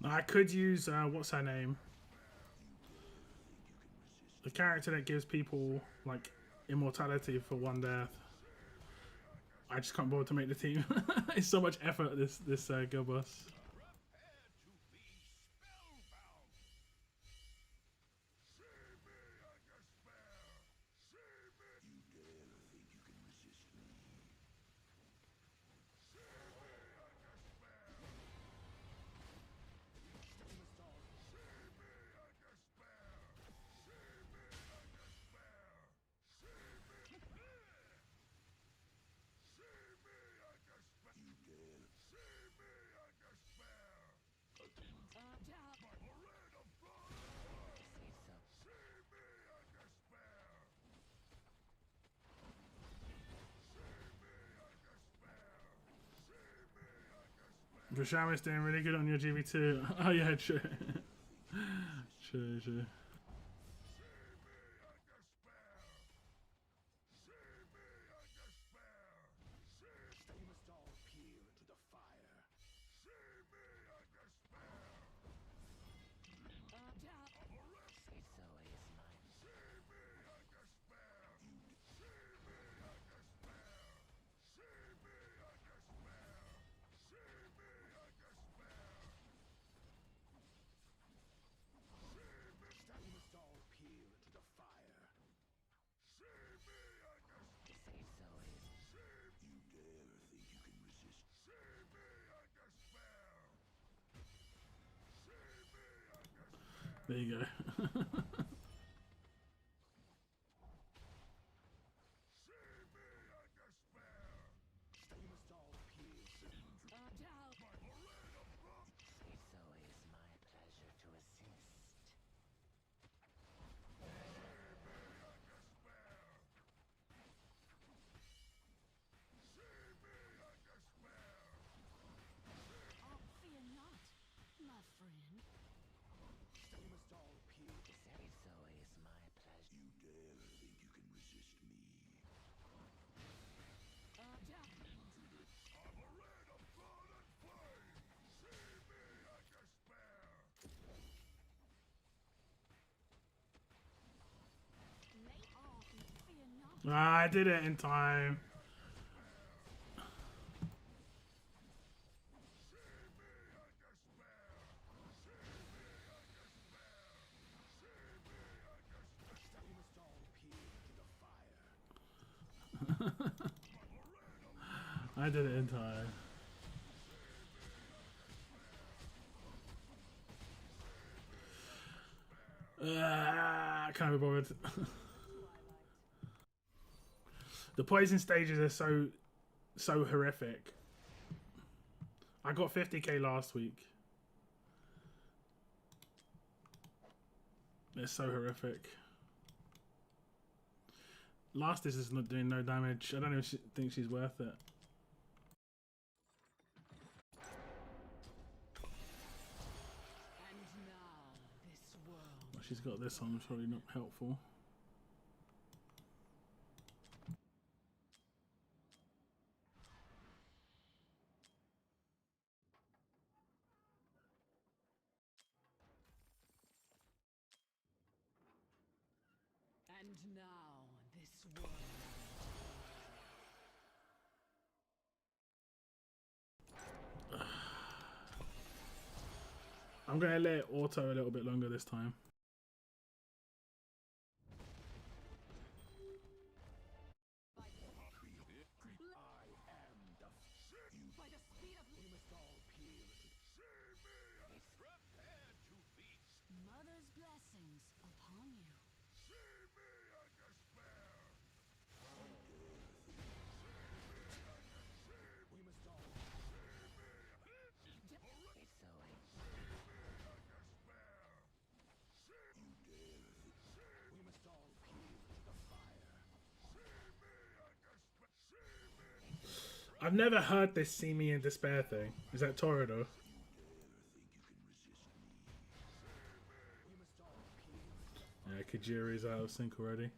I could use what's her name? The character that gives people like immortality for one death. I just can't bother to make the team. It's so much effort. This girl boss. Rasham is doing really good on your GV2. Oh yeah, true. True. There you go. I did it in time. I did it in time. Can't be bothered. The poison stages are so horrific. I got 50k last week. They're so horrific. Last is not doing no damage. I don't even think she's worth it. Well, she's got this on, probably not helpful. And now this world. I'm gonna let it auto a little bit longer this time. Mother's blessings upon you. I've never heard this "see me in despair" thing. Is that Torador? Yeah, Kajiri's out of sync already.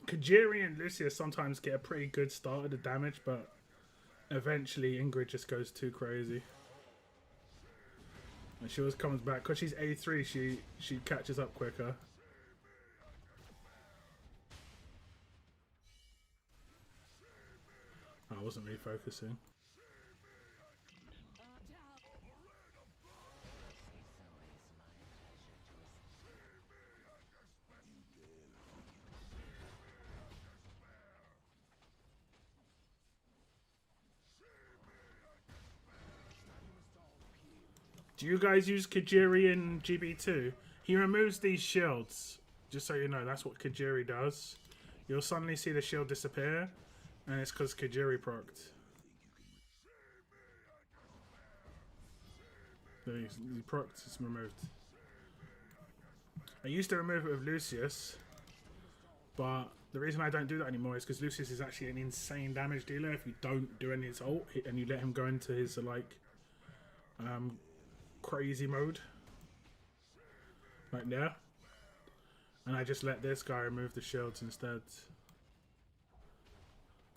Kajiri and Lucius sometimes get a pretty good start at the damage, but eventually Ingrid just goes too crazy. And she always comes back. Because she's A3, she catches up quicker. I wasn't really focusing. Do you guys use Kajiri in GB2? He removes these shields. Just so you know, that's what Kajiri does. You'll suddenly see the shield disappear, and it's because Kajiri procced. So he procced, it's removed. I used to remove it with Lucius, but the reason I don't do that anymore is because Lucius is actually an insane damage dealer if you don't do any of his ult and you let him go into his crazy mode, like there, and I just let this guy remove the shields instead.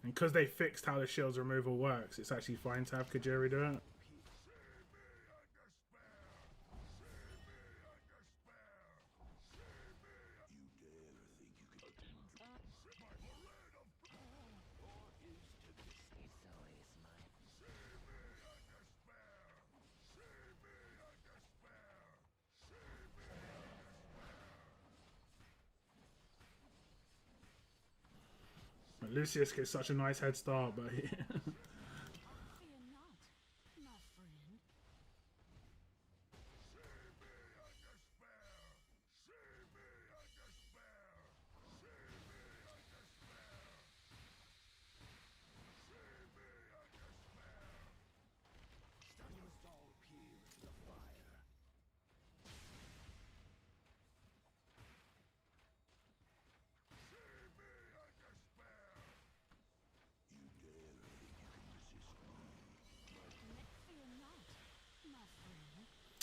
And because they fixed how the shields removal works, it's actually fine to have Kajiri do it. Lucius gets such a nice head start, but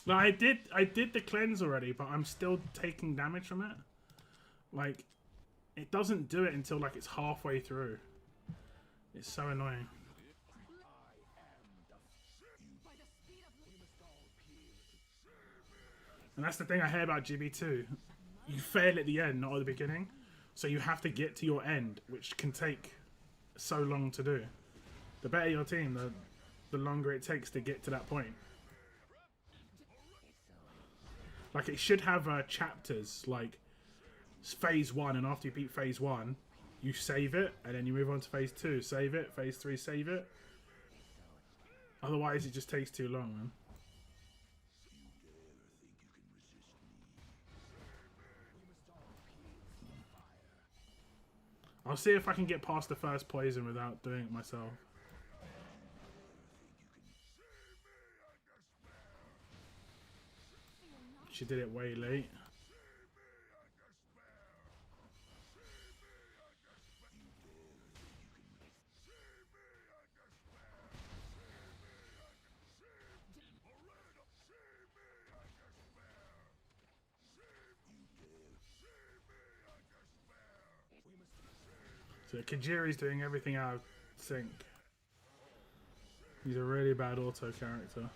No, I did the cleanse already, but I'm still taking damage from it. Like, it doesn't do it until like it's halfway through. It's so annoying. And that's the thing I hear about GB2. You fail at the end, not at the beginning. So you have to get to your end, which can take so long to do. The better your team, the longer it takes to get to that point. Like, it should have chapters, like phase 1, and after you beat phase 1, you save it, and then you move on to phase 2, save it, phase 3, save it. Otherwise, it just takes too long, man. I'll see if I can get past the first poison without doing it myself. She did it way late. So Kajiri's doing everything out of sync. He's a really bad auto character.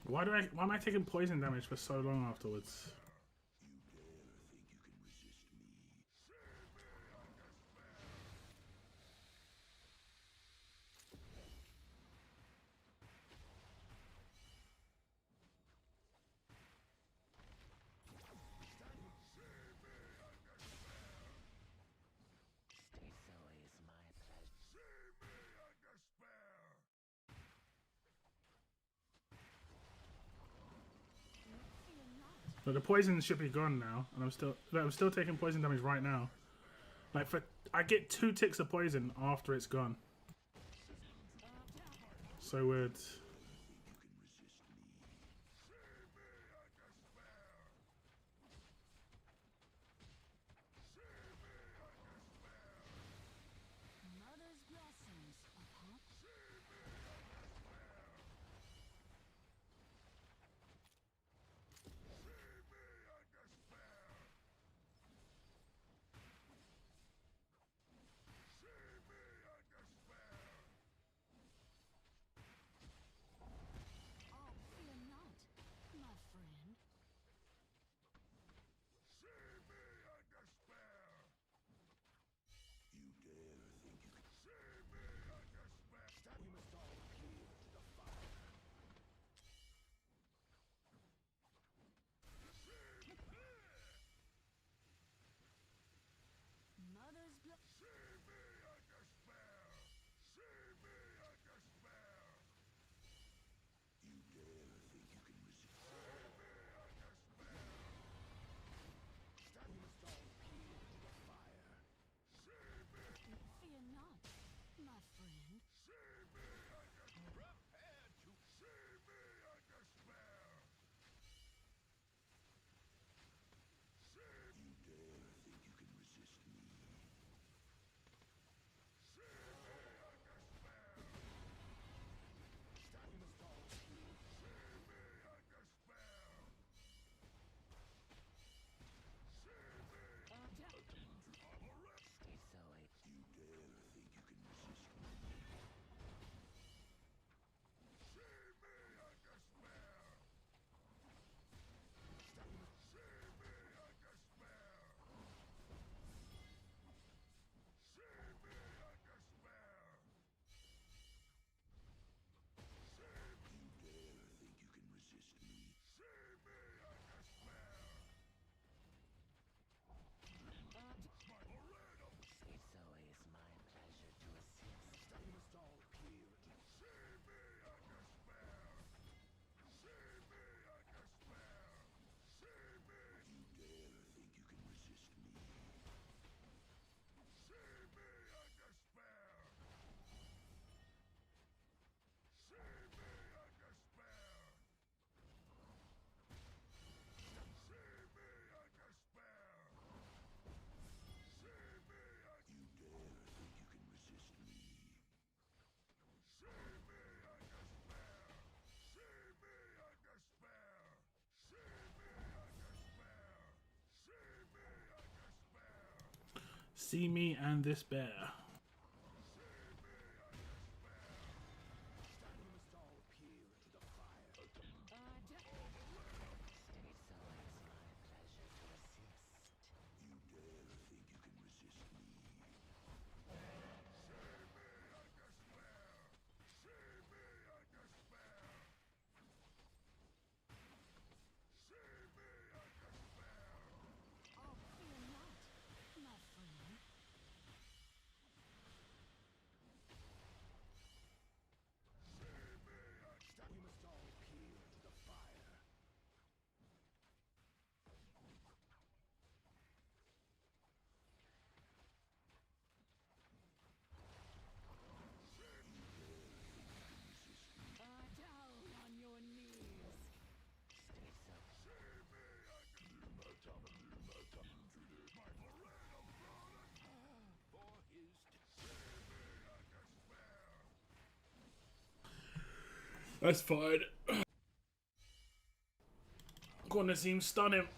Why am I taking poison damage for so long afterwards? But the poison should be gone now, and I'm still taking poison damage right now. Like, I get 2 ticks of poison after it's gone. So weird. See me and this bear. That's fine. Gonna seem stunning.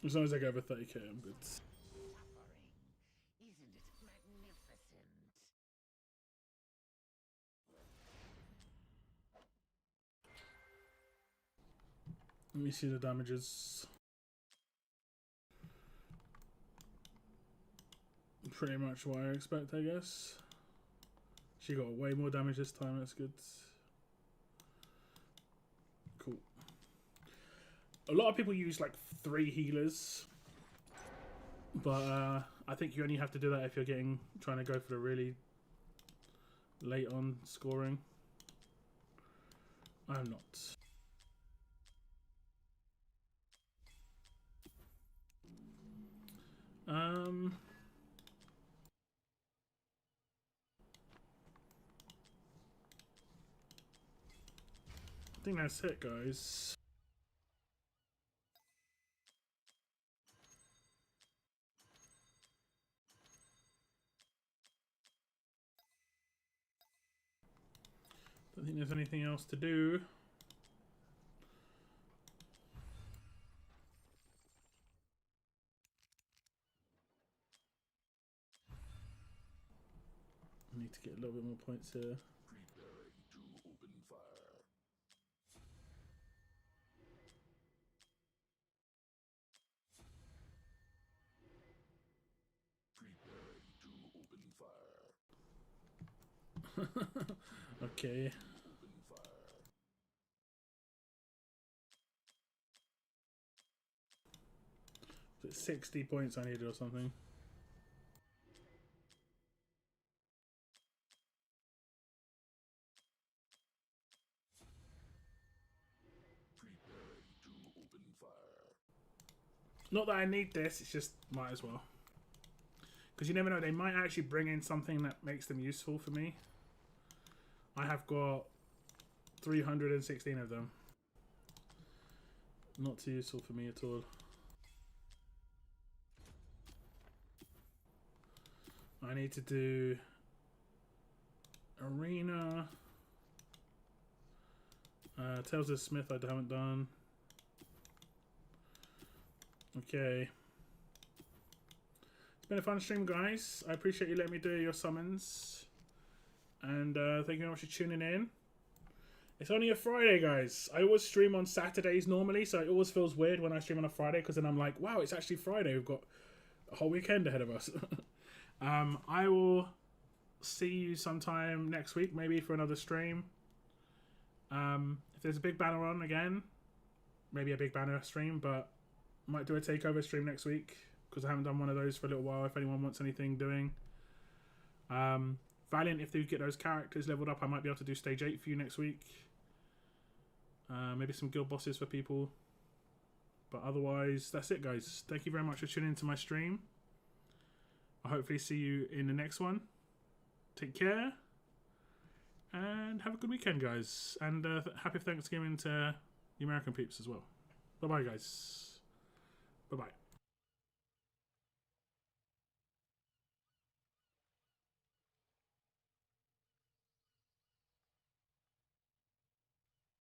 As long as I go over 30k, I'm good. Suffering. Isn't it magnificent? Let me see the damages. Pretty much what I expect, I guess. She got way more damage this time, that's good. Cool. A lot of people use like 3 healers, but I think you only have to do that if you're trying to go for the really late on scoring. I'm not. I think that's it, guys. Don't think there's anything else to do. I need to get a little bit more points here. Preparing to open fire. Preparing to open fire. Okay. Open fire. Is it 60 points I needed or something? Preparing to open fire. Not that I need this, it's just might as well. Because you never know, they might actually bring in something that makes them useful for me. I have got 316 of them. Not too useful for me at all. I need to do Arena. Tales of Smith I haven't done. Okay. It's been a fun stream, guys. I appreciate you letting me do your summons. And thank you very much for tuning in. It's only a Friday, guys. I always stream on Saturdays normally, so it always feels weird when I stream on a Friday, because then I'm like, wow, it's actually Friday. We've got a whole weekend ahead of us. I will see you sometime next week, maybe for another stream. If there's a big banner on again, maybe a big banner stream, but might do a takeover stream next week, because I haven't done one of those for a little while, if anyone wants anything doing. Valiant, if they get those characters leveled up, I might be able to do stage 8 for you next week. Maybe some guild bosses for people. But otherwise, that's it, guys. Thank you very much for tuning into my stream. I'll hopefully see you in the next one. Take care. And have a good weekend, guys. And happy Thanksgiving to the American peeps as well. Bye-bye, guys. Bye-bye.